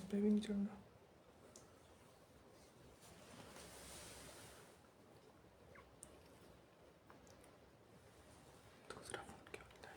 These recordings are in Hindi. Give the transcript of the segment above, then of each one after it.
पे भी नहीं चढ़ना। दूसरा फोन क्या होता है?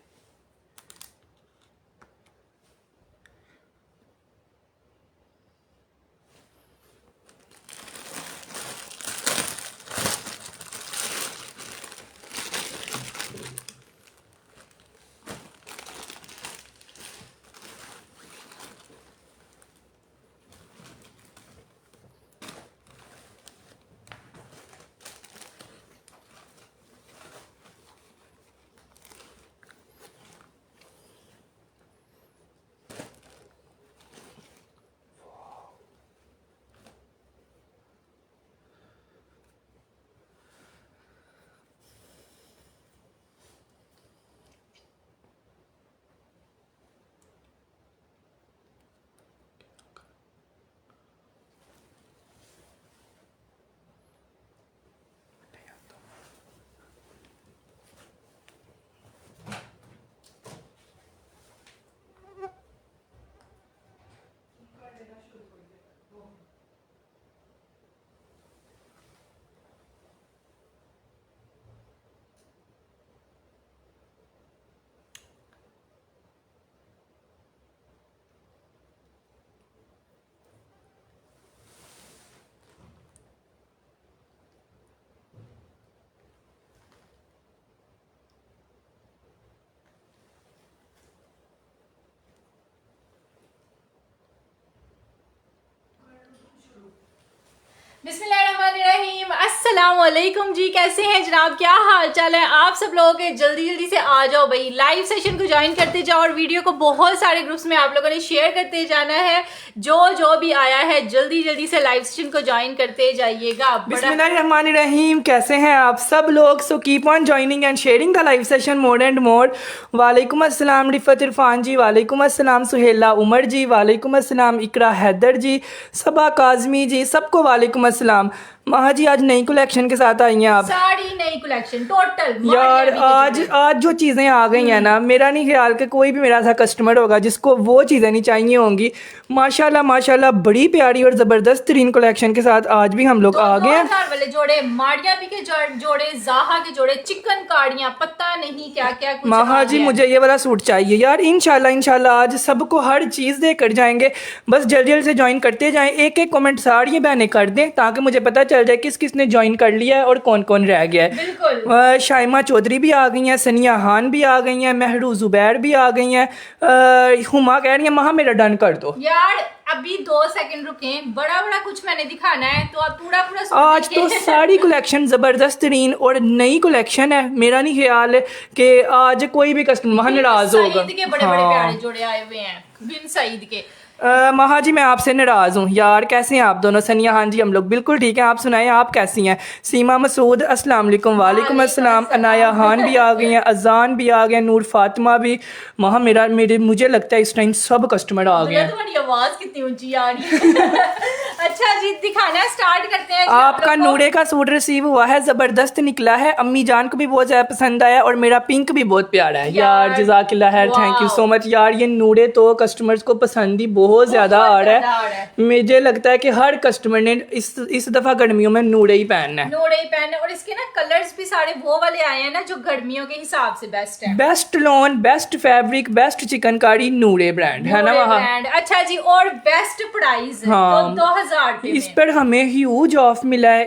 बिस्मिल्लाहिर्रहमानिर्रहीम, अस्सलाम वालेकुम जी। कैसे हैं जनाब, क्या हाल चाल है आप सब लोगों के? जल्दी जल्दी से आ जाओ भाई, लाइव सेशन को ज्वाइन करते जाओ और वीडियो को बहुत सारे ग्रुप्स में आप लोगों ने शेयर करते जाना है। जो भी आया है जल्दी जल्दी से लाइव सेशन को ज्वाइन करते जाइएगा। बिस्मिल्लाहिर्रहमानिर्रहीम, कैसे हैं आप सब लोग? So keep on joining and sharing the live session more and more. वालेकुम अस्सलाम रिफत इरफान जी, वालेकुम अस्सलाम सुहेला उमर जी, वालेकुम अस्सलाम इकरा हैदर जी, सबा काजमी जी, सबको वालेकुम अस्सलाम। महा जी आज नई कलेक्शन के साथ आई हैं आप। सारी नई कलेक्शन टोटल यार आज जो चीज़ें आ गई हैं ना, मेरा नहीं ख्याल कि कोई भी मेरा ऐसा कस्टमर होगा जिसको वो चीज़ें नहीं चाहिए होंगी। माशाल्लाह माशाल्लाह बड़ी प्यारी और ज़बरदस्त तरीन कलेक्शन के साथ आज भी हम लोग आ गए हैं। वाले जोड़े, माड़िया भी के जोड़े, जाहा के जोड़े, चिकन काड़ियाँ, पता नहीं क्या क्या कुछ। महा जी मुझे ये वाला सूट चाहिए यार। इंशाल्लाह आज सबको हर चीज़ देकर जाएंगे। बस जल्दी जल्दी से ज्वाइन करते जाएं, एक एक कमेंट सारी बहनें कर दें ताकि मुझे पता चल जाए किस किस ने ज्वाइन कर लिया है और कौन कौन रह गया है। बिल्कुल। शाइमा चौधरी भी आ गई हैं, सनिया खान भी आ गई हैं, महरू जुबैर भी आ गई हैं, हुमा कह रही है महा मेरा डन कर दो यार। अभी 2 सेकंड रुकें, बड़ा बड़ा कुछ मैंने दिखाना है तो आप पूरा आज तो सारी कलेक्शन जबरदस्त तरीन और नई कलेक्शन है। मेरा नहीं ख्याल है कि आज कोई भी कस्टमर नाराज होगा। के बड़े बड़े प्यारे जोड़े आए हुए हैं बिन सईद के। महा जी मैं आपसे नाराज़ हूँ यार। कैसे हैं आप दोनों? सनिया खान जी हम लोग बिल्कुल ठीक हैं, आप सुनाएं आप कैसी हैं? सीमा मसूद अस्सलाम वालेकुम। वालेकुम अस्सलाम। अनाया खान भी आ गई हैं, अजान भी आ गए, नूर फातिमा भी। महा मुझे लगता है इस टाइम सब कस्टमर आ गए हैं। तुम्हारी आवाज़ कितनी ऊंची आ रही है। अच्छा जी, दिखाना स्टार्ट करते हैं। आपका नूरे का सूट रिसीव हुआ है, जबरदस्त निकला है, अम्मी जान को भी बहुत ज्यादा पसंद आया और मेरा पिंक भी बहुत प्यारा है यार। जज़ाकिल्लाह खैर, थैंक यू सो मच यार। ये नूरे तो कस्टमर्स को पसंद ही बहुत ज्यादा आ रहा है। मुझे लगता है कि हर कस्टमर ने इस दफा गर्मियों में नूरे ही पहनना है। नूरे ही पहनना है और इसके ना कलर्स भी सारे वो वाले आए हैं ना जो गर्मियों के हिसाब से बेस्ट है। Best lawn, best fabric, best chikankari, Noore brand है ना वहाँ। अच्छा जी, और बेस्ट प्राइस हाँ, 2000 इस पर हमें ह्यूज ऑफ मिला है।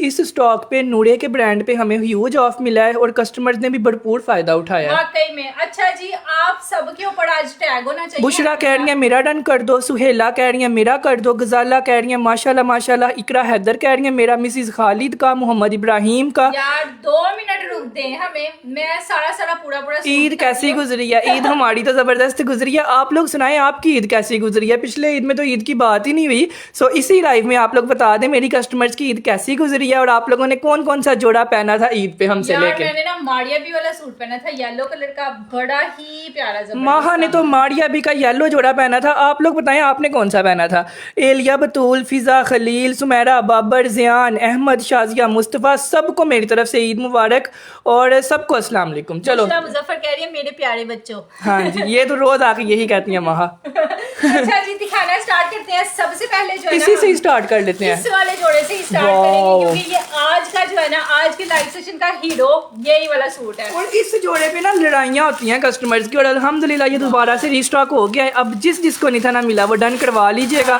इस स्टॉक पे नूरे के ब्रांड पे हमें ह्यूज ऑफ मिला है और कस्टमर्स ने भी भरपूर फायदा उठाया वाकई में। अच्छा जी, आप सबके ऊपर आज टैग होना चाहिए। बुशरा कह रही है मेरा डन कर दो, सुहेला कह रही है मेरा कर दो, गजाला कह रही है माशाल्लाह माशाल्लाह, इकरा हैदर कह रही है मेरा, मिसिज खालिद का, मोहम्मद इब्राहिम का। यार 2 मिनट रुक दें हमें, मैं सारा पूरा ईद कैसी गुजरी है? ईद हमारी तो जबरदस्त गुजरी है। आप लोग सुनाएं आपकी ईद कैसी गुजरी है? पिछले ईद में तो ईद की बात ही नहीं हुई। सो इसी लाइव में आप लोग बता दें मेरी कस्टमर्स की ईद कैसी गुजरी है और आप लोगों ने कौन कौन सा जोड़ा पहना था ईद पे हमसे लेके। मैंने ना माड़िया भी वाला सूट पहना था, येलो कलर का, बड़ा ही प्यारा। माहा ने तो माड़िया भी का येलो जोड़ा पहना था। आप लोग बताएं आपने कौन सा पहना था? एलिया बतूल, फिजा खलील, सुमेरा, बाबर, जियान, अहमद, शाजिया, मुस्तफ़ा, सबको मेरी तरफ से ईद मुबारक। और सबको अस्सलाम वालेकुम। चलो बुशरा मुजफ्फर कह रही है मेरे प्यारे बच्चों। हाँ जी, ये तो रोज आके यही कहती है महा। अच्छा जी, दिखाना स्टार्ट करते हैं। सबसे पहले जो है इसी ना से ही स्टार्ट कर लेते हैं। इस वाले जोड़े से ही स्टार्ट करेंगे क्योंकि ये आज का जो है ना, आज के लाइव सेशन का हीरो यही वाला सूट है। और इस जोड़े पे ना लड़ाइयाँ होती हैं कस्टमर्स की, और अल्हम्दुलिल्लाह ये दोबारा से रीस्टॉक हो गया है। अब जिसको नहीं था ना मिला वो डन करवा लीजिएगा।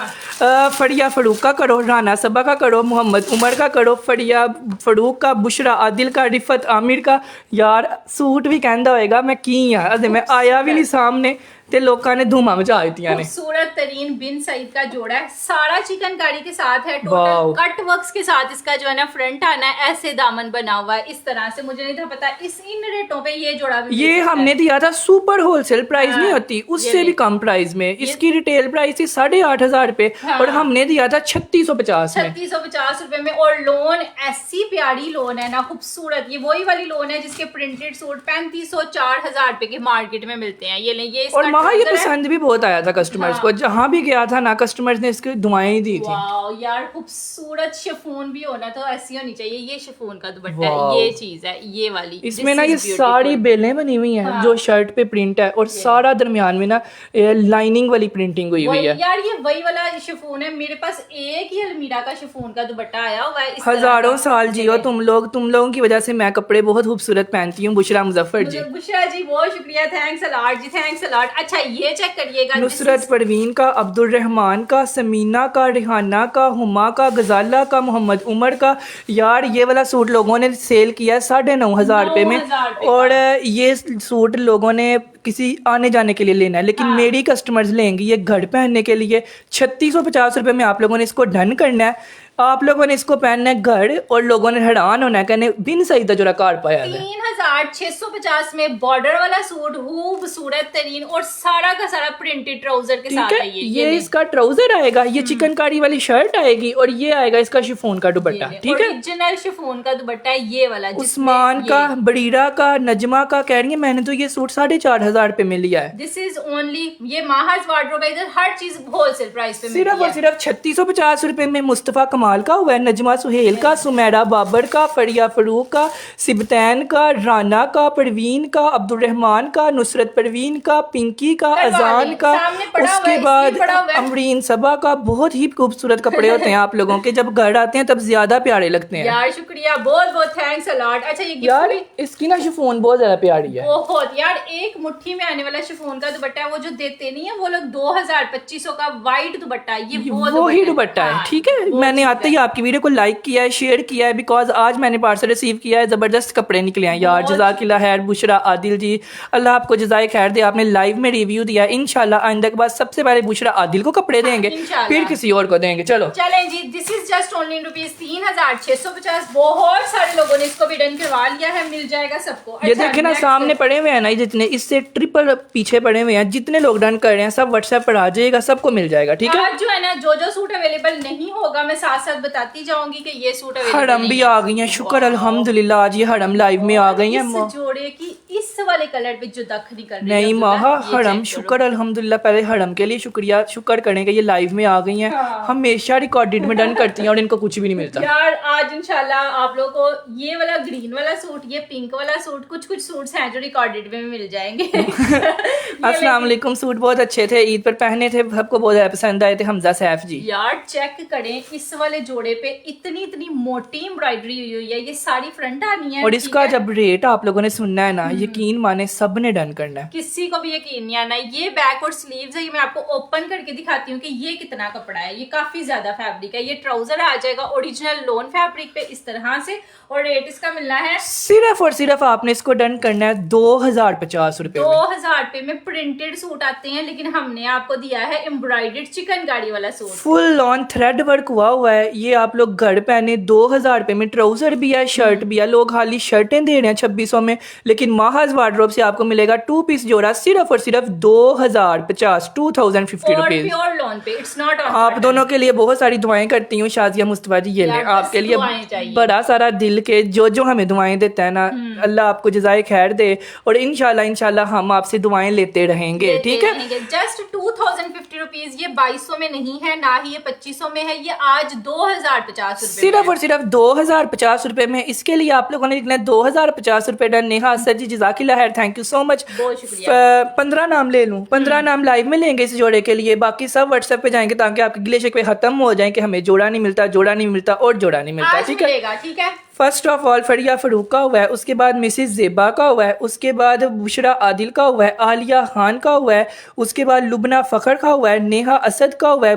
फड़िया फरूक का करो, राना सबा का करो, मोहम्मद उमर का करो, फड़िया फरूक का, बुशरा आदिल का, रिफत आमिर का। यार सूट भी कहता होएगा मैं की यार मैं आया भी नहीं सामने ते लोगों ने धूमा मचा दिया ने। खूबसूरत तरीन बिन सईद का जोड़ा है, सारा चिकनकारी के साथ है, वाव। टोटल कट वर्क्स के साथ इसका जो है ना फ्रंट आना है, ऐसे दामन बना हुआ है इस तरह से। मुझे नहीं था पता इन रेटों पे ये जोड़ा भी ये हमने दिया था सुपर होलसेल प्राइस नहीं होती उससे ये भी कम प्राइस में। इसकी रिटेल प्राइस थी 8,500 रुपए और हमने दिया था 3650 में। 3650 रुपए में। और लोन ऐसी प्यारी लोन है ना, खूबसूरत। ये वही वाली लोन है जिसके प्रिंटेड सूट 3500-4000 रुपए के मार्केट में मिलते हैं। ये लें, ये इसका और ये trouser है। पसंद भी बहुत आया था कस्टमर्स को, जहां भी गया था ना कस्टमर्स ने इसकी दुआएं ही दी थी। वाओ यार, खूबसूरत शिफॉन भी होना तो ऐसी होनी चाहिए। ये शिफॉन का दुपट्टा वाओ। है, ये चीज है, ये वाली। इसमें ना ये सारी बेलें बनी हुई हैं जो शर्ट पे प्रिंट है, और सारा दरमियान में ना लाइनिंग वाली प्रिंटिंग हुई हुई है। यार ये वही वाला शिफॉन है। मेरे पास एक ही अलमीरा का शिफॉन का दुपट्टा आया हुआ है। इस तरह हजारों का। साल जियो तुम लोगों की वजह से मैं कपड़े बहुत खूबसूरत पहनती हूँ। बुशरा मुजफ्फर जी। बुशरा जी बहुत शुक्रिया, थैंक्स अलॉट जी, थैंक्स अलॉट। अच्छा ये चेक करिएगा, नुसरत परवीन का, अब्दुल रहमान का, समीना का, रिहाना का, हुमा का, गजाला का, मोहम्मद उमर का। यार ये वाला सूट लोगों ने सेल किया है 9,500 रुपए में, 9,000 रुपए और ये सूट लोगों ने किसी आने जाने के लिए लेना है, लेकिन मेरी कस्टमर्स लेंगी ये घर पहनने के लिए। 3650 रुपए में आप लोगों ने इसको डन करना है। आप लोगों ने इसको पहनना है घर, और लोगों ने हैरान होना है, कहने बिन सही दा जोड़ा कार पाया है। 3650 में बॉर्डर वाला सूट, खूबसूरत तरीन, और सारा का सारा प्रिंटेड ट्राउजर के साथ ठीक है। है, ये इसका ट्राउजर आएगा, ये चिकनकारी वाली शर्ट आएगी, और ये आएगा इसका शिफॉन का दुपट्टा। ठीक है, ओरिजिनल शिफॉन का दुपट्टा है ये वाला। उस्मान का, बड़ीरा का, नजमा का। कह रही है मैंने तो ये सूट 4,500 रुपए में लिया है। दिस इज ओनली, ये माहज वार्डरोब है, इधर हर चीज होलसेल प्राइस पे सिर्फ और सिर्फ 3650 रुपए में मुस्तफा कमाल का हुआ है, नजमा सुहेल का, सुमेरा बाबर का, फड़िया फरूक का, सिबतैन का, राना का, परवीन का, अब्दुल रहमान का, नुसरत परवीन का, पिंकी का, अजान का, उसके बाद अमरीन सबा का। बहुत ही खूबसूरत कपड़े होते हैं आप लोगों के, जब घर आते हैं तब ज्यादा प्यारे लगते हैं। यार शुक्रिया, बहुत बहुत थैंक्स अलॉट। अच्छा ये यार इसकी ना शिफॉन बहुत ज्यादा प्यारी है, बहुत यार। एक मुट्ठी में आने वाला शिफॉन का दुपट्टा है, वो जो देते नहीं है वो लोग 2000-2500 का वाइट दुपट्टा है, ये वो ही दुपट्टा है। ठीक है, मैंने आते ही आपकी वीडियो को लाइक किया है, शेयर किया है, बिकॉज आज मैंने पार्सल रिसीव किया है, जबरदस्त कपड़े निकले हैं यार। जजाकिल्लाह खैर बुशरा आदिल जी, अल्लाह आपको जजाए खैर दे, आपने लाइव में रिव्यू दिया है। इंशाल्लाह आइंदा के बाद सबसे पहले बुशरा आदिल को कपड़े देंगे, फिर किसी और को देंगे। चलो चलें जी, दिस इज जस्ट ओनली ₹3650। बहुत सारे लोगों ने इसको भी डन करवा लिया है, मिल जाएगा सबको। ये देखे ना सामने पड़े हुए हैं ना, जितने इससे ट्रिपल पीछे पड़े हुए हैं, जितने लोग डन कर रहे हैं सब व्हाट्सएप पर आ जाएगा, सबको मिल जाएगा। ठीक है, आज जो है ना जो सूट अवेलेबल नहीं होगा मैं साथ साथ बताती जाऊंगी कि ये सूट अवेलेबल हड़म भी आ गई हैं, शुक्र अल्हम्दुलिल्लाह आज ये हड़म लाइव में आ गई हैं। इस जोड़े की इस वाले कलर पे जो दखनी कर रही नहीं माहा, हड़म शुक्र अल्हम्दुलिल्लाह। पहले हड़म के लिए शुक्र करें कि ये लाइव में आ गई हैं। हमेशा रिकॉर्डेड में डन करती हैं और इनको कुछ भी नहीं मिलता यार। आज इंशाल्लाह आप लोगों को ये वाला ग्रीन वाला सूट, ये पिंक वाला सूट, कुछ सूट्स हैं जो रिकॉर्डेड में मिल जाएंगे। अस्सलाम वालेकुम। सूट बहुत अच्छे थे, ईद पर पहने थे, सबको बहुत ज्यादा पसंद आए थे। हमजा सैफ जी यार चेक करें इस वाले जोड़े पे इतनी मोटी एम्ब्रॉयडरी हुई है, ये सारी फ्रंट आनी है। और इसका जब रेट आप लोगों ने सुनना है ना, यकीन माने सब ने डन करना है, किसी को भी यकीन नहीं आना। ये बैक और स्लीव्स है, ये मैं आपको ओपन करके दिखाती हूँ कि ये कितना कपड़ा है। ये काफी ज्यादा फैब्रिक है। ये ट्राउजर आ जाएगा ओरिजिनल लोन फैब्रिक पे इस तरह से, और रेट इसका मिलना है सिर्फ और सिर्फ आपने इसको डन करना है 2050 रुपए में। 2000 रुपए में प्रिंटेड सूट आते हैं, लेकिन हमने आपको दिया है एम्ब्रॉयडर्ड चिकनकारी वाला suit, full on thread work हुआ है। ये आप लोग घर पहने 2000 रुपए में, ट्राउजर भी है, शर्ट भी है। लोग खाली शर्टें दे रहे हैं 2600 में, लेकिन माहज वार्डरोब से आपको मिलेगा 2 पीस जोड़ा सिर्फ और सिर्फ 2050 2050 और रुपीज। प्योर लोन पे, इट्स नॉट ऑन आप दोनों के लिए बहुत सारी दुआएं करती हूँ शाजिया मुस्तफा जी, ये यार, ले बस आपके लिए दुआएं चाहिए। बड़ा सारा दिल के जो हमें दुआएं देता है ना, अल्लाह आपको जज़ाए खैर दे और इंशाल्लाह हम आपसे दुआएं लेते रहेंगे, ठीक है। जस्ट 2050 रुपीज, ये 2200 में नहीं है, ना ही ये 2500 में है, ये आज 2050 रुपए सिर्फ और सिर्फ 2050 रुपए में। इसके लिए आप लोगों ने लिखना है 2050 रुपए डन। नेहा सर जी जज़ाकिल्लाह खैर, थैंक यू सो मच। बहुत शुक्रिया। 15 नाम ले लूं, 15 नाम लाइव में लेंगे इस जोड़े के लिए, बाकी सब व्हाट्सएप पे जाएंगे ताकि आपके गिले शिकवे खत्म हो जाएं कि हमें जोड़ा नहीं मिलता, जोड़ा नहीं मिलता और जोड़ा नहीं मिलता, आज ठीक है। मिलेगा, ठीक है। फर्स्ट ऑफ ऑल फरिया फरूक का हुआ है, उसके बाद मिसिस जेबा का हुआ है, उसके बाद बुशरा आदिल का हुआ है, आलिया खान का हुआ है, उसके बाद लुबना फ़खर का हुआ है, नेहा असद का हुआ है,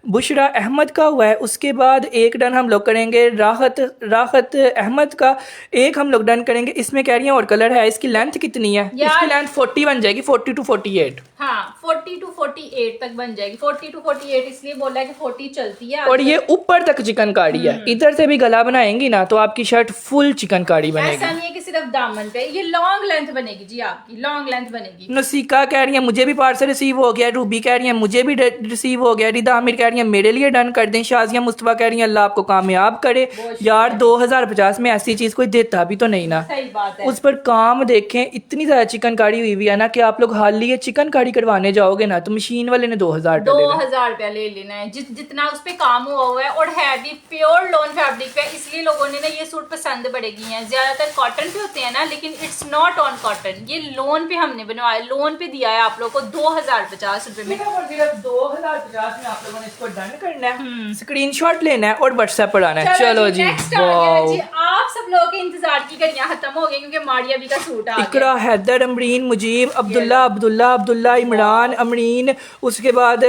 बुशरा अहमद का हुआ है, उसके बाद एक डन हम लोग करेंगे राहत अहमद का, एक हम लोग डन करेंगे। इसमें कह रही हैं और कलर है, इसकी लेंथ कितनी है? इसकी लेंथ 40 बन जाएगी, 40 to 48। हाँ 40 to 48 तक बन जाएगी। 40 to 48 इसलिए बोला है कि 40 चलती है। और ये ऊपर तक चिकनकारी है, इधर से भी गला बनाएंगी ना तो आपकी शर्ट फुल चिकनकारी बनेगी। ऐसा नहीं है कि सिर्फ दामन पे, ये लॉन्ग लेंथ बनेगी जी, आपकी लॉन्ग लेंथ बनेगी। नसीका कह रही है मुझे भी पार्सल रिसीव हो गया, रूबी कह रही है मुझे भी रिसीव हो गया, रिदा आमिर कह रही है मेरे लिए डन कर दें, शाजिया मुस्तफा कह रही है अल्लाह आपको कामयाब करे। यार 2050 में ऐसी चीज कोई देता भी तो नहीं ना। सही बात है। उस पर काम देखें, इतनी ज्यादा चिकनकारी हुई हुई है ना कि आप लोग हाल ही चिकनकारी करवाने जाओगे ना तो मशीन वाले ने 2000 रुपया ले लेना है, जितना उस पे काम हुआ हुआ है, और है भी प्योर लॉन फैब्रिक पे, इसलिए लोगों ने ना ये सूट पसंद पड़ेगी हैं। ज्यादातर कॉटन पे होते हैं ना, लेकिन इट्स नॉट ऑन कॉटन, ये लोन पे हमने बनवाया, लोन पे दिया है आप लोग को 2050 रुपए में। सिर्फ 2050 में आप लोगों ने इसको डन करना है, स्क्रीनशॉट लेना है और व्हाट्सएप पर आना है। चलो जी, नेक्स्ट आ गया जी। आप सब लोगों के इंतजार की घड़ियां खत्म हो गई क्योंकि मारिया भी का सूट आ गया। इकरा, हैदर, अमरीन, मुजीब, अब्दुल्ला, इमरान, अमरीन, उसके बाद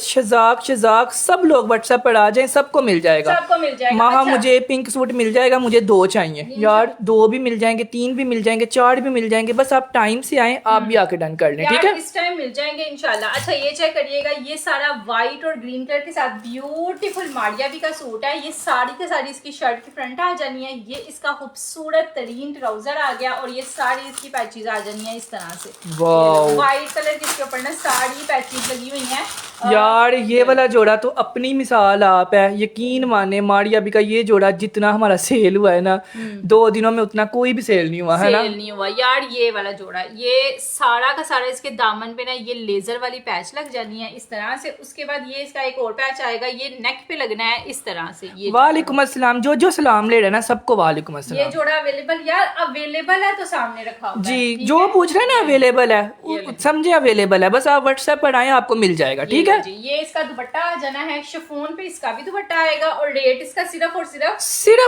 शजाक, सब लोग व्हाट्सएप पर आ जाएं, सबको मिल जाएगा। माहा अच्छा। मुझे पिंक सूट मिल जाएगा, मुझे 2 चाहिए यार, 2 भी मिल जाएंगे, 3 भी मिल जाएंगे, 4 भी मिल जाएंगे, बस आप टाइम से आए, आप भी आके डन कर लें, ठीक है। इस टाइम मिल जाएंगे इंशाल्लाह। अच्छा ये चेक करिएगा, ये सारा व्हाइट और ग्रीन कलर के साथ ब्यूटीफुल मारिया भी का सूट है। ये सारी के सारी इसकी शर्ट की फ्रंट आ जानी है, ये इसका खूबसूरत तरीन ट्राउजर आ गया और ये सारी इसकी पैचेज आ जानी है इस तरह से। व्हाइट कलर के इसके ऊपर ना सारी पैचेज लगी हुई हैं। यार ये वाला जोड़ा तो अपनी मिसाल आप है, यकीन माने मारिया भी का ये जोड़ा जितना हमारा सेल हुआ है ना 2 दिनों में उतना कोई भी सेल नहीं हुआ है ना। सेल नहीं हुआ यार। ये वाला जोड़ा, ये सारा का सारा इसके दामन पे ना ये लेजर वाली पैच लग जानी है इस तरह से। उसके बाद ये इसका एक और पैच आएगा, ये नेक पे लगना है इस तरह से। ये वालेकुम अस्सलाम, जो सलाम ले रहे हैं ना सबको वालेकुम अस्सलाम। ये जोड़ा अवेलेबल, यार अवेलेबल है तो सामने रखा हुआ जी, है, जो पूछ रहे हैं ना अवेलेबल है, समझे अवेलेबल है, बस आप व्हाट्सएप पर आए आपको मिल जाएगा, ठीक है जी। ये इसका दुपट्टा आ जाना है शिफॉन पे, इसका भी दुपट्टा आएगा और रेट इसका सिर्फ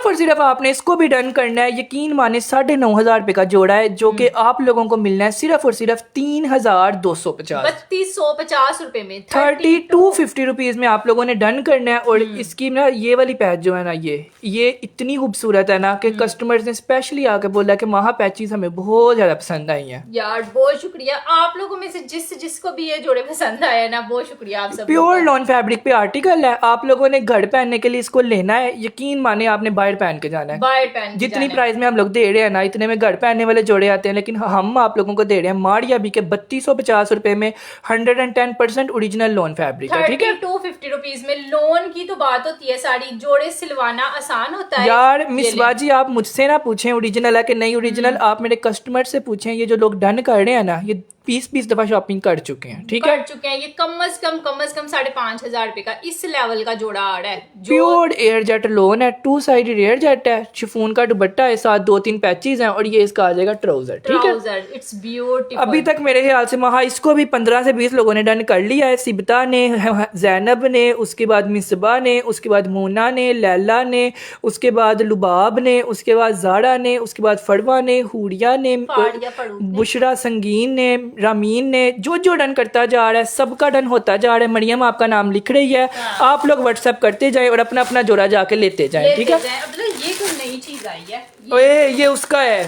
और सिर्फ आपने इसको भी डन करना है। यकीन माने 9,500 रुपए का जोड़ा है जो कि आप लोगों को मिलना है सिर्फ और सिर्फ 3,250 3250 रुपए में, 3250 रुपीज में आप लोगों ने डन करना है। और इसकी ना ये वाली पैच जो है ना, ये इतनी खूबसूरत है ना कि कस्टमर्स ने स्पेशली आके बोला कि महा पैचेस हमें बहुत ज्यादा पसंद आई हैं। यार बहुत शुक्रिया आप लोगों में से जिसको भी ये जोड़े पसंद आए ना, बहुत शुक्रिया आप सब। प्योर लॉन फैब्रिक पे आर्टिकल है, आप लोगों ने घर पहनने के लिए इसको लेना है, यकीन माने आपने बाहर पहन के जाना है। बाहर पहन जितनी प्राइस में हम लोग दे रहे हैं ना, इतने में घर पहनने वाले जोड़े आते हैं, लेकिन हम आप लोगों को दे रहे हैं मारिया भी के 3250 रुपए में 110% ओरिजिनल लॉन फैब्रिक है, ठीक है। 3250 रुपीज में लोन की तो बात होती है, साड़ी जोड़े सिलवाना आसान होता है यार मिसबा जी, आप मुझसे ना पूछें ओरिजिनल है कि नहीं ओरिजिनल, आप मेरे कस्टमर से पूछें। ये जो लोग डन कर रहे हैं ना, ये 20 दफा शॉपिंग कर चुके हैं, ठीक है, कर चुके हैं। ये कम से कम 5,500 रुपए का इस लेवल का जोड़ा आ रहा है। प्योर एयर जेट लोन है, 2 साइडेड एयर जेट है, शिफॉन का दुपट्टा है, साथ 2-3 पैचेस हैं और ये इसका आ जाएगा ट्राउजर, ठीक है। It's beautiful. अभी तक मेरे ख्याल से महा इसको भी 15 से 20 लोगों ने डन कर लिया है। सिबता ने, जैनब ने, उसके बाद मिसबा ने, उसके बाद मोना ने, लैला ने, उसके बाद लुबाब ने, उसके बाद जारा ने, उसके बाद फड़वा ने, हुरिया ने, बुशरा संगीन ने, रामीन ने, जो डन करता जा रहा है सबका डन होता जा रहा है। मरियम आपका नाम लिख रही है। आप लोग व्हाट्सएप करते जाएं और अपना अपना जोड़ा जाके लेते जाएं, ठीक है। ये कोई नई चीज आई है, ओए ये उसका है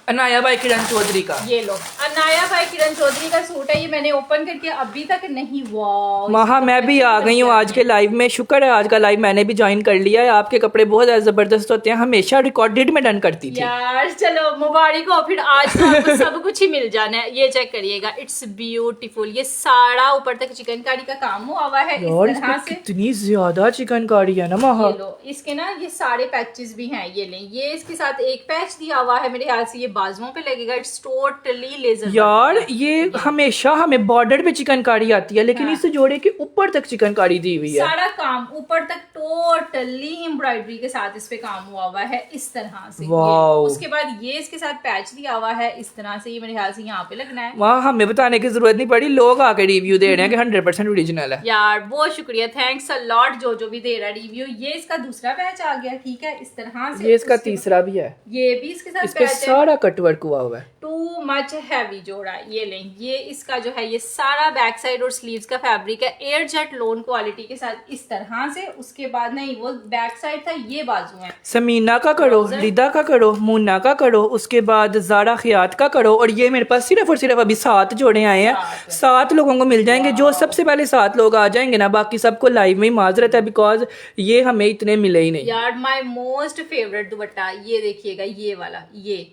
अनाया भाई किरण चौधरी का। ये लो अनाया भाई किरण चौधरी का सूट है, ये मैंने ओपन करके अभी तक नहीं। वाह महा मैं भी आ गई हूँ आज के लाइव में। शुक्र है आज का लाइव मैंने भी ज्वाइन कर लिया है। आपके कपड़े बहुत ज्यादा जबरदस्त होते हैं, हमेशा रिकॉर्डेड में डन करती थी यार। चलो मुबारक हो फिर, आज तो आपको सब कुछ ही मिल जाना है। ये चेक करिएगा, इट्स ब्यूटीफुल। ये सारा ऊपर तक चिकनकारी का काम हुआ हुआ है यार। इस तरह इसमें से। कितनी ज्यादा चिकनकारी है ना महा। ये लो, इसके ना ये सारे पैचेस भी हैं। ये लें, ये इसके साथ एक पैच दिया हुआ है, मेरे ख्याल से ये बाजुओं पे लगेगा। इट्स टोटली लेजर यार ये हमेशा हमें बॉर्डर पे चिकनकारी आती है, लेकिन इस जोड़े के ऊपर तक चिकनकारी दी हुई है। सारा काम ऊपर तक टोटली एम्ब्रॉयडरी के साथ इस पे काम हुआ हुआ है इस तरह से। वाओ। उसके बाद ये इसके साथ पैच दिया हुआ है इस तरह से। ये मेरे ख्याल से यहाँ पे लगना है। वहाँ हमें बताने की जरूरत नहीं पड़ी, लोग आके रिव्यू दे रहे हैं कि 100% ओरिजिनल है। यार बहुत शुक्रिया, थैंक्स अ लॉट जो भी दे रहा है रिव्यू। ये इसका दूसरा पैच आ गया, ठीक है, इस तरह से। ये इसका तीसरा भी है, ये भी इसके साथ इस पे पैच है। सारा कटवर्क हुआ हुआ है। टू मच हैवी जोड़ा। ये लें, ये इसका जो है ये सारा बैक साइड और स्लीव्स का फैब्रिक है, एयर जेट लोन क्वालिटी के साथ इस तरह से। उसके बाद नहीं, वो बैक साइड था, ये बाजू है। समीना का करो, रिदा का करो, मुन्ना का करो, उसके बाद जारा खियात का करो। और ये मेरे पास सिर्फ और सिर्फ अभी 7 जोड़े आए हैं। 7 लोगों को मिल जाएंगे। जो सबसे पहले 7 लोग आ जाएंगे ना, बाकी सबको लाइव में ही माजरत है, बिकॉज ये हमें इतने मिले ही नहीं। यार माय मोस्ट फेवरेट दुपट्टा, ये देखिएगा, ये वाला, ये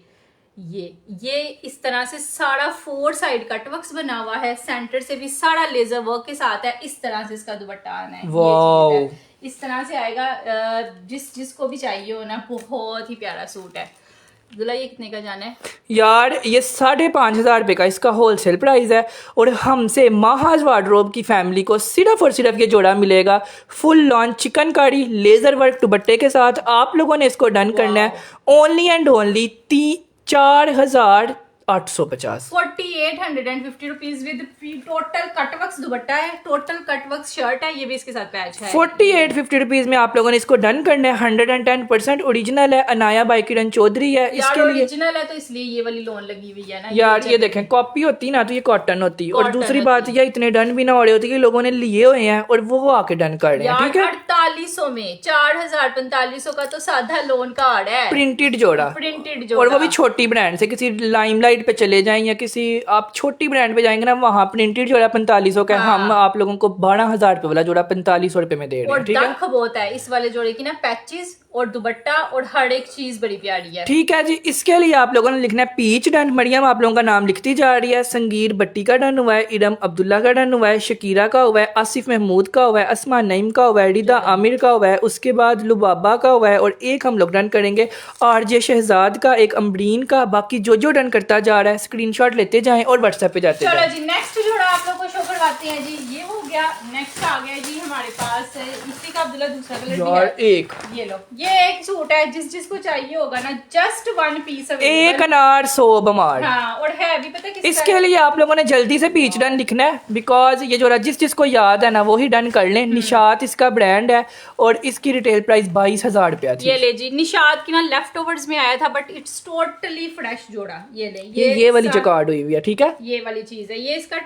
इस तरह से सारा 4 साइड कटवर्क्स बना हुआ है, सेंटर से भी सारा लेजर वर्क के साथ है। इस तरह से इसका दुपट्टा आना है। वाओ। ये चीज़ है। इस तरह से आएगा। जिसको भी चाहिए हो ना, बहुत ही प्यारा सूट है। दुल्हा ये कितने का जाना है? यार ये 5,500 रुपये का इसका होलसेल प्राइस है। और हमसे महाज वार्डरोब की फैमिली को सिर्फ और सिर्फ ये जोड़ा मिलेगा full launch chikankari laser work दुपट्टे के साथ। आप लोगों ने इसको डन करना है only and only 4,850 4850 rupees with total cutworks दुपट्टा है, टोटल कटवर्क्स शर्ट है। ये भी इसके साथ पैच है। 4850 रुपीज में आप लोगों ने इसको डन करना है। 110% ओरिजिनल है। अनाया बाई किरण चौधरी है। यार इसके लिए ओरिजिनल है तो इसलिए ये वाली लोन लगी हुई है ना। यार ये देखें, कॉपी होती ना तो ये कॉटन होती। और कॉटन दूसरी होती। बात ये इतने डन भी ना हो रहे होती कि लोगों ने लिए हुए हैं और वो आके डन कर रहे हैं। ठीक है, 4800 में 4000-4500 का तो साधा लोन कार्ड है, प्रिंटेड जोड़ा। प्रिंटेड और वो जोड़ा। भी छोटी ब्रांड से, किसी लाइमलाइट पे चले जाएं या किसी आप छोटी ब्रांड पे जाएंगे ना, वहाँ प्रिंटेड जोड़ा 4500 का है। हम आप लोगों को 12,000 रुपए वाला जोड़ा 4500 रुपए में दे रहे और हैं। ठीक है, दख बहुत है इस वाले जोड़े की ना, पैचेस और दुपट्टा और हर एक चीज बड़ी प्यारी है। ठीक है जी। इसके लिए आप लोगों ने लिखना है पीच डन। मरियम आप लोगों का नाम लिखती जा रही है। संगीर भट्टी का डन हुआ है, इरम अब्दुल्ला का डन हुआ है, शकीरा का हुआ है, आसिफ महमूद का हुआ है, अस्मा नईम का हुआ है, रिदा आमिर का हुआ है, उसके बाद लुबाबा का हुआ है, और एक हम लोग डन करेंगे आरजे शहजाद का, एक अम्बरीन का। बाकी जो डन करता जा रहा है स्क्रीनशॉट लेते जाएं और व्हाट्सएप पे जाते चलो जाएं। जी, नेक्स्ट जोड़ा आप लोग को शो करवाते हैं जी। ये हो गया, नेक्स्ट आ गया जी हमारे पास इसी का अब्दुल्ला दूसरा कलर भी यार है। एक ये लो, ये एक सूट है, जिसको चाहिए होगा ना, जस्ट 1 पीस एक अनार 100 बमार। हाँ, और है अभी पता किस इसके लिए आप लोगों ने जल्दी से पीच डन लिखना है, बिकॉज ये जो जिसको याद है ना वो ही डन कर लें। निशात इसका ब्रांड है और इसकी रिटेल प्राइस 22,000 रुपया थी। ये ले जी, निशात की ना लेफ्ट ओवर्स में आया था, बट इट्स टोटली फ्रेश जोड़ा। ये ले, ये वाली जैकार्ड हुई हुई है। ठीक है, ये वाली चीज है। ये इसका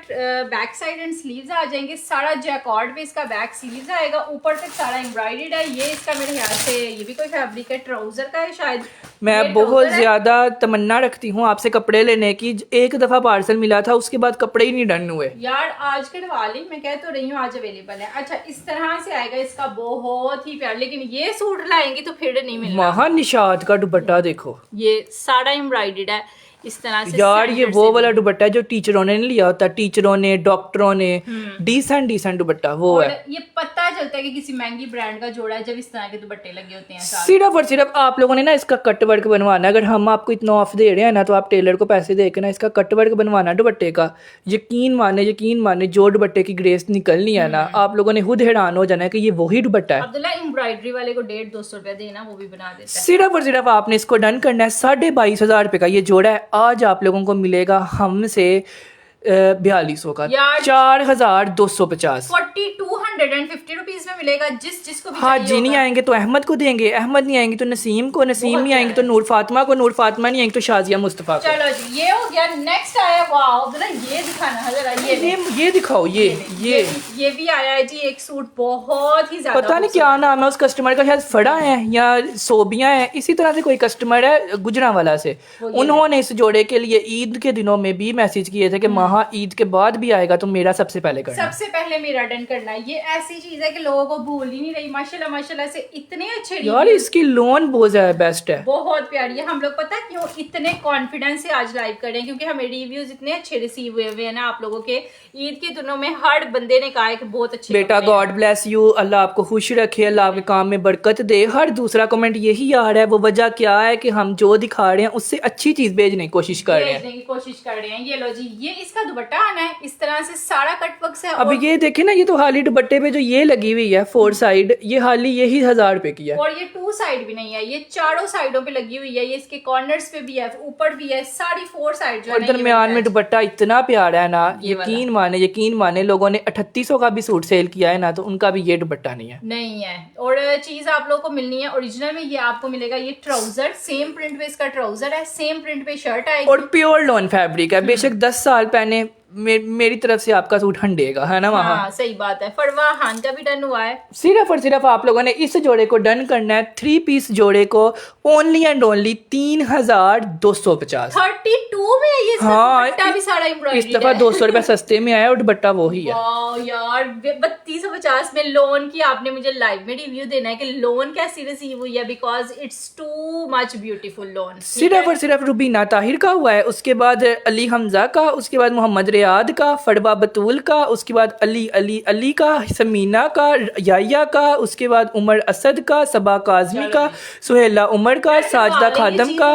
बैक साइड एंड स्लीव्स आ जाएंगे, सारा जैकार्ड पे इसका बैक स्लीव्स आएगा, ऊपर तक सारा एम्ब्रॉयडर्ड है। ये इसका मेरे ख्याल से ये भी कोई फैब्रिक है, ट्राउजर का है शायद। मैं बहुत ज्यादा तमन्ना रखती हूँ आपसे कपड़े लेने की। एक दफा पार्सल मिला था, उसके बाद कपड़े ही नहीं डन हुए। यार आज कटवा ली, मैं कह तो रही हूँ आज अवेलेबल है। अच्छा, इस तरह से आएगा इसका, बहुत ही प्यार। लेकिन ये सूट लाएंगे तो फिर नहीं मिलना। महा निशात का दुपट्टा देखो, ये सारा एम्ब्रॉयडर्ड है इस तरह से। यार ये वो वाला दुपट्टा है जो टीचरों ने नहीं लिया होता, टीचरों ने, डॉक्टरों ने, डिसेंट दुपट्टा वो और है। ये पता चलता है कि किसी महंगी ब्रांड का जोड़ा है जब इस तरह के दुपट्टे लगे होते हैं साथ। सिर्फ और सिर्फ आप लोगों ने ना इसका कट वर्क बनवाना है। अगर हम आपको इतना ऑफ दे रहे हैं ना, तो आप टेलर को पैसे दे के ना इसका कट वर्क बनवाना दुपट्टे का। यकीन माने जो दुपट्टे की ग्रेस निकलनी है ना, आप लोगों ने खुद हैरान हो जाना है कि ये वही दुपट्टा है। अब्दुल्ला एम्ब्रॉयडरी वाले को 150-200 रुपया देना, वो भी बना देता है। सिर्फ और सिर्फ आपने इसको डन करना है। 22,500 रुपए का ये जोड़ा है। आज आप लोगों को मिलेगा हमसे 4200 का, यार 4,250। 4200 150 रुपीज में मिलेगा। जिसको भी हाँ चाहिए जी, नहीं होगा। आएंगे तो अहमद को देंगे, अहमद नहीं आएंगे तो नसीम को, नसीम बहुत नहीं आएंगे तो नूर फातिमा को, नूर फातिमा नहीं आएंगे तो शाजिया मुस्तफ़ा को। चलो जी, ये हो गया। नेक्स्ट आया, वाओ जरा ये दिखाना है जरा, ये दिखाओ, ये भी आया है जी एक सूट, बहुत ही ज्यादा पता नहीं क्या नाम है उस कस्टमर का, शायद फड़ा है या सोबिया है, इसी तरह से कोई कस्टमर है गुजरांवाला से। उन्होंने इस जोड़े के लिए ईद के दिनों में भी मैसेज किए थे कि माहा ईद के बाद भी आएगा तो मेरा सबसे पहले करना। सबसे पहले मेरा डन करना है। ये ऐसी चीज है कि लोगों को भूल ही नहीं रही। माशाल्लाह माशाल्लाह से इतने अच्छे यार इसकी लोन बहुत ज्यादा बेस्ट है, बहुत प्यारी है। हम लोग पता है क्यों इतने कॉन्फिडेंस से आज लाइव कर रहे हैं, क्योंकि हमें रिव्यूज इतने अच्छे रिसीव हुए हैं ना आप लोगों के। ईद के दिनों में हर बंदे ने कहा है कि बहुत अच्छे बेटा गॉड ब्लेस यू, अल्लाह आपको खुश रखे, अल्लाह आपके काम में बरकत दे। हर दूसरा कमेंट यही आ रहा है। वो वजह क्या है कि हम जो दिखा रहे हैं उससे अच्छी चीज भेजने की कोशिश कर रहे हैं, भेजने की कोशिश कर रहे हैं। ये लो जी, ये इसका दुपट्टा आना है इस तरह से, सारा कट वर्क से। अब ये देखे ना, ये तो हाली दुपट्टे पे जो ये लगी हुई है 4 साइड, ये हाली यही 1000 रुपए की है। और ये 2 साइड भी नहीं है, ये चारों साइडों पे लगी हुई है। ये इसके कॉर्नर्स पे भी है, ऊपर भी है, सारी 4 साइड जो है और ना, ये दरमियान में दुपट्टा इतना प्यारा है ना, ये यकीन माने लोगों ने 3800 का भी सूट सेल किया है ना, तो उनका भी ये दुपट्टा नहीं है। नहीं है। और चीज आप लोगों को मिलनी है ओरिजिनल में। ये आपको मिलेगा ये ट्राउजर, सेम प्रिंट पे इसका ट्राउजर है, सेम प्रिंट पे शर्ट आएगी और प्योर लॉन फैब्रिक है। बेशक 10 साल पहने मेरी तरफ से आपका सूट हंडेगा, है ना वहाँ। हाँ सही बात है। फरवा हान का भी डन हुआ है। सिर्फ और सिर्फ आप लोगों ने इस जोड़े को डन करना है, 3 पीस जोड़े को ओनली एंड ओनली 3250। 32 में ये हाँ, दुपट्टा भी सारा इस एम्ब्रॉयडरी दफा 200 रुपए सस्ते में आया और दुपट्टा वो ही है। वाह यार, 3250 में लोन की आपने मुझे लाइव में रिव्यू देना है कि लोन कैसी रिसीव हुई है, because it's too much beautiful loan. सिर्फ और सिर्फ रुबीना ताहिर का हुआ है, उसके बाद अली हमजा का, उसके बाद मोहम्मद रियाद का, फड़बा बतूल का, उसके बाद अली का, समीना का, याया का, उसके बाद उमर असद का, सबा काजमी का, सुहेला उमर का, साजदा खादम का,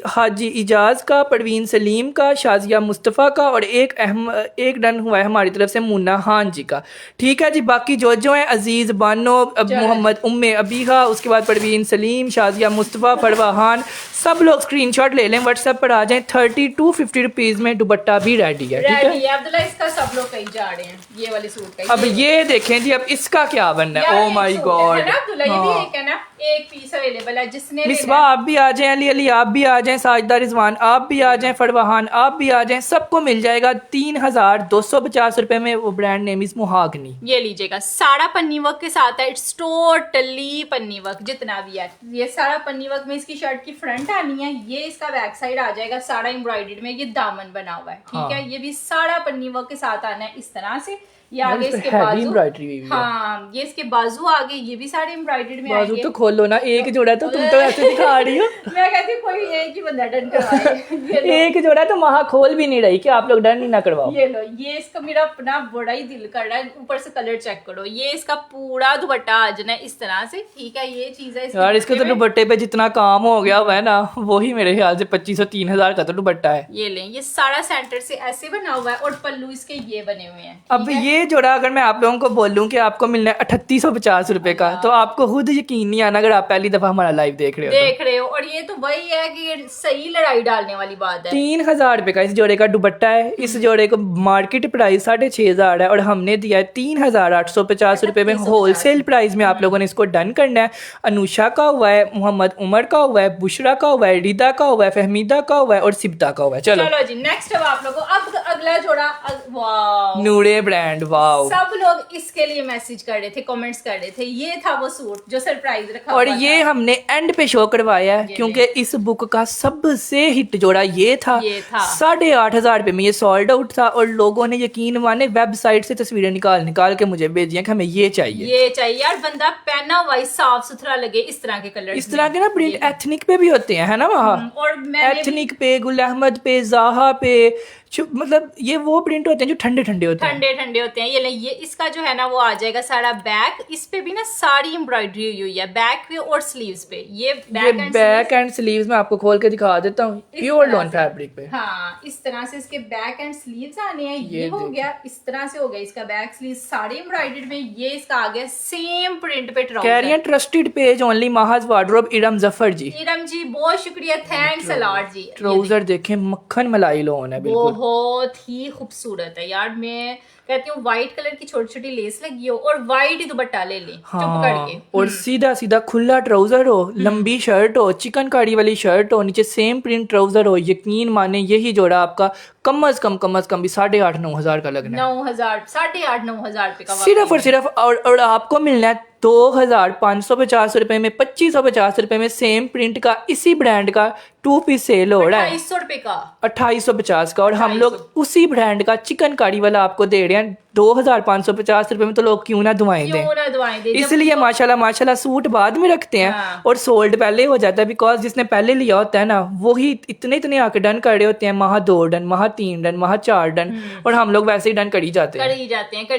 हाजी इजाज का, परवीन सलीम का, शाजिया मुस्तफ़ा का, और एक डन हुआ है हमारी तरफ से मुन्ना खान जी का। ठीक है जी, बाकी जो है अजीज बानो, मोहम्मद उम्मे अबीहा, उसके बाद परवीन सलीम, शाजिया मुस्तफ़ा, फड़वा खान, सब लोग स्क्रीनशॉट ले लें, व्हाट्सएप पर आ जाएं। 3250 रुपीज में दुपट्टा भी रेडी है। ठीक है अब्दुल्ला, इसका सब लोग कहीं जा रहे हैं ये वाले सूट का। अब ये देखें जी, अब इसका क्या बनना है। ओ माय गॉड, अब्दुल्ला ये भी एक है ना, एक पीस अवेलेबल है जिसने मिसबा आप भी आ जाएं, अली आप भी आ जाएं, साजदा रिजवान आप भी आ जाएं, फड़वाहान आप भी आ जाएं, सबको मिल जाएगा 3250 रुपए में। वो ब्रांड नेम इज मुहागनी। ये लीजिएगा, सारा पन्नी वर्क के साथ है। इट्स टोटली पन्नी वर्क जितना भी है, ये सारा पन्नी वर्क में। इसकी शर्ट की फ्रंट आनी है, ये इसका बैक साइड आ जाएगा सारा एम्ब्रॉयडर्ड में। ये दामन बना हुआ है, ठीक है। ये भी सारा पन्नी वर्क के साथ आना है इस तरह से। ये आगे इसके बाजू, हाँ ये इसके बाजू आगे, ये भी सारे एम्ब्रॉयडर्ड में बाजू आएंगे। तो खोलो ना, एक जोड़ा तो तुम तो ऐसे दिखा रही हो। मैं कहती हूँ कोई एक ही बंदा डन करवाए। एक जोड़ा तो महा खोल भी नहीं रही कि आप लोग डन ही ना करवाओ। ये लो, ये इसका मेरा अपना बड़ा ही दिल कर रहा है। ऊपर से कलर चेक करो, ये इसका पूरा दुपट्टा आ जाना है इस तरह से, ठीक है। ये चीज है यार, इसके तो दुपट्टे पे जितना काम हो गया हुआ है ना, वही मेरे ख्याल से 2500-3000 का तो दुपट्टा है। ये लें, ये सारा सेंटर से ऐसे बना हुआ है और पल्लू इसके ये बने हुए हैं। अब ये जोड़ा अगर मैं आप लोगों को बोलूं कि आपको मिलना है 3850 रुपए का, तो आपको खुद यकीन नहीं आना अगर आप पहली दफा हमारा लाइव देख रहे हो। और ये तो वही है कि सही लड़ाई डालने वाली बात है। 3000 रुपए का इस जोड़े का दुपट्टा है। इस जोड़े को मार्केट प्राइस 6500 है और हमने दिया है 3850 रुपए में। होलसेल प्राइस में आप लोगों ने इसको डन करना है। अनुषा का हुआ है, मोहम्मद उमर का हुआ है, बुशरा का हुआ है, रिदा का हुआ है, फहमीदा का हुआ है और सिब्ता का हुआ है। चलो जी, नेक्स्ट अब आप लोगों को अब अगला जोड़ा। वाह, नूरे ब्रांड, वाओ। सब लोग इसके लिए मैसेज कर रहे थे, कमेंट्स कर रहे थे। ये था वो सूट जो सरप्राइज रखा और हुआ ये था। हमने एंड पे शो करवाया है क्योंकि इस बुक का सबसे हिट जोड़ा ये था। 8500 रुपए में ये सोल्ड आउट था और लोगों ने यकीन माने वेबसाइट से तस्वीरें निकाल के मुझे भेजी हैं कि हमें ये चाहिए यार। बंदा पहना हुआ साफ सुथरा लगे, इस तरह के कलर, इस तरह के ना प्रिंट एथनिक पे भी होते हैं, है ना वहाँ। और एथनिक पे, गुल अहमद पे, जाहा पे, मतलब ये वो प्रिंट होते हैं जो ठंडे ठंडे होते हैं। ये इसका जो है ना वो आ जाएगा सारा बैक। इस पे भी ना सारी एम्ब्रॉयडरी हुई है बैक पे और स्लीव्स पे। ये बैक एंड स्लीव्स में आपको खोल के दिखा देता हूँ, प्योर लॉन फैब्रिक पे। हाँ, इस तरह से इसके बैक एंड स्लीव्स आने हैं। ये हो गया, इस तरह से हो गया इसका बैक स्लीव सारे एम्ब्रॉयडरी में। ये इसका आ गया सेम प्रिंट पे ट्राउजर। कह रही है trusted page only Mahaj wardrobe Iram Zafar ji. Iram ji बहुत शुक्रिया, थैंक्स अ लॉट जी। ट्राउजर देखें, मक्खन मलाई लोन है, बिल्कुल बहुत ही खूबसूरत है यार। मैं कहती हूँ व्हाइट कलर की छोटी छोटी लेस लगी हो और व्हाइट ही दुपट्टा ले लें चुप करके। और सीधा सीधा खुला ट्राउजर हो, लंबी शर्ट हो, चिकनकारी वाली शर्ट हो, नीचे सेम प्रिंट ट्राउजर हो, यकीन माने यही जोड़ा आपका कम अज कम भी 8,500-9,000 का लगना है। 9,000 8,500-9,000 रुपए का सिर्फ और सिर्फ और आपको मिलना है 2,550 रुपए में, 2,550 रुपए में सेम प्रिंट का इसी ब्रांड का 2 पीस सेल हो रहा है 2,250 रुपए का, 2,850 का। और हम लोग उसी ब्रांड का चिकनकारी वाला आपको दे रहे हैं 2,550 रुपए में। तो लोग क्यों ना दुआएं दें, क्यों ना दुआएं दे। इसलिए माशाल्लाह माशाल्लाह सूट बाद में रखते हैं हाँ। और सोल्ड पहले हो जाता है, बिकॉज जिसने पहले लिया होता है ना वही इतने इतने आके डन कर रहे होते हैं, माह 2 डन, माह 3 डन, माह 4 डन, और हम लोग वैसे ही डन करी जाते हैं। करी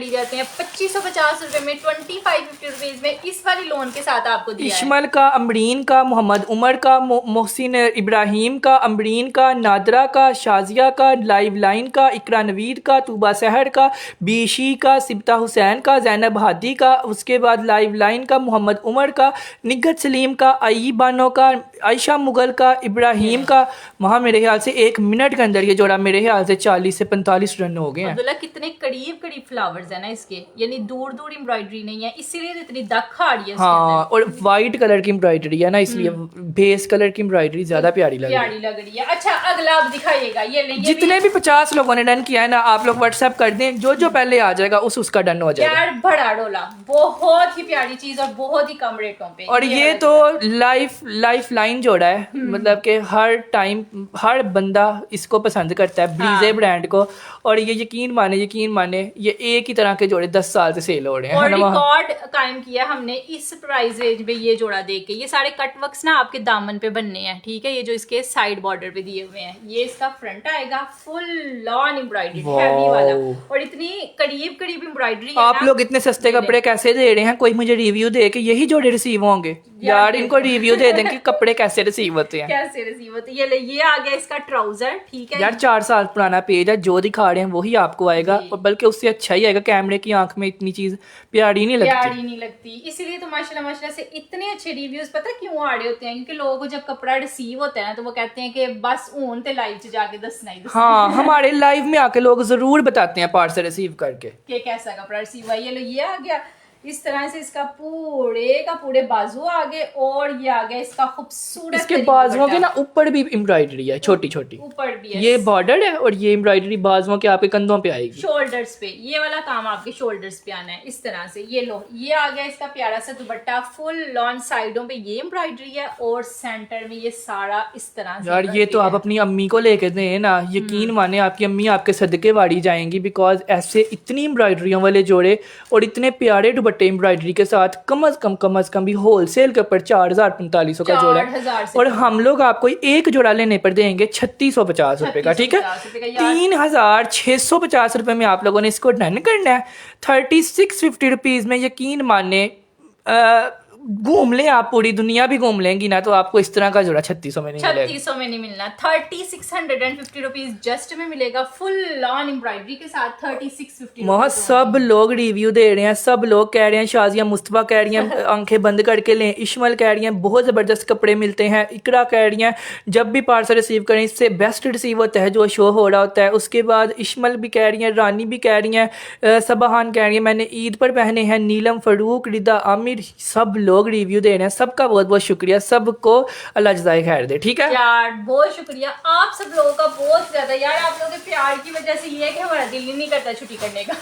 जाते हैं 2,550 रुपए में 2,550 रुपीज में इस वाली लोन के साथ आपको दिया है। इशमल का, अमरीन का, मोहम्मद उमर का, मोहसिन इब्राहिम का, अमरीन का, नादरा का, शाजिया का, लाइव लाइन का, इकरा नवीद का, तूबा सहर का, बीशी का, सिबता हुसैन का, जैनब हादी का, उसके बाद लाइव लाइन का, मोहम्मद उमर का, निगत सलीम का, आई बानो का, आयशा मुगल का, इब्राहिम का। वहाँ मेरे ख्याल से 1 मिनट के अंदर ये जोड़ा मेरे ख्याल से 40 से 45 रन हो गए हैं। अब्दुल्ला कितने करीब करीब फ्लावर्स है ना इसके, यानी दूर दूर एम्ब्रॉयडरी नहीं है, इसीलिए तो इतनी दख आ रही है। हाँ, और वाइट कलर की एम्ब्रॉयडरी है ना, इसलिए बेस कलर की एम्ब्रॉयडरी ज्यादा प्यारी लग रही है। अच्छा अगला आप दिखाइएगा, ये ले, ये जितने भी 50 लोगों ने डन किया है ना, आप लोग व्हाट्सएप कर दें, जो जो पहले आ जाएगा उसका डन हो जाएगा यार। बड़ा डोला, बहुत ही प्यारी चीज और बहुत ही कम रेटों पे। और ये तो लाइफ लाइन जोड़ा है, मतलब कि हर टाइम हर बंदा इसको पसंद करता है, ब्रीजे ब्रांड को। और ये यकीन माने ये एक ही तरह के जोड़े 10 साल से सेल हो रहे हैं। और रिकॉर्ड कायम किया हमने इस प्राइस रेंज में ये जोड़ा देख के। ये सारे कट वर्क्स ना आपके दामन पे बनने हैं, ठीक है। ये जो इसके साइड बॉर्डर पे दिए हुए हैं, ये इसका फ्रंट आएगा फुल ऑन एम्ब्रॉयडरी हैवी वाला, और इतनी करीब करीब एम्ब्रॉयडरी। आप लोग इतने सस्ते कपड़े कैसे दे रहे हैं? कोई मुझे रिव्यू दे के यही जोड़े रिसीव होंगे यार, इनको रिव्यू दे दें कि कपड़े कैसे रिसीव होते हैं, कैसे रिसीव होते हैं। ये ले, ये आ गया इसका ट्राउजर, ठीक है यार 4 साल पुराना पेज है, जो दिखा रहे हैं वही आपको आएगा, और बल्कि उससे अच्छा ही आएगा। कैमरे की आंख में इतनी चीज प्यारी नहीं लगती, इसीलिए तो माशाल्लाह से इतने अच्छे रिव्यूज पता क्यों आ रहे होते हैं, क्योंकि लोगों को जब कपड़ा रिसीव होता है ना तो वो कहते हैं कि बस ऊन ते लाइव च जाके दसना ही दसना। हाँ, हमारे लाइव में आके लोग जरूर बताते हैं पार्सल रिसीव करके कि कैसा कपड़ा रिसीव हुआ। ये लो, ये आ गया इस तरह से, इसका पूरे का पूरे बाजू आ गए, और ये आ गया इसका खूबसूरत, इसके बाजुओं के ना ऊपर भी एम्ब्रॉयडरी है छोटी छोटी, ऊपर भी है, ये बॉर्डर है, और ये एम्ब्रॉयडरी बाजुओं के आपके कंधों पे आएगी, शोल्डर्स पे। ये वाला काम आपके शोल्डर्स पे आना है इस तरह से। ये लो, ये आ गया इसका प्यारा सा दुपट्टा, फुल लॉन, साइडों पे ये एम्ब्रॉयडरी है और सेंटर में ये सारा इस तरह से। यार ये तो आप अपनी अम्मी को लेके दें ना, यकीन माने आपकी अम्मी आपके सदके वाड़ी जाएंगी, बिकॉज ऐसे इतनी एम्ब्रॉयडरियों वाले जोड़े और इतने प्यारे दुपट्टे एम्ब्रॉयडरी के साथ कम अज कम भी होलसेल के ऊपर 4,045 का जोड़ा है, और हम लोग आपको एक जोड़ा लेने पर देंगे 3,650 रुपए का, ठीक है। 3,650 रुपए में आप लोगों ने इसको डन करना है 3650 रुपीज में। यकीन माने घूम लें आप, पूरी दुनिया भी घूम लेंगी ना, तो आपको इस तरह का जोड़ा 3600 में नहीं मिलेगा। 3600 में नहीं मिलना, 3650 रुपीज जस्ट में मिलेगा, फुल ऑन एम्ब्रॉयडरी के साथ 3650। बहुत सब लोग रिव्यू दे रहे हैं, सब लोग कह रहे हैं, शाजिया मुस्तफा कह रही हैं आंखें बंद करके लें, इशमल कह रही हैं बहुत ज़बरदस्त कपड़े मिलते हैं, इकरा कह रही हैं जब भी पार्सल रिसीव करें इससे बेस्ट रिसीव होता है जो शो हो रहा होता है। उसके बाद इशमल भी कह रही हैं, रानी भी कह रही हैं, सबाहान कह रही हैं मैंने ईद पर पहने हैं, नीलम, फरूक, रिदा, आमिर, सब लोग रिव्यू दे रहे हैं। सबका बहुत बहुत शुक्रिया, सबको अल्लाह जज़ाए खैर दे, ठीक है यार। बहुत शुक्रिया आप सब लोगों का, बहुत ज्यादा यार। आप लोगों के प्यार की वजह से ये है कि हमारा दिल ही नहीं करता छुट्टी करने का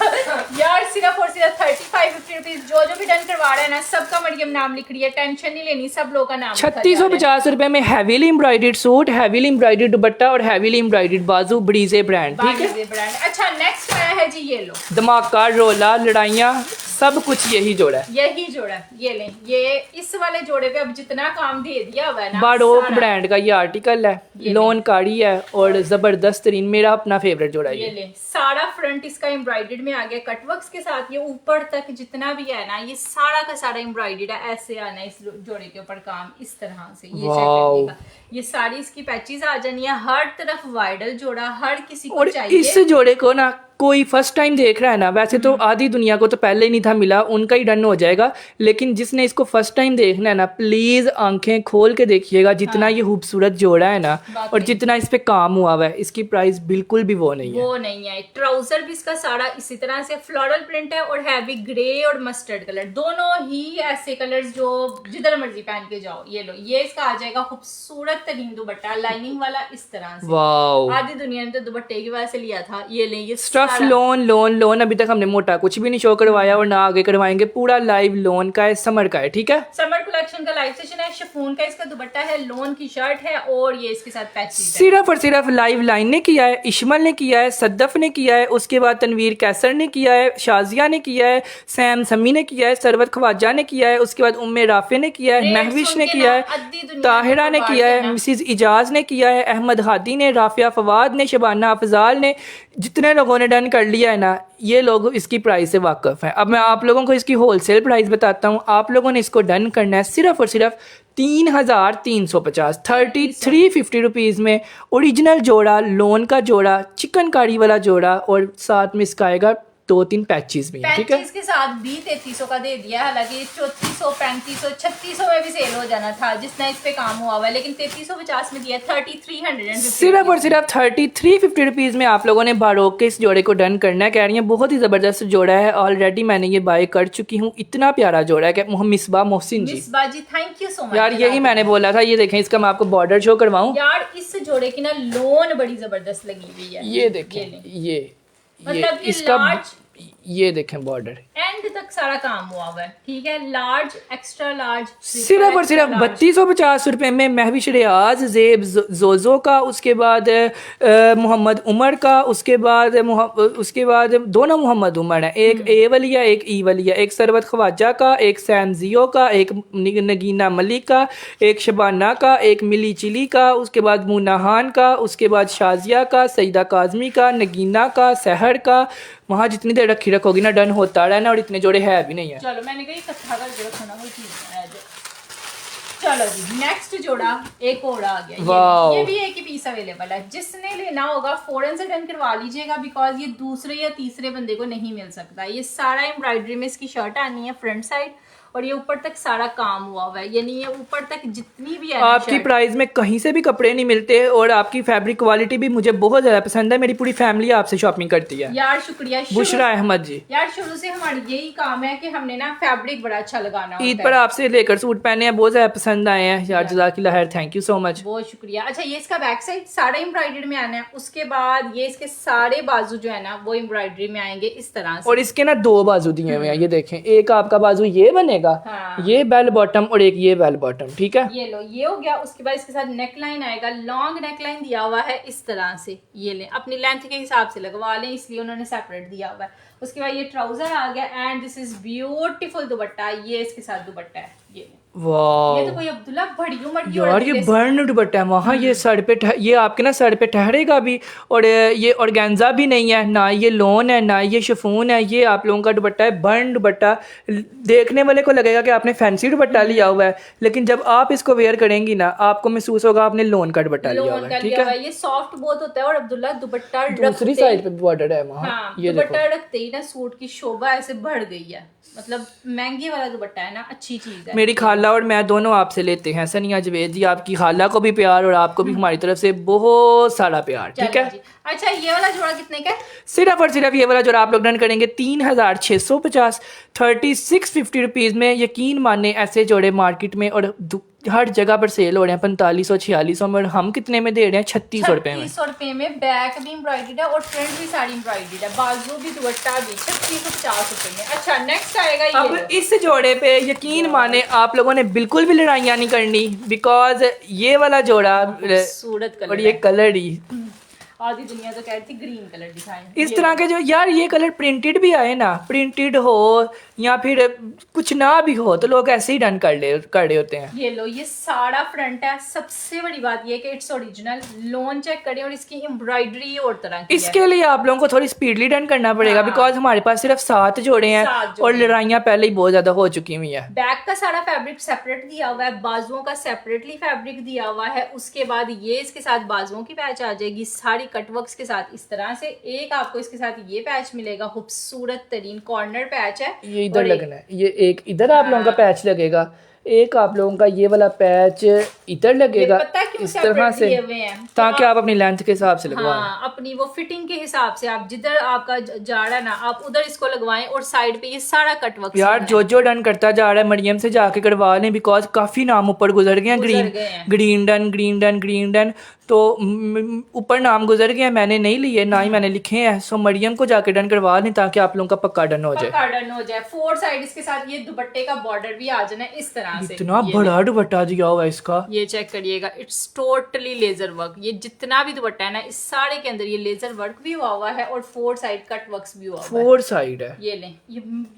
यार। सिर्फ और सिर्फ 3550 रुपीज जो भी डन करवा रहा है ना, सबका मरियम नाम लिख रही है, टेंशन नहीं लेनी, सब लोगों का नाम 3650 रुपए में heavily embroidered suit, heavily embroidered दुपट्टा और हैवीली एम्ब्रॉयडर्ड बाजू, ब्रीजे ब्रांड, ठीक है। अच्छा नेक्स्ट आया है जी, ये लो, धमाका, रोला, लड़ाइयाँ, सब कुछ यही जोड़ा है, यही जोड़ा। ये ले, ये इस वाले जोड़े पे अब जितना काम दे दिया हुआ है ना, बारोक ब्रांड का ये आर्टिकल है, लोन कारी है और जबरदस्त तरीन, मेरा अपना फेवरेट जोड़ा है। ये ले, सारा फ्रंट इसका एम्ब्रॉयडर्ड में आ गया कटवर्क्स के साथ। ये ऊपर तक जितना भी है ना, ये सारा का सारा एम्ब्रॉयडर्ड है, ऐसे आना है इस जोड़े के ऊपर काम इस तरह से। ये चेक करिएगा, ये सारी इसकी पैचेस आ जानी है, हर तरफ वाइडल जोड़ा हर किसी को और चाहिए। इस जोड़े को ना कोई फर्स्ट टाइम देख रहा है ना, वैसे तो आधी दुनिया को तो पहले ही नहीं था मिला, उनका ही डन हो जाएगा, लेकिन जिसने इसको फर्स्ट टाइम देखना है ना प्लीज आंखें खोल के देखिएगा, जितना ये खूबसूरत जोड़ा है ना और जितना इस पे काम हुआ हुआ है, इसकी प्राइस बिल्कुल भी वो नहीं है। वो नहीं है। ट्राउजर भी इसका सारा इसी तरह से फ्लोरल प्रिंट है और हैवी ग्रे और मस्टर्ड कलर, दोनों ही ऐसे कलर्स जो जिधर मर्जी पहन के जाओ। ये लो, ये इसका आ जाएगा खूबसूरत तरीन दुपट्टा लाइनिंग वाला इस तरह से। वाओ, आधी दुनिया ने तो दुपट्टे की वजह से लिया था। ये ले, ये स्टफ लोन लोन लोन, अभी तक हमने मोटा कुछ भी नहीं शो करवाया और ना आगे करवाएंगे, पूरा लाइव लोन का है, समर का है, ठीक है। समर कलेक्शन का लाइव सेशन है, शिफॉन का इसका दुपट्टा है, लोन की शर्ट है और ये इसके साथ पैचेस है। सिर्फ और सिर्फ लाइव लाइन ने किया है, इशमल ने किया है, सद्दफ ने किया है, उसके बाद तनवीर कैसर ने किया है, शाजिया ने किया है, सैम समी ने किया है, सरवत ख्वाजा ने किया है, उसके बाद उम्मे राफे ने किया है, महविश ने किया है, ताहिरा ने किया है, मिसिज इजाज ने किया है, अहमद हादी ने, राफिया फवाद ने, शबाना अफजाल ने, जितने लोगों ने डन कर लिया है ना, ये लोग इसकी प्राइस से वाकिफ हैं। अब मैं आप लोगों को इसकी होलसेल प्राइस बताता हूँ। आप लोगों ने इसको डन करना है सिर्फ और सिर्फ 3,350 3350 रुपीज़ में। ओरिजिनल जोड़ा, लोन का जोड़ा, चिकनकारी वाला जोड़ा और साथ में इसका आएगा 2-3 पैचेस भी, ठीक है। पैचेस के साथ भी 3300 का दे दिया, हालांकि 3400 3500 3600 में भी सेल हो जाना था जितना इस पे काम हुआ हुआ है, लेकिन 3350 में दिया 3350। सिर्फ और सिर्फ 3350 रुपीज़ में आप लोगों ने बारोक के इस जोड़े को डन करना है। कह रही है बहुत ही ज़बरदस्त जोड़ा है, ऑलरेडी मैंने ये बाय कर चुकी हूँ, इतना प्यारा जोड़ा है। क्या मिसबा मोहसिन जी, मिसबा जी थैंक यू सो मच यार यही मैंने बोला था। ये देखें, इसका मैं आपको बॉर्डर शो करवाऊँ यार, इस जोड़े की ना लोन बड़ी जबरदस्त लगी हुई है। ये देखें, ये मतलब इसका लार्ज, ये देखें बॉर्डर एंड तक सारा काम हुआ हुआ है, ठीक है। लार्ज, एक्स्ट्रा लार्ज, सिर्फ और सिर्फ 3250 रुपए में महविश रियाज जेब जोजो का, उसके बाद मोहम्मद उमर का, उसके बाद दोनों मोहम्मद उमर है, एक ए वलिया एक ई वलिया, एक सरवत ख्वाजा का, एक सैम जियो का, एक नगीना मलिक का, एक शबाना का, एक मिली चिली का, उसके बाद मुनाहान का, उसके बाद शाजिया का, सईदा काजमी का, नगीना का, सहर का। वहाँ जितनी देर रखी रखोगी ना डन होता रहना, और इतने जोड़े है भी नहीं है। चलो मैंने कहा इकट्ठा करके रखना कोई चीज है। चलो जी, नेक्स्ट जोड़ा एक और आ गया। ये भी एक ही पीस अवेलेबल है, जिसने लेना होगा फौरन से डन करवा लीजिएगा, बिकॉज ये दूसरे या तीसरे बंदे को नहीं मिल सकता। ये सारा एम्ब्रॉयडरी में इसकी शर्ट आनी है फ्रंट साइड, और ये ऊपर तक सारा काम हुआ हुआ है, यानी ये ऊपर तक जितनी भी है आपकी प्राइस में कहीं से भी कपड़े नहीं मिलते, और आपकी फैब्रिक क्वालिटी भी मुझे बहुत ज्यादा पसंद है। मेरी पूरी फैमिली आपसे शॉपिंग करती है यार, शुक्रिया बुशरा अहमद जी। यार शुरू से हमारी यही काम है कि हमने ना फैब्रिक बड़ा अच्छा लगाना। ईद पर आपसे लेकर सूट पहने हैं, बहुत ज्यादा पसंद आए हैं यार, जज़ाकिल्लाह खैर, थैंक यू सो मच, बहुत शुक्रिया। अच्छा, ये इसका बैक साइड सारा एम्ब्रॉयडरी में आना है, उसके बाद ये इसके सारे बाजू जो है ना वो एम्ब्रॉयडरी में आएंगे इस तरह से, और इसके ना 2 बाजू दिए हुए हैं, ये देखें, एक आपका बाजू ये बनेगा, ये बेल बॉटम, और एक ये बेल बॉटम, ठीक है। ये लो, ये हो गया। उसके बाद इसके साथ नेक लाइन आएगा, लॉन्ग नेक लाइन दिया हुआ है इस तरह से। ये ले, अपनी लेंथ के हिसाब से लगवा लें, इसलिए उन्होंने सेपरेट दिया हुआ है। उसके बाद ये ट्राउजर आ गया, एंड दिस इज ब्यूटीफुल दुपट्टा, ये इसके साथ दुपट्टा है। ये वाह, ये तो कोई अब्दुल्ला बड़ी उम्र की यार, ये बर्न दुपट्टा है वहाँ, ये सर पे ये आपके ना सर पे ठहरेगा भी, और ये ऑर्गेन्जा भी नहीं है ना, ये लोन है ना ये शिफॉन है, ये आप लोगों का दुपट्टा है बर्न दुपट्टा। देखने वाले को लगेगा कि आपने फैंसी दुपट्टा लिया हुआ है, लेकिन जब आप इसको वेयर करेंगी ना आपको महसूस होगा आपने लोन का दुपट्टा लिया हुआ है, ठीक है। ये सॉफ्ट बहुत होता है, और अब्दुल्ला दुपट्टा दूसरी साइड पे बॉर्डर है वहाँ, ये दुपट्टा रखते ही ना सूट की शोभा ऐसे बढ़ गई है। मतलब महंगी वाला दुपट्टा है ना, अच्छी चीज है। मेरी खाला और मैं दोनों आपसे लेते हैं, सनिया जवेद जी, आपकी खाला को भी प्यार और आपको भी हमारी तरफ से बहुत सारा प्यार, ठीक है। अच्छा, ये वाला जोड़ा कितने का है? सिर्फ और सिर्फ ये वाला जोड़ा आप लोग डन करेंगे 3650 3650 रुपीज में। यकीन माने ऐसे जोड़े मार्केट में और हर जगह पर सेल हो रहे हैं 4500 4600 में, और हम कितने में दे रहे हैं 3600 रुपए में। 3600 रुपए में बैक भी एम्ब्रॉयडर्ड है और फ्रंट भी साड़ी एम्ब्रॉयडर्ड है, बाजू भी दुपट्टा भी 3650 रुपए में। अच्छा, नेक्स्ट आएगा ये। अब इस जोड़े पे यकीन माने आप लोगों ने बिल्कुल भी लड़ाइयाँ नहीं करनी, बिकॉज ये वाला जोड़ा खूबसूरत कलर और ये कलर ही आधी दुनिया तो कह रही थी ग्रीन कलर दिखाएं। इस तरह के जो यार ये कलर प्रिंटेड भी आए ना, प्रिंटेड हो या फिर कुछ ना भी हो तो लोग ऐसे ही डन कर रहे होते हैं। ये लो, ये सारा फ्रंट है। सबसे बड़ी बात ये कि इट्स ओरिजिनल। लोन चेक करें और इसकी एम्ब्रॉयडरी और तरह की इसके लिए आप लोगों को थोड़ी स्पीडली डन करना पड़ेगा, बिकॉज हमारे पास सिर्फ 7 जोड़े हैं 7 जोड़े। और लड़ाइयाँ पहले ही बहुत ज्यादा हो चुकी हुई है। बैक का सारा फैब्रिक सेपरेट दिया हुआ है, बाजुओं का सेपरेटली फैब्रिक दिया हुआ है। उसके बाद ये इसके साथ बाजुओं की पैच आ जाएगी सारी कटवर्क्स के साथ इस तरह से। एक आपको इसके साथ ये पैच मिलेगा, खूबसूरत तरीन कॉर्नर पैच है। ये इधर लगना है, ये एक इधर आप लोगों का पैच लगेगा, एक आप लोगों का ये वाला पैच इधर लगेगा इस तरह से, ताकि आप अपनी लेंथ के हिसाब से लगवाएं। हाँ, अपनी वो फिटिंग के हिसाब से आप जिधर आपका जा रहा है ना, आप उधर इसको लगवाएं। और साइड पे ये सारा कटवर्क यार जो डन करता जा रहा है मरियम से जाके करवा लें, बिकॉज काफी नाम ऊपर गुजर गए हैं, ग्रीन डन तो ऊपर नाम गुजर गया, मैंने नहीं लिए ना ही मैंने लिखे हैं। सो मरियम को जाके डन करवा लें ताकि आप लोगों का पक्का डन हो जाए। 4 साइड इसके साथ ये दुपट्टे का बॉर्डर भी आ जाना इस तरह से। इतना बड़ा दुपट्टा दिया हुआ है इसका, ये चेक करिएगा, इट्स टोटली लेजर वर्क। ये जितना भी दुपट्टा है ना, इस सारे के अंदर ये लेजर वर्क भी हुआ है और 4 साइड कट वर्क्स भी हुआ है। 4 साइड है, ये लें,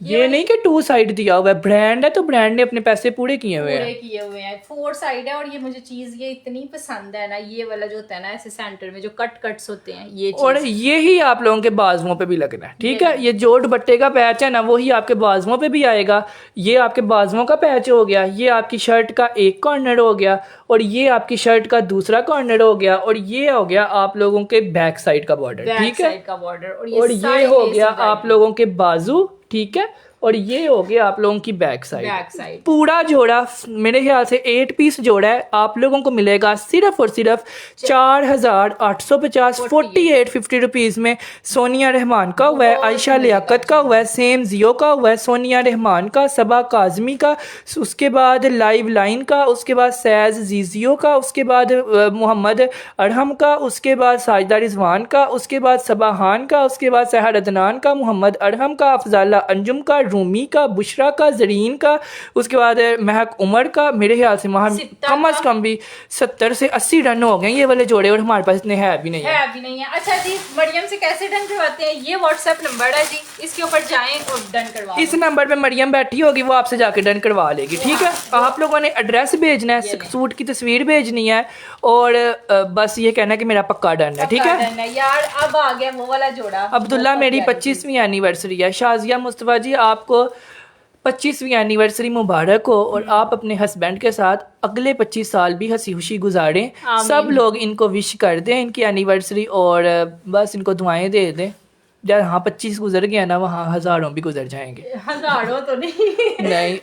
ये नहीं कि 2 साइड दिया हुआ है। ब्रांड है तो ब्रांड ने अपने पैसे पूरे किए हुए हैं। 4 साइड है। और ये मुझे चीज ये इतनी पसंद है ना, ये वाला जो होता है ना ऐसे सेंटर में जो कट्स होते हैं, ये चीज। और ये ही आप लोगों के बाजुओं पे भी लगना है, ठीक है। ये जो दुपट्टे का पैच है ना, वो ही आपके बाजुओं पे भी आएगा। ये आपके बाजुओं का पैच हो गया, ये आपकी शर्ट का एक कॉर्नर हो गया, और ये आपकी शर्ट का दूसरा कॉर्नर हो गया, और ये हो गया आप लोगों के बैक साइड का बॉर्डर, ठीक है। और ये हो गया आप लोगों के बाजू, ठीक है। और ये हो गया आप लोगों की बैक साइड। पूरा जोड़ा मेरे ख्याल से 8 पीस जोड़ा है, आप लोगों को मिलेगा सिर्फ और सिर्फ 4850 4850 रुपीज में। सोनिया रहमान का हुआ है, आयशा लियाकत का हुआ है, सेम जियो का हुआ है, सोनिया रहमान का, सबा काजमी का, उसके बाद लाइव लाइन का, उसके बाद सैज जीजियो का, उसके बाद मोहम्मद अरहम का, उसके बाद साजिदा रिजवान का, उसके बाद सबाहान का, उसके बाद सहर अदनान का, मोहम्मद अरहम का, अफजाला अंजुम का, रूमी का, बुशरा का, जरीन का, उसके बाद महक उमर का। मेरे ख्याल से कम अज कम भी 70 से 80 डन हो गए ये वाले जोड़े, और हमारे पास इतने है भी नहीं है। अच्छा जी, मरियम से कैसे डन करवाते हैं? ये व्हाट्सएप नंबर है जी, इसके ऊपर जाएं और डन करवाएं। इस नंबर पे मरियम बैठी होगी, वो आपसे जाके डन करवा लेगी, ठीक है। आप लोगों ने एड्रेस भेजना है, सूट की तस्वीर भेजनी है, और बस ये कहना है कि मेरा पक्का डन है, ठीक है यार। अब आ गया वो वाला जोड़ा। अब्दुल्ला, मेरी 25वीं एनिवर्सरी है। शाजिया मुस्तफा जी, आपको 25वीं एनिवर्सरी मुबारक हो, और आप अपने हस्बैंड के साथ अगले 25 साल भी हंसी खुशी गुजारें। सब लोग इनको विश कर दें इनकी एनिवर्सरी, और बस इनको दुआएं दे दें। जहाँ 25 गुजर गया ना, वहाँ हजारों भी गुजर जाएंगे। हजारों तो नहीं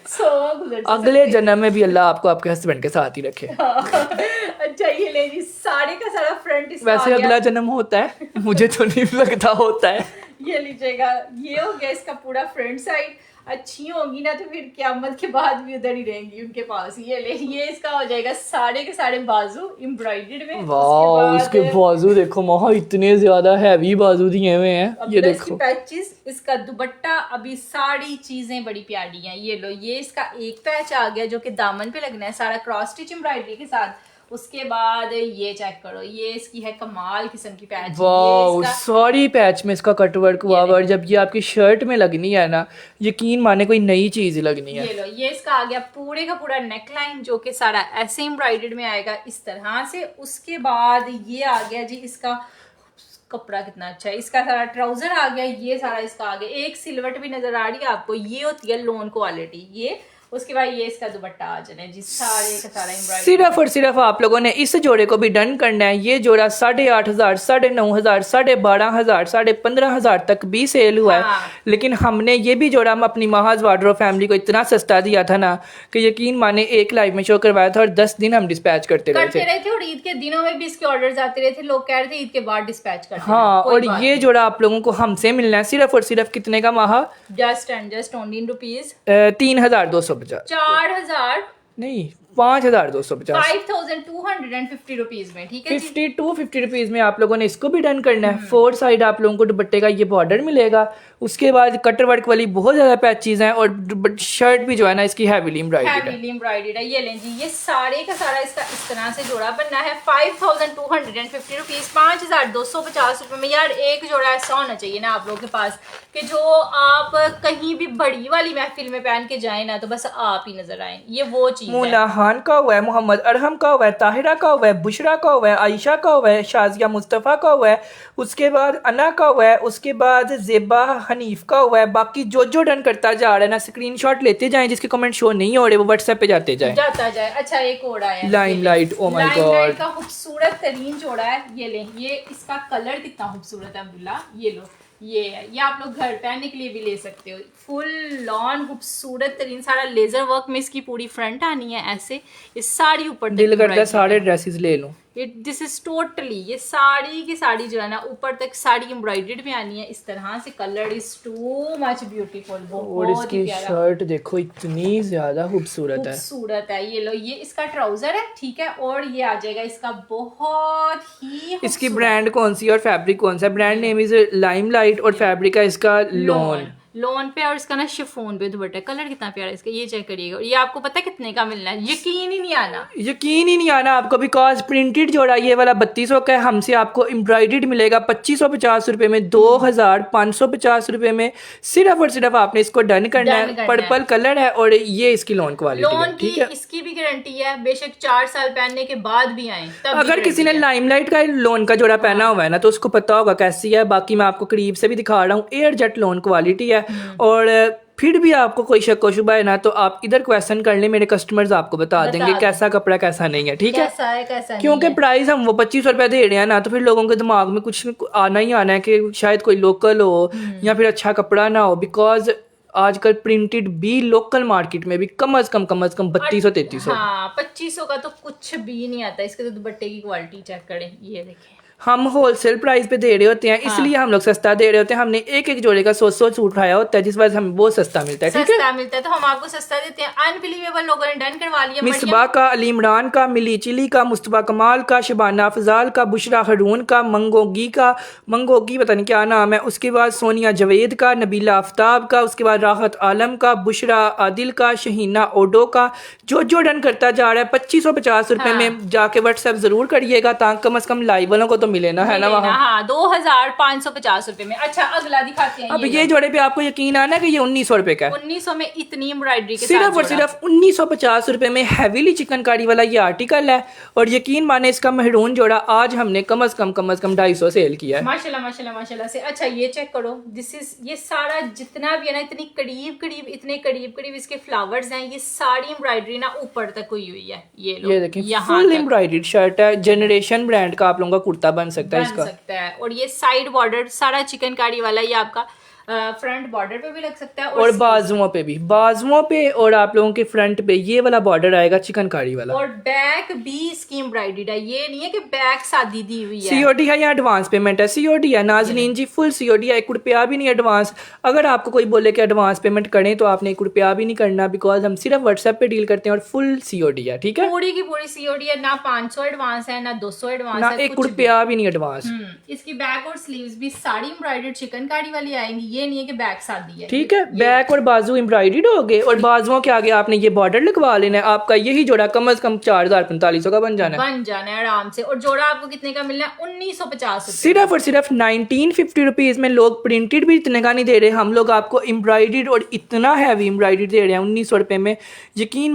100 गुजर अगले जन्म में भी अल्लाह आपको आपके हस्बैंड के साथ ही रखे। अच्छा, ये ले जी, सारे का सारा फ्रंट इसका वैसे अगला जन्म होता है, मुझे तो नहीं लगता होता है। ये लीजिएगा, ये हो गया इसका पूरा फ्रंट साइड। अच्छी होगी ना तो फिर क़यामत के बाद भी उधर ही रहेंगी उनके पास। ये ले, ये इसका हो जाएगा सारे के सारे बाजू एम्ब्रॉयडर्ड में। वाह, उसके बाजू देखो वहाँ इतने ज्यादा हैवी बाजू दिए हुए हैं। ये देखो पैचेस, इसका दुपट्टा, अभी सारी चीजें बड़ी प्यारी हैं। ये लो, ये इसका एक पैच आ गया जो कि दामन पे लगना है, सारा क्रॉस स्टिच एम्ब्रॉयडरी के साथ। उसके बाद ये चेक करो, ये इसकी है कमाल किस्म की पैच। वाह, सॉरी पैच में इसका कटवर्क हुआ, और जब ये आपकी शर्ट में लगनी है ना, यकीन माने कोई नई चीज लगनी है। ये लो, ये इसका आ गया पूरे का पूरा नेक लाइन जो कि सारा ऐसे एम्ब्रॉयडर्ड में आएगा इस तरह से। उसके बाद ये आ गया जी इसका कपड़ा, कितना अच्छा है। इसका सारा ट्राउजर आ गया, ये सारा इसका आ गया। एक सिलवट भी नजर आ रही है आपको, ये होती है लोन क्वालिटी। ये उसके बाद ये इसका दुपट्टा आ जाना है जी, सारे का सारा एम्ब्रॉयडरी। सिर्फ और सिर्फ आप लोगों ने इस जोड़े को भी डन करना है। ये जोड़ा 8,500, 9,500, 12,500, 15,500 तक भी सेल हुआ है। लेकिन हमने ये भी जोड़ा हम अपनी महाज वार्डरोब फैमिली को इतना सस्ता दिया था ना कि यकीन माने एक लाइव में शो करवाया था, और 10 दिन हम डिस्पैच करते रहे थे। और ईद के दिनों में भी इसके ऑर्डर्स आते रहे थे, लोग कह रहे थे ईद के बाद डिस्पैच करते। हाँ, और ये जोड़ा आप लोगों को हमसे मिलना है सिर्फ और सिर्फ कितने का माह? Just and just only in rupees 3,250। 4,000 नहीं, 5250 5250 रुपीज में, ठीक है जी। 50 रुपीज में आप लोगों ने इसको भी डन करना है। 4 साइड आप लोगों को दुपट्टे का ये बॉर्डर मिलेगा। उसके बाद कटर वर्क वाली बहुत ज्यादा पैचेज हैं और शर्ट भी जो है ना इसकी हैवीली एम्ब्रॉयडर्ड है। ये लें जी, ये सारे का सारा इसका इस तरह से जोड़ा बनना है। 5250 रुपीज, 5250 रुपए में। यार एक जोड़ा ऐसा होना चाहिए ना आप लोगों के पास कि जो आप कहीं भी बड़ी वाली महफिल में पहन के जाए ना तो बस आप ही नजर आए। ये वो चीज है। मुनाहान का हुआ है, मोहम्मद अरहम का हुआ है, ताहिरा का हुआ है, बुशरा का हुआ है, आयशा का हुआ है, शाजिया मुस्तफ़ा का हुआ है, उसके बाद अना का हुआ है, उसके बाद जेबा हनीफ का हुआ है। बाकी जो जो डन करता जा रहा है ना स्क्रीनशॉट लेते जाएं, जिसके कमेंट शो नहीं हो रहे वो व्हाट्सएप पे जाता जाए। अच्छा एक और आया limelight, oh my God, limelight का खूबसूरत तरीन जोड़ा है। ये लें, ये इसका कलर कितना खूबसूरत है अब्दुल्ला। ये लो, ये है, ये आप लोग घर पहनने के लिए भी ले सकते हो। फुल लॉन खूबसूरत तरीन सारा लेजर वर्क में इसकी पूरी फ्रंट आनी है ऐसे। ये साड़ी ऊपर दिल करता है सारे ड्रेसेस ले लूं। दिस इज टोटली, ये साड़ी की साड़ी जो है ना ऊपर तक साड़ी एम्ब्रॉयडर्ड में आनी है इस तरह से। Colour is too much beautiful, और इसकी शर्ट देखो इतनी ज्यादा खूबसूरत है। ये लो, ये इसका ट्राउजर है, ठीक है, और ये आ जाएगा इसका बहुत ही। इसकी ब्रांड कौन सी और फैब्रिक कौन सा? ब्रांड नेम इज लाइमलाइट और फैब्रिक है इसका लोन पे, और इसका ना शिफॉन पे दुपट्टा। कलर कितना प्यारा है इसका, ये चेक करिएगा। ये आपको पता है कितने का मिलना है? यकीन ही नहीं आना आपको, बिकॉज प्रिंटेड जोड़ा ये वाला 3200 का है। हमसे आपको एम्ब्रॉयडर्ड मिलेगा 2550 रुपए में, 2550 रुपए में। सिर्फ और सिर्फ आपने इसको डन करना है। पर्पल कलर है और ये इसकी लोन क्वालिटी है, ठीक है। इसकी भी गारंटी है, बेशक 4 साल पहनने के बाद भी आए। अगर किसी ने लाइमलाइट का लोन का जोड़ा पहना हुआ है ना तो उसको पता होगा कैसी है। बाकी मैं आपको करीब से भी दिखा रहा हूँ, एयर जेट लोन क्वालिटी है। और फिर भी आपको कोई शक व शुबा है ना तो आप इधर क्वेश्चन कर ले, मेरे कस्टमर्स आपको बता देंगे कैसा कपड़ा कैसा नहीं है, ठीक है। कैसा क्योंकि प्राइस हम वो 2500 रुपए दे रहे हैं ना, तो फिर लोगों के दिमाग में कुछ आना ही आना है कि शायद कोई लोकल हो या फिर अच्छा कपड़ा ना हो। बिकॉज आजकल प्रिंटेड भी लोकल मार्केट में भी कम अज कम 3200-3300। हाँ, 2500 का तो कुछ भी नहीं आता। इसके तो दुपट्टे की क्वालिटी चेक करें, ये देखिए। हम होलसेल प्राइस पे दे रहे होते हैं, इसलिए हम लोग सस्ता दे रहे होते हैं। हमने एक एक जोड़े का 100 सूट उठाया होता है, जिस वजह से हमें बहुत सस्ता मिलता है, ठीक है। सस्ता मिलता है तो हम आपको सस्ता देते हैं। अनबिलीवेबल लोगों ने डन करवा लिया। मिसबा का, अली इमरान का, मिली चिली का, मुस्तफा कमाल का, शबाना अफजाल का, बुशरा हरून का, मंगोगी पता नहीं क्या नाम है, उसके बाद सोनिया जवेद का, नबीला आफ्ताब का, उसके बाद राहत आलम का, बुशरा आदिल का, शहीना ओडो का। जो डन करता जा रहा है 2550 रुपए में जाके व्हाट्सएप जरूर करिएगा, ताकि कम से कम लाइव वालों को तो मिले ना, है ना वहाँ। हाँ, 2550 रुपए में। अच्छा अगला दिखाते हैं। अब ये जोड़े पे आपको यकीन आना है कि ये 1900 रुपए का है। 1900 में इतनी एम्ब्रॉयडरी के सिर्फ और सिर्फ 1950 रुपए में हैवीली चिकनकारी वाला ये आर्टिकल है। और यकीन माने इसका महरून जोड़ा आज हमने कम से कम 250 सेल किया है। माशाल्लाह से। अच्छा ये चेक करो, दिस इज, ये सारा जितना भी है ना इतने करीब इसके फ्लावर्स हैं। ये सारी एम्ब्रॉयडरी ना ऊपर तक हुई हुई है। ये देखिए फुल एम्ब्रॉयडर्ड शर्ट है। जनरेशन ब्रांड का आप लोगों का कुर्ता बन सकता है। और ये साइड बॉर्डर सारा चिकनकारी वाला, ये आपका फ्रंट बॉर्डर पे भी लग सकता है और बाजुओं पे और आप लोगों के फ्रंट पे ये वाला बॉर्डर आएगा चिकनकारी वाला। और बैक भी इसकी एम्ब्रॉयडर्ड है। ये नहीं है कि बैक सादी दी हुई है। सीओडी है या एडवांस पेमेंट है? सीओडी है नाज़रीन जी, फुल सीओडी है। 1 रुपया भी नहीं एडवांस। अगर आपको कोई बोले कि एडवांस पेमेंट करें तो आपने 1 रुपया भी नहीं करना, बिकॉज हम सिर्फ व्हाट्सएप पे डील करते हैं और फुल सीओडी है, ठीक है। पूरी की पूरी सीओडी है, ना 500 एडवांस है ना 200 एडवांस है, 1 रुपया भी नहीं एडवांस। इसकी बैक और स्लीव्स भी साड़ी एम्ब्रॉयडर्ड चिकनकारी वाली आएंगी। ये नहीं है कि बैक सादी है, ठीक है। बैक और बाजू एम्ब्रॉयडर्ड हो गए और बाजुओं के आगे आपने ये बॉर्डर लगवा लेना है। आपका यही जोड़ा कम से कम 4500 का बन जाना है आराम से। और जोड़ा आपको कितने का मिलना है? 1950। सिर्फ और सिर्फ 1950 रुपीज में। लोग प्रिंटेड भी इतने का नहीं दे रहे, हम लोग आपको एम्ब्रॉयडर्ड और इतना हैवी एम्ब्रॉयडर्ड दे रहे हैं 1900 रुपए में। यकीन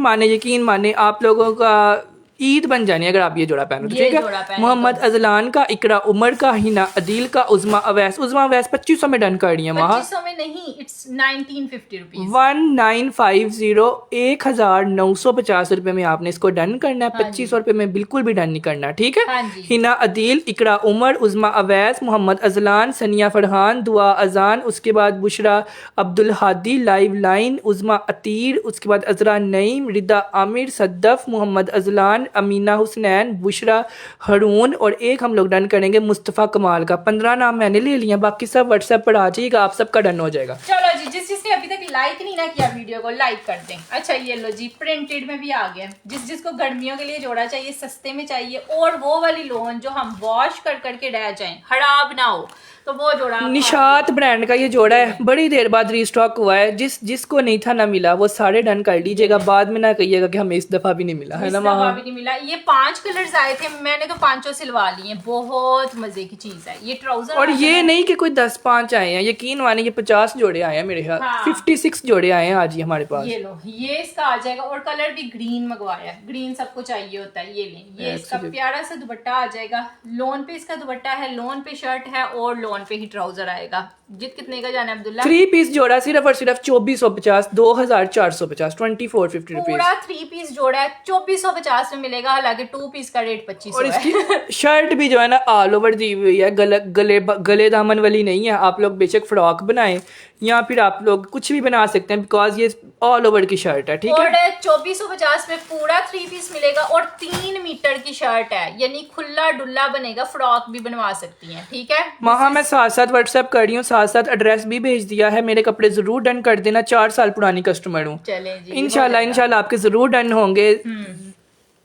माने आप लोगों का ईद बन जानी अगर आप ये जोड़ा पहनो, ठीक है। मोहम्मद अजलान का, इकरा उमर का, हिना अदील का, उज़मा अवैस 2500 में डन कर रही है। वहाँ 2500 में नहीं, इट्स 1950 रुपीज। 1950 1950 रुपए में आपने इसको डन करना है। 2500 रुपए में बिल्कुल भी डन नहीं करना, ठीक है। हिना अदील, इकरा उमर, उज़मा अवैस, मोहम्मद अजलान, सनिया फरहान, दुआ अजान, उसके बाद बुशरा अब्दुल हादी, लाइव लाइन, उज़मा अतीर, उसके बाद अजरा नईम, रिदा आमिर, सद्दफ, मोहम्मद अजलान, अमीना हुसनैन, बुशरा हरून और एक हम लोग डन करेंगे मुस्तफ़ा कमाल का। 15 नाम मैंने ले लिया, बाकी सब व्हाट्सएप पर आ जाइएगा, आप सबका डन हो जाएगा। चलो जी, जिसने अभी तक लाइक नहीं ना किया वीडियो को लाइक कर दें। अच्छा ये लो जी, प्रिंटेड में भी आ गया। जिसको गर्मियों के लिए जोड़ा चाहिए, सस्ते में चाहिए, और वो वाली लोन जो हम वॉश कर करके रह जाएं, खराब ना हो, तो वो जोड़ा निशात ब्रांड का ये जोड़ा है, बड़ी देर बाद रीस्टॉक हुआ है। जिसको नहीं था ना मिला वो सारे डन कर लीजिएगा, बाद में ना कहिएगा कि हमें इस दफा भी नहीं मिला, है ना दफा भी नहीं मिला। ये 5 कलर्स आए थे, मैंने तो 5 सिलवा लिए। बहुत मजे की चीज है ये ट्राउजर। और ये नहीं कि कोई 10-5 आए हैं, यकीन माने ये 50 जोड़े आए हैं मेरे ख्याल। हाँ। 56 जोड़े आए हैं आज ही हमारे पास। ये लो, ये इसका आ जाएगा, और कलर भी ग्रीन मंगवाया है। ग्रीन सबको चाहिए होता है। ये लें, ये इसका प्यारा सा दुपट्टा आ जाएगा। लोन पे इसका दुपट्टा है, लोन पे शर्ट है, और लोन पे ही ट्राउजर आएगा। कितने का जाना है अब्दुल्ला? 3 पीस जोड़ा सिर्फ और सिर्फ 2450, 2450, 2450 रुपीज। पूरा 3 पीस जोड़ा है 2450 में मिलेगा, हालांकि 2 पीस का रेट 2500 और है। इसकी शर्ट भी जो है ना ऑल ओवर दी हुई है, गले दामन वाली नहीं है। आप लोग बेशक फ्रॉक बनाएं या फिर आप लोग कुछ भी बना सकते हैं, बिकॉज ये ऑल ओवर की शर्ट है। ठीक है, और 2450 में पूरा 3 पीस मिलेगा, और 3 मीटर की शर्ट है, यानी खुला डुल्ला बनेगा, फ्रॉक भी बनवा सकती हैं। ठीक है, वहाँ मैं साथ साथ व्हाट्सएप कर रही हूँ, साथ साथ एड्रेस भी भेज दिया है। मेरे कपड़े जरूर डन कर देना, 4 साल पुरानी कस्टमर हूँ। चलें जी, इंशाल्लाह आपके जरूर डन होंगे।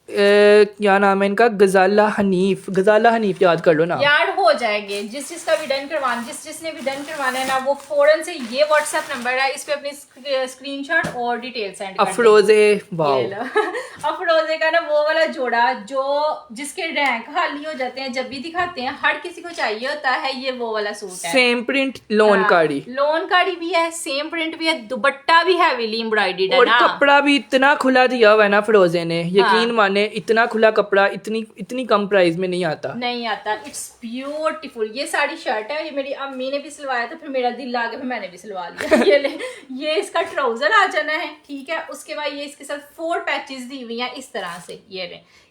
क्या नाम है इनका? गजाला हनीफ याद कर लो ना यार, हो जाएंगे। जिसका भी डन करवाना, जिसने भी डन करवाना है ना, वो फौरन से ये व्हाट्सएप नंबर है, इस पे अपनी स्क्रीनशॉट और डिटेल सेंड कर अफरोजे, वाओ अफरोजे का ना वो वाला जोड़ा जो जिसके रैंक खाली हो जाते हैं, जब भी दिखाते हैं, हर किसी को चाहिए होता है। ये वो वाला सूट है, सेम प्रिंट लोन काड़ी, लोन काड़ी भी है, सेम प्रिंट भी है, दुपट्टा भी हैवीली एम्ब्रॉयडर्ड है और ना। कपड़ा भी इतना खुला दिया हुआ है ना फरोजे ने, यकीन माने इतना खुला कपड़ा इतनी कम प्राइस में नहीं आता। It's beautiful. ये साड़ी शर्ट है, ये मेरी अम्मी ने भी सिलवाया था, फिर मेरा दिल आ गया, फिर मैंने भी सिलवा लिया। ये ले, ये इसका ट्राउजर आ जाना है। ठीक है, उसके बाद ये इसके साथ 4 पैचेस दी हुई हैं इस तरह से।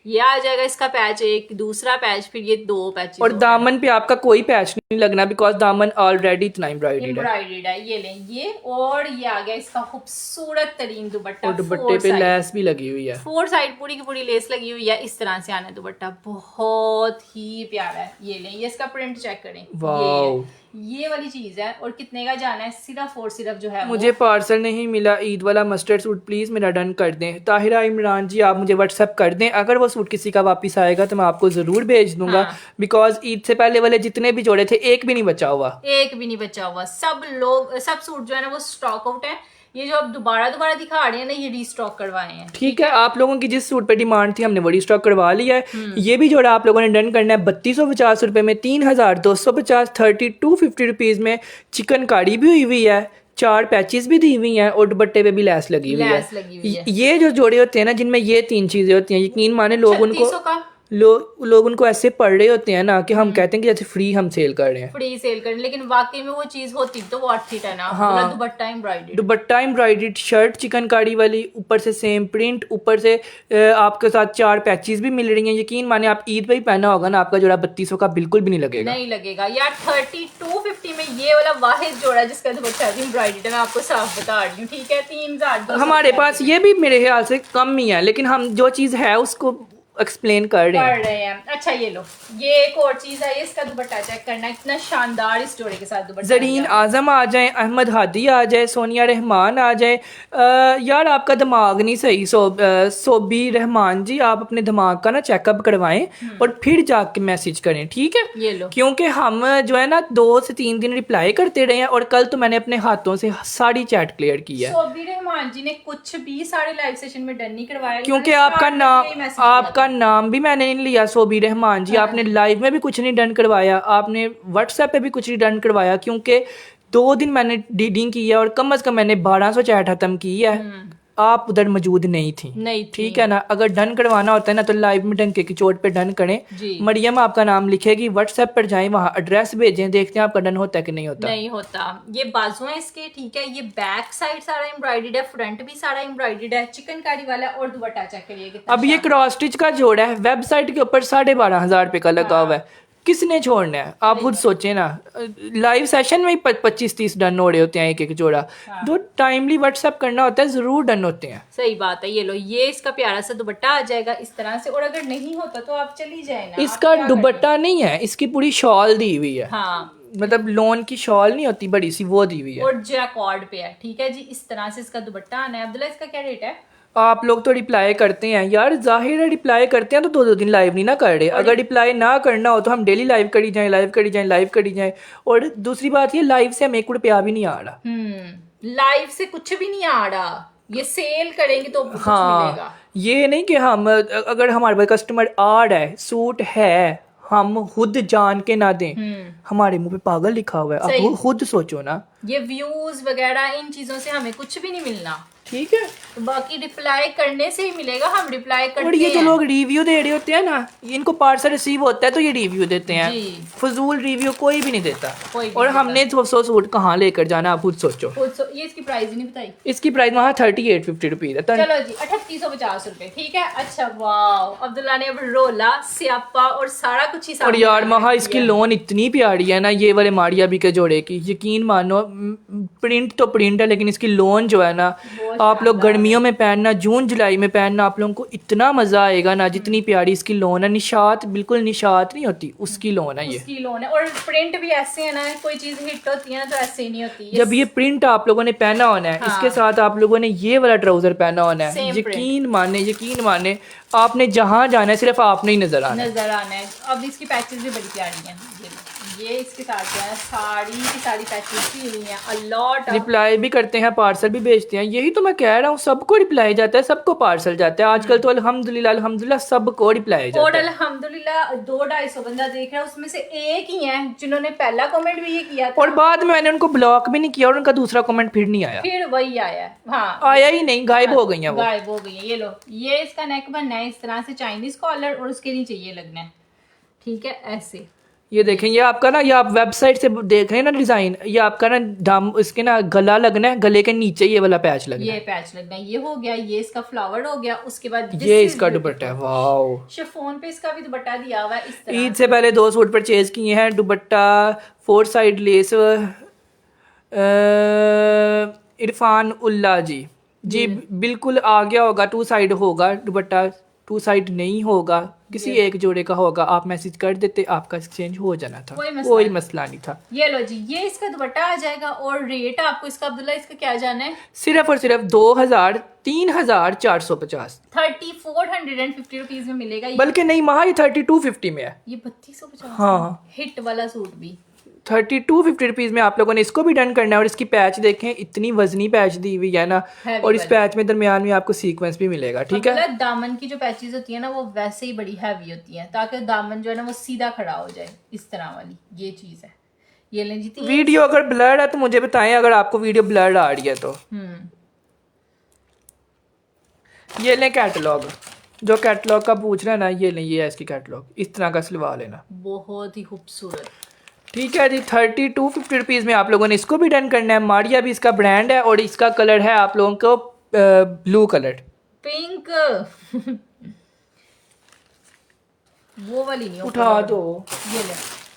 ये आ जाएगा इसका पैच, एक दूसरा पैच, फिर ये 2 पैचेस। और दामन पे आपका कोई पैच नहीं लगना, बिकॉज दामन ऑलरेडी इतना एम्ब्रॉयडर्ड है। ये लें, ये और ये आ गया इसका खूबसूरत तरीन दुपट्टा, और दुपट्टे पे लेस भी लगी हुई है, 4 साइड पूरी की पूरी लेस लगी हुई है। इस तरह से आना है दुपट्टा, बहुत ही प्यारा है। ये लें, ये इसका प्रिंट चेक करें, वाओ ये वाली चीज है। और कितने का जाना है? सिर्फ और सिर्फ जो है, मुझे पार्सल नहीं मिला ईद वाला मस्टर्ड सूट, प्लीज मेरा डन कर दें। ताहिरा इमरान जी, आप मुझे व्हाट्सएप कर दें, अगर वो सूट किसी का वापस आएगा तो मैं आपको जरूर भेज दूंगा। बिकॉज ईद से पहले वाले जितने भी जोड़े थे, एक भी नहीं बचा हुआ, सब सूट जो है ना वो स्टॉक आउट है। ये जो अब दोबारा दिखा रहे हैं ना, ये रीस्टॉक करवाए हैं। ठीक है, आप लोगों की जिस सूट पे डिमांड थी हमने वो रीस्टॉक करवा लिया है। ये भी जोड़ा आप लोगों ने डन करना है 3250 रुपए में, 3250, 3250 रुपीज में। चिकन कारी भी हुई है, 4 पैचेस भी दी हुई हैं, और दुपट्टे पे भी लैस लगी हुई है। ये जो जोड़े होते हैं ना, जिनमें ये 3 चीजें होती हैं, यकीन माने लोग उनको लोग उनको ऐसे पढ़ रहे होते हैं ना कि हम कहते हैं कि जैसे फ्री हम सेल कर रहे हैं, लेकिन वाकई में वो चीज होती तो वर्थ इट है ना। हाँ, दुपट्टा एम्ब्रॉयडर्ड शर्ट चिकन कारी वाली, ऊपर से सेम प्रिंट, ऊपर से आपके साथ 4 पैचेस भी मिल रही हैं। यकीन माने आप ईद पे ही पहना होगा ना, आपका जोड़ा 3200 का बिल्कुल भी नहीं लगेगा यार। 3250 में ये वाला वाहिद जोड़ा जिसका दुपट्टा एम्ब्रॉयडर्ड है, मैं आपको साफ बता रही हूँ। ठीक है, 3000 हमारे पास ये भी मेरे ख्याल से कम ही है, लेकिन हम जो चीज है उसको एक्सप्लेन कर रहे हैं। अच्छा ये लो, ये एक और चीज है, इसका दुपट्टा चेक करना, इतना शानदार इस जोड़े के साथ दुपट्टा। जरीन आजम आ जाए, अहमद हादी आ जाए, सोनिया रहमान आ जाए। यार आपका दिमाग नहीं सही, सोबी रहमान जी, आप अपने दिमाग का ना चेकअप करवाएं और फिर जाके मैसेज करें। ठीक है, ये लो, क्योंकि हम जो है ना 2 से 3 दिन रिप्लाई करते रहे हैं, और कल तो मैंने अपने हाथों से सारी चैट क्लियर की है। सोबी रहमान जी ने कुछ भी सारे लाइव सेशन में डन नहीं करवाया, क्योंकि आपका नाम भी मैंने नहीं लिया सोबी रहमान जी। आपने लाइव में भी कुछ नहीं डन करवाया, आपने व्हाट्सएप पे भी कुछ नहीं डन करवाया, क्योंकि 2 दिन मैंने डीडिंग की है, और कम से कम मैंने 1200 चैट खत्म की है। आप उधर मौजूद नहीं थी। ठीक है ना, अगर डन करवाना होता है ना तो लाइव में डंके की चोट पे डन करें। मरियम आपका नाम लिखेगी, व्हाट्सएप पर जाएं, वहाँ एड्रेस भेजें, देखते हैं आपका डन होता है कि नहीं होता। ये बाजू है इसके, ठीक है, ये बैक साइड सारा एम्ब्रॉयडर्ड है, फ्रंट भी सारा एम्ब्रॉयडर्ड है, चिकनकारी वाला। और दुपट्टा चेक करिए। अब ये क्रॉस स्टिच का जोड़ा है, वेबसाइट के ऊपर 12,500 रुपए का लगा हुआ है। किसने छोड़ना है, आप खुद सोचें ना। लाइव सेशन में ही 25-30 डन हो रहे होते हैं एक जोड़ा। जो टाइमली व्हाट्सएप करना होता है जरूर डन होते हैं। सही बात है। ये लो, ये इसका प्यारा सा दुपट्टा आ जाएगा इस तरह से, और अगर नहीं होता तो आप चली जाए ना। इसका दुपट्टा नहीं है, इसकी पूरी शॉल दी हुई है। मतलब लोन की शॉल नहीं होती बड़ी सी, वो दी हुई है। और जैकॉर्ड पे है, ठीक है जी। इस तरह से इसका दुपट्टा आना है। अब्दुल्ला इसका क्या रेट है? आप लोग तो रिप्लाई करते हैं यार, जाहिर है रिप्लाई करते हैं तो दो दो दिन लाइव नहीं ना कर रहे। अगर रिप्लाई ना करना हो तो हम डेली लाइव करी जाएं, लाइव करी जाएं, लाइव करी जाएं। और दूसरी बात ये, लाइव से हमें 1 रुपया भी नहीं आ रहा। लाइव से कुछ भी नहीं आ रहा, ये सेल करेंगे तो कुछ मिलेगा। हाँ, ये नहीं कि हम अगर हमारे पास कस्टमर आ रहा है, सूट है, हम खुद जान के ना दें। हमारे मुंह पे पागल लिखा हुआ है, आप खुद सोचो ना। ये व्यूज वगैरह इन चीजों से हमें कुछ भी नहीं मिलना, ठीक है। तो बाकी रिप्लाई करने से ही मिलेगा, हम रिप्लाई करते हैं। और ये जो लोग रिव्यू दे रहे होते हैं ना, इनको पार्सल रिसीव होता है तो ये रिव्यू देते हैं। जी। फजूल रिव्यू कोई भी नहीं देता। कोई भी और नहीं हमने 200 सूट कहाँ लेकर जाना, आप खुद सोचो। ये इसकी प्राइस ही नहीं बताई। इसकी प्राइस वहाँ 3850 रुपीज है। चलो जी 3850 रुपए, ठीक है। अच्छा वाह, अब्दुल्ला ने अब रोला स्यापा और सारा कुछ ही और यार महा इसकी लोन इतनी प्यारी है ना, ये वाले मारिया भी के जोड़े की, यकीन मानो प्रिंट तो प्रिंट है लेकिन इसकी लोन जो है ना, आप लोग गर्मियों में पहनना, जून जुलाई में पहनना, आप लोगों को इतना मजा आएगा ना। जितनी प्यारी इसकी लोन है, निशात बिल्कुल निशात नहीं होती, उसकी लोन है ये। उसकी लोन है। और प्रिंट भी ऐसे है ना, कोई चीज हिट होती है ना तो ऐसे नहीं होती। जब ये प्रिंट आप लोगों ने पहना होना है, इसके साथ आप लोगों ने ये वाला ट्राउजर पहना होना है, यकीन माने आपने जहाँ जाना है सिर्फ आपने ही नजर आना है। अब इसकी पैचेस भी बड़ी प्यारी हैं। ये इसके साथ जो है साड़ी की सारी पैचेस भी हुई हैं, अ लॉट। रिप्लाई भी करते हैं, पार्सल भी भेजते हैं। यही तो मैं कह रहा हूँ, सबको रिप्लाई जाता है, सबको पार्सल जाता है आजकल तो। अल्हम्दुलिल्लाह सबको रिप्लाई जाता है। और अल्हम्दुलिल्लाह 200-250 बंदा देख रहा है, उसमें से एक ही है जिन्होंने पहला कमेंट भी ये किया था। और बाद में मैंने उनको ब्लॉक भी नहीं किया और उनका दूसरा कमेंट फिर नहीं आया, फिर वही आया है। हाँ, आया ही नहीं, गायब हो गई है वो। गायब हो गई है। ये लो, ये इसका नेक बनना है इस तरह से, चाइनीज कॉलर, और उसके नीचे ये लगना है, ठीक है, ऐसे। ये देखें, ये आपका ना, ये आप वेबसाइट से देख रहे हैं ना डिजाइन, ये आपका ना दाम, इसके ना गला लगना है, गले के नीचे ये वाला पैच लगना है। ये पैच लगना है, ये हो गया, ये इसका फ्लावर हो गया। उसके बाद ये इसका दुपट्टा है, वाओ। शिफॉन पे इसका भी दुपट्टा दिया हुआ है इस तरह। ईद से पहले 2 सूट परचेज किए हैं, दुपट्टा 4 साइड लेस, इरफान उल्ला जी बिल्कुल आ गया होगा, 2 साइड होगा दुपट्टा, 2 साइड नहीं होगा, किसी एक जोड़े का होगा। आप मैसेज कर देते, आपका एक्सचेंज हो जाना था, कोई मसला नहीं था। ये लो जी, ये इसका दुपट्टा आ जाएगा। और रेट आपको इसका अब्दुल्ला इसका क्या जाना है? सिर्फ और सिर्फ 3450 3450 रुपीज में मिलेगा ये। बल्कि नहीं महा, ये 3250 में है। ये 3250। हाँ, हिट वाला सूट भी 3250 रुपीज में आप लोगों ने इसको भी डन करना है। और इसकी पैच देखें, इतनी वजनी पैच दी हुई है ना, और इस पैच में दरमियान में आपको सीक्वेंस भी मिलेगा, ठीक है। दामन की जो पैचेस होती है ना, वो वैसे ही बड़ी हैवी होती है, ताकि दामन जो है ना वो सीधा खड़ा हो जाए, इस तरह वाली ये चीज है। ये लें जी। वीडियो अगर ब्लर्ड है तो मुझे बताएं, अगर आपको वीडियो ब्लर्ड आ रही है तो। ये लें कैटलॉग, जो कैटलॉग का पूछ रहा है ना, ये लें, ये है इसकी कैटलॉग, इस तरह का सिलवा लेना, बहुत ही खूबसूरत, ठीक है जी। 3250 रुपीज में आप लोगों ने इसको भी डन करना है। मारिया भी इसका ब्रांड है और इसका कलर है आप लोगों को ब्लू कलर, पिंक। वो वाली नहीं उठा दो। ये ले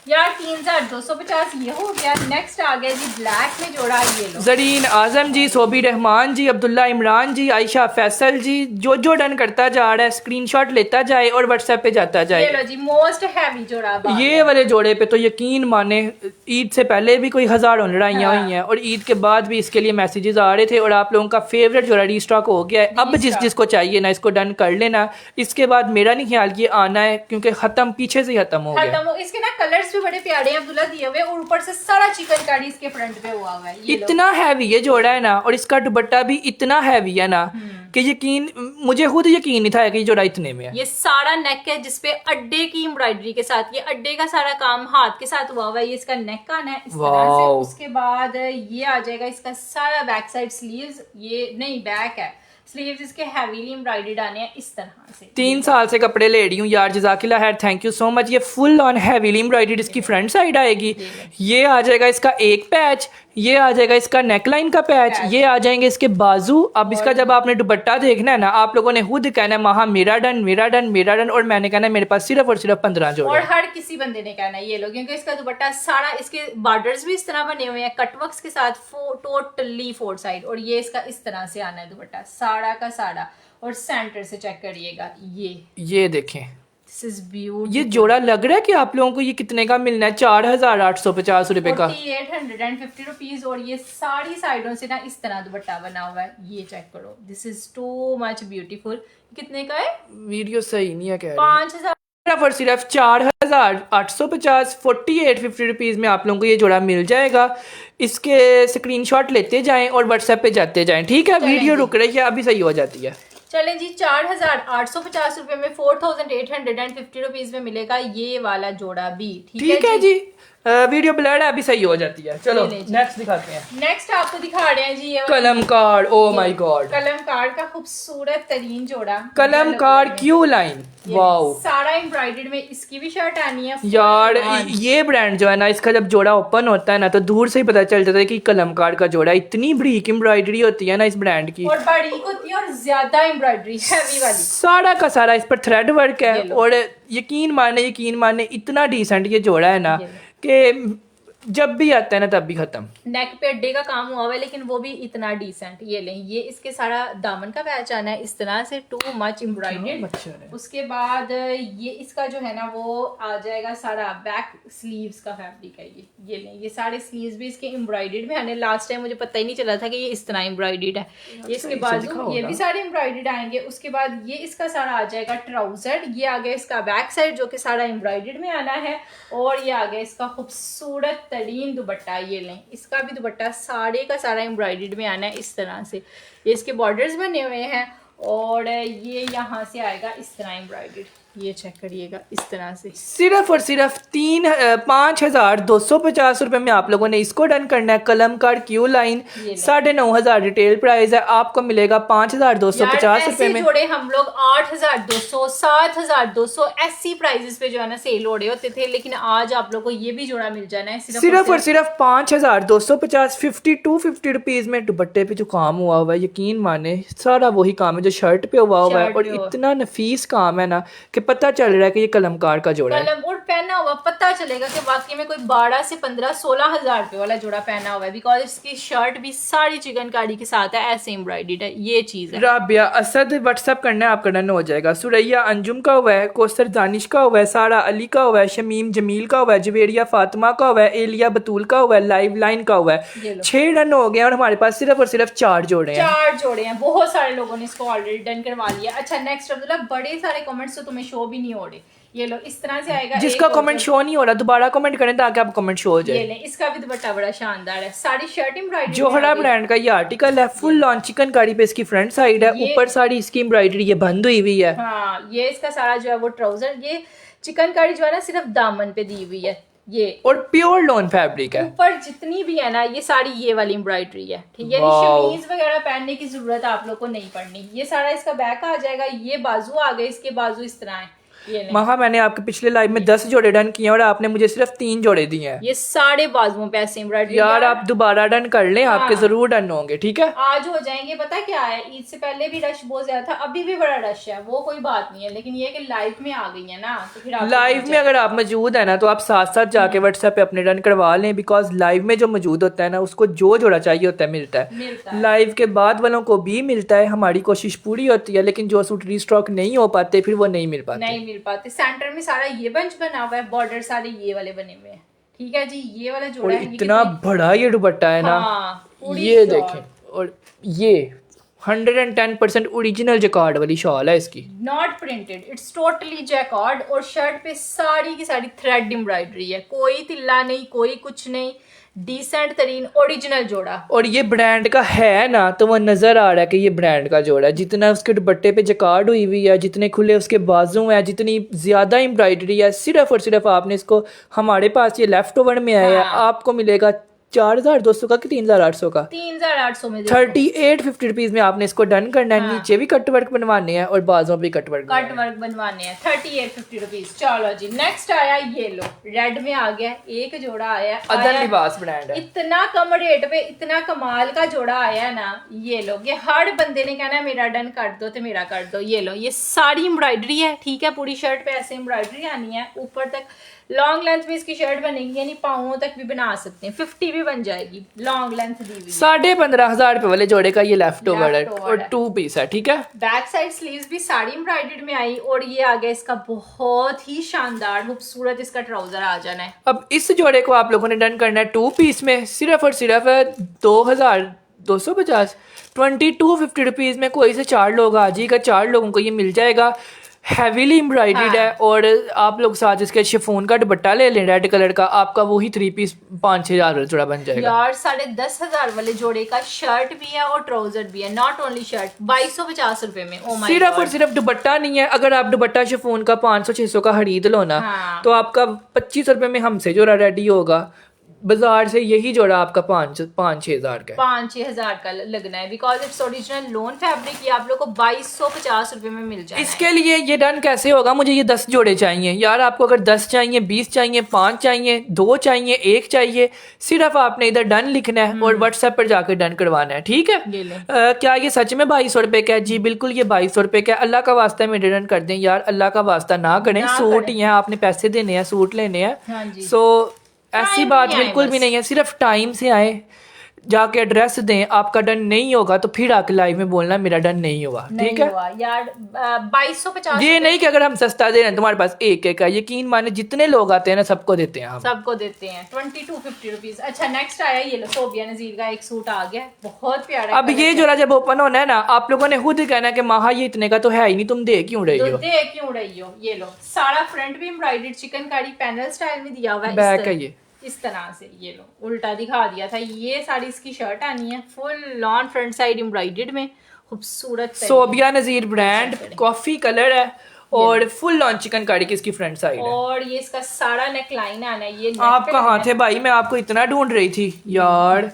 यार, 3250 ये हो गया। नेक्स्ट आ गया जी ब्लैक में जोड़ा, ये लो। जरीन आजम जी, सोबी रहमान जी, अब्दुल्ला इमरान जी, आयशा फैसल जी, जो डन करता जा रहा है स्क्रीनशॉट लेता जाए और व्हाट्सएप पे जाता जाए। ये लो जी, मोस्ट हैवी जोड़ा। ये वाले जोड़े पे तो यकीन माने, ईद से पहले भी कोई हजारों लड़ाइयाँ हुई हैं और ईद के बाद भी इसके लिए मैसेजेस आ रहे थे। और आप लोगों का फेवरेट जोड़ा रीस्टॉक हो गया है। अब जिसको चाहिए ना, इसको डन कर लेना। इसके बाद मेरा नहीं ख्याल ये आना है, क्योंकि खत्म, पीछे से ही खत्म हो गया। इसके ना कलर्स भी बड़े प्यारे हैं अब्दुल्ला दिए हुए, और ऊपर से सारा चिकनकारी इसके फ्रंट पे हुआ है। इतना हैवी ये जोड़ा है ना, और इसका दुपट्टा भी इतना हैवी है ना कि यकीन, मुझे खुद यकीन नहीं था कि ये जोड़ा इतने में है। ये सारा नेक है जिसपे अड्डे की एम्ब्रॉयडरी के साथ, ये अड्डे का सारा काम हाथ के साथ हुआ है। ये इसका नेक आना है इस तरह से। उसके बाद ये आ जाएगा इसका सारा बैक साइड स्लीव्स, ये नहीं बैक है, स्लीव्स इसके हैवीली एम्ब्रॉयडर्ड आने हैं इस तरह से। 3 साल से कपड़े ले रही हूँ यार, जज़ाकिल्लाह खैर, थैंक यू सो मच। ये फुल ऑन हैवीली एम्ब्रॉयडर्ड इसकी फ्रंट साइड आएगी। ये आ जाएगा इसका एक पैच, ये आ जाएगा इसका नेकलाइन का पैच, ये आ जाएंगे इसके बाजू। अब इसका जब आपने दुपट्टा देखना है ना, आप लोगों ने खुद कहना है महा मेरा डन, मेरा डन, मेरा डन, और मैंने कहना है मेरे पास सिर्फ और सिर्फ 15 जोड़े। और हर किसी बंदे ने कहना है ये लो, क्योंकि इसका दुपट्टा सारा, इसके बॉर्डर्स भी इस तरह बने हुए हैं कटवर्क्स के साथ, टोटली 4 साइड। और ये इसका इस तरह से आना है दुपट्टा सारा का सारा। और सेंटर से चेक करिएगा, ये देखें दिस इज ब्यूटीफुल। ये जोड़ा लग रहा है कि आप लोगों को ये कितने का मिलना है? 4,850 रुपए का, 4850 रुपीज। और ये सारी साइडों से ना इस तरह दुपट्टा बना हुआ है, ये चेक करो, this is too much beautiful. कितने का है? वीडियो सही नहीं है कह रही। 5000 सिर्फ और सिर्फ 4,850 4850 रुपीज़ में आप लोगों को ये जोड़ा मिल जाएगा। इसके स्क्रीनशॉट लेते जाएं और व्हाट्सएप पे जाते जाएं, ठीक है? वीडियो रुक रही है, अभी सही हो जाती है। चलें जी, 4850 रुपए में 4850 रुपीज में मिलेगा ये वाला जोड़ा भी। ठीक है जी। वीडियो ब्लर है, अभी सही हो जाती है। चलो नेक्स्ट दिखाते हैं। नेक्स्ट आपको दिखा रहे हैं जी ये कलम कार्ड। ओ माय गॉड, कलम कार्ड का खूबसूरत तरीन जोड़ा, कलम कार्ड क्यू लाइन। वाओ, सारा एम्ब्रॉयडर्ड में इसकी भी शर्ट आनी है यार। ये ब्रांड जो है ना, इसका जब जोड़ा ओपन होता है ना तो दूर से ही पता चल जाता है कि कलम कार्ड का जोड़ा। इतनी बरीक एम्ब्रॉयडरी होती है ना इस ब्रांड की, और बारीक होती है और ज्यादा एम्ब्रॉयडरी हैवी वाली। सारा का सारा इस पर थ्रेड वर्क है। और यकीन माने इतना डिसेंट ये जोड़ा है ना कि जब भी आता है ना तब भी खत्म। नेक पे अड्डे का काम हुआ हुआ है, लेकिन वो भी इतना डिसेंट। ये लें, ये इसके सारा दामन का पैच आना है इस तरह से, टू मच एम्ब्रॉयडर्ड। उसके बाद ये इसका जो है ना वो आ जाएगा सारा बैक स्लीव्स का फैब्रिक है। ये लें, ये सारे स्लीव्स भी इसके एम्ब्रॉयडर्ड में आने। लास्ट टाइम मुझे पता ही नहीं चला था कि ये इस तरह एम्ब्रॉयडर्ड है। ये इसके बाजू ये भी सारे एम्ब्रॉयडर्ड आएंगे। उसके बाद ये इसका सारा आ जाएगा ट्राउजर। ये आ गया इसका बैक साइड जो कि सारा एम्ब्रॉयडर्ड में आना है। और ये आ गया इसका खूबसूरत तरीन दुपट्टा। ये लें, इसका भी दुपट्टा सारे का सारा एम्ब्रॉयडर्ड में आना है इस तरह से। ये इसके बॉर्डर्स बने हुए हैं और ये यहाँ से आएगा इस तरह एम्ब्रॉयडर्ड। ये चेक करिएगा इस तरह से। सिर्फ और सिर्फ 5,250 रुपए में आप लोगों ने इसको डन करना है। कलम card Q line 9,500 retail price है, आपको मिलेगा 5,250 रुपए में। जोड़े हम लोग 8,200 7,200 ऐसी प्राइजेस पे जो है ना सेल हो रहे होते थे, लेकिन आज आप लोग को ये भी जोड़ा मिल जाना है सिर्फ और सिर्फ 5,250 5250 रुपीज में। दुपट्टे पे जो काम हुआ हुआ है, यकीन माने सारा वही काम है जो शर्ट पे हुआ हुआ है। और इतना नफीस काम है ना कि पता चल रहा है कि ये कलमकार का जोड़ा है। कलम और पहना हुआ पता चलेगा कि वाकई में कोई 12 से 15-16 हजार रुपए वाला जोड़ा पहना हुआ है, बिकॉज इसकी शर्ट भी सारी चिकनकारी के साथ है, ऐसे एम्ब्रॉयडर्ड है। ये चीज है। राबिया असद व्हाट्सएप करना है, आपका डन हो जाएगा। सुरैया अंजुम का हुआ है, कोसर दानिश का हुआ है, सारा अली का हुआ है, शमीम जमील का हुआ है, जवेरिया फातिमा का हुआ है, एलिया बतूल का हुआ है, लाइव लाइन का हुआ है। 6 डन हो गए और हमारे पास सिर्फ और सिर्फ 4 जोड़े हैं। 4 जोड़े हैं। बहुत सारे लोगों ने इसको ऑलरेडी डन करवा लिया। अच्छा नेक्स्ट अब्दुल्ला, बड़े सारे कमेंट्स तो तुम्हें शो भी नहीं हो रहे। ये लो, इस तरह से आएगा। जिसका कमेंट शो नहीं हो रहा दोबारा कमेंट करें ताकि आप कमेंट शो हो जाए। ये ले, इसका भी दुपट्टा बड़ा शानदार है, सारी शर्ट एम्ब्रॉयडरी। जोहरा ब्रांड का ये आर्टिकल है, फुल लॉन चिकनकारी पे इसकी फ्रंट साइड है, ऊपर साड़ी इसकी एम्ब्रॉयडरी ये बंद हुई हुई है। हाँ, ये इसका सारा जो है वो ट्राउजर, ये चिकनकारी जो है ना सिर्फ दामन पे दी हुई है ये, और प्योर लॉन फैब्रिक है। ऊपर जितनी भी है ना ये सारी ये वाली एम्ब्रॉयडरी है, ठीक है। शमीज वगैरह पहनने की जरूरत आप लोग को नहीं पड़नी। ये सारा इसका बैक आ जाएगा। ये बाजू आ गए, इसके बाजू इस तरह है। महा मैंने आपके पिछले लाइव में 10 जोड़े डन किए और आपने मुझे सिर्फ 3 जोड़े दिए हैं। ये सारे बाजुओं पे ऐसे एम्ब्रॉयडरी। यार आप दोबारा डन कर लें, आपके जरूर डन होंगे, ठीक है। आज हो जाएंगे। पता क्या है, ईद से पहले भी रश बहुत ज्यादा था, अभी भी बड़ा रश है, वो कोई बात नहीं है, लेकिन ये कि लाइव में आ गई है ना, तो फिर लाइव में अगर आप मौजूद है ना तो आप साथ साथ जाके व्हाट्सएप पे अपने डन करवा लें, बिकॉज लाइव में जो मौजूद होता है ना उसको जो जोड़ा चाहिए होता है मिलता है। लाइव के बाद वालों को भी मिलता है। हमारी कोशिश पूरी होती है, लेकिन जो सूट रीस्टॉक नहीं हो पाते फिर वो नहीं मिल पाते। सेंटर में सारा ये बंच बना हुआ है, बॉर्डर सारे ये वाले बने हुए हैं, ठीक है जी। ये वाला जोड़ा है, इतना बड़ा ये दुपट्टा है ना। ये देखें, और ये 110% ओरिजिनल जैकार्ड वाली शॉल है इसकी, not printed, it's totally jacquard. और शर्ट पे सारी की सारी थ्रेड एम्ब्रॉयडरी है, कोई तिल्ला नहीं, कोई कुछ नहीं, डिसेंट तरीन ओरिजिनल जोड़ा। और ये ब्रांड का है ना तो वो नजर आ रहा है कि ये ब्रांड का जोड़ा है। जितना उसके दुपट्टे पे जकार्ड हुई हुई है, जितने खुले उसके बाजू हैं, जितनी ज्यादा एम्ब्रॉयडरी है, सिर्फ और सिर्फ आपने इसको, हमारे पास ये लेफ्ट ओवर में आया है, आपको मिलेगा 4,200 का कि 3,800 का? 3,800 में 3850 रुपीज में आपने इसको डन करना है। नीचे भी कट वर्क बनवाने हैं और बाजू भी कट वर्क बनवाने हैं। 3850 रुपीज। चलो जी, नेक्स्ट आया ये लो, रेड में आ गया एक जोड़ा आया। अदर लिबास ब्रांड है। इतना कम रेट पे इतना कमाल का जोड़ा आया ना। ये लो, ये हर बंदे ने कहना मेरा डन कर दो तो मेरा कर दो। ये लो, ये सारी एम्ब्रॉयडरी है, ठीक है। पूरी शर्ट पे ऐसे एम्ब्रॉयडरी आनी है, ऊपर तक लॉन्ग लेंथ में इसकी शर्ट बनेगी, यानी पाँवों तक भी बना सकते हैं, 50 भी बन जाएगी, लॉन्ग लेंथ दी हुई। 15,500 रुपए वाले जोड़े का ये लेफ्ट ओवर है Left over और है। 2 पीस है, ठीक है। बैक साइड स्लीव्स भी साड़ी एम्ब्रॉयडर्ड में आई, और ये आ गया इसका बहुत ही शानदार खूबसूरत इसका ट्राउजर आ जाना है। अब इस जोड़े को आप लोगों ने डन करना है 2 पीस में, सिर्फ और सिर्फ 2,250 2250 रुपीज में। कोई से 4 लोग आ जाइएगा, 4 लोगों को ये मिल जाएगा। हैवीली एम्ब्रॉयडर्ड है, और आप लोग साथ इसके शिफॉन का दुपट्टा ले लें रेड कलर का, आपका वही 3 पीस 5-6 हज़ार जोड़ा बन जाएगा। यार 10,500 वाले जोड़े का शर्ट भी है और ट्राउजर भी है, नॉट ओनली शर्ट, 2250 रुपए में। ओ माय सिर्फ और सिर्फ दुपट्टा नहीं है। अगर आप दुपट्टा शिफॉन का 500-600 का खरीद लो ना, हाँ। तो आपका 25 रुपए में हमसे जोड़ा रेडी होगा। बाजार से यही जोड़ा आपका 5-6 हज़ार का है। 5-6 हजार का लगना है, because its original loan fabric. ये आप लोग को 2250 रुपए में मिल जाए। इसके लिए ये डन कैसे होगा? मुझे ये 10 जोड़े चाहिए यार। आपको अगर 10 चाहिए, 20 चाहिए, 5 चाहिए, 2 चाहिए, 1 चाहिए, सिर्फ आपने इधर डन लिखना है और व्हाट्सएप पर जाकर डन करवाना है, ठीक है। ये ले। क्या ये सच में 2200 रुपए का है? जी बिल्कुल, ये 2200 रुपए का है। अल्लाह का वास्ता मेरे डन कर दें यार, अल्लाह का वास्ता ना करें। ना सूट करें। ही है, आपने पैसे देने हैं, सूट लेने हैं। हाँ जी। सो ऐसी टाइम बात नहीं आए बिल्कुल भी बस। नहीं है। सिर्फ टाइम से आए, जाके एड्रेस दें। आपका डन नहीं होगा तो फिर आके लाइव में बोलना मेरा डन नहीं हुआ, ठीक है। हुआ यार 2250। ये नहीं कि अगर हम सस्ता दे रहे हैं तुम्हारे पास एक का, यकीन माने जितने लोग आते हैं ना सबको देते हैं हम। सबको देते हैं 2250 रुपीज। अच्छा नेक्स्ट आया ये लो, सोबिया नजीर का एक सूट आ गया, बहुत प्यारा। अब ये जोड़ा जब ओपन होना है ना, आप लोगों ने खुद कहना है कि माहा ये इतने का तो है ही नहीं, तुम दे क्यों रही हो। दे क्यों रही हो। ये लो, सारा फ्रंट भी एम्ब्रॉयडर्ड चिकनकारी पैनल स्टाइल में दिया हुआ है। बैक है ये, इस तरह से। ये लो, उल्टा दिखा दिया था। ये साड़ी इसकी शर्ट आनी है, full lawn front side embroidered में, खूबसूरत। सोबिया नजीर ब्रांड, कॉफी कलर है और फुल लॉन चिकनकारी की इसकी फ्रंट साइड है। और ये इसका सारा नेक लाइन आना है। ये आप कहाँ थे भाई? मैं आपको इतना ढूंढ रही थी यार।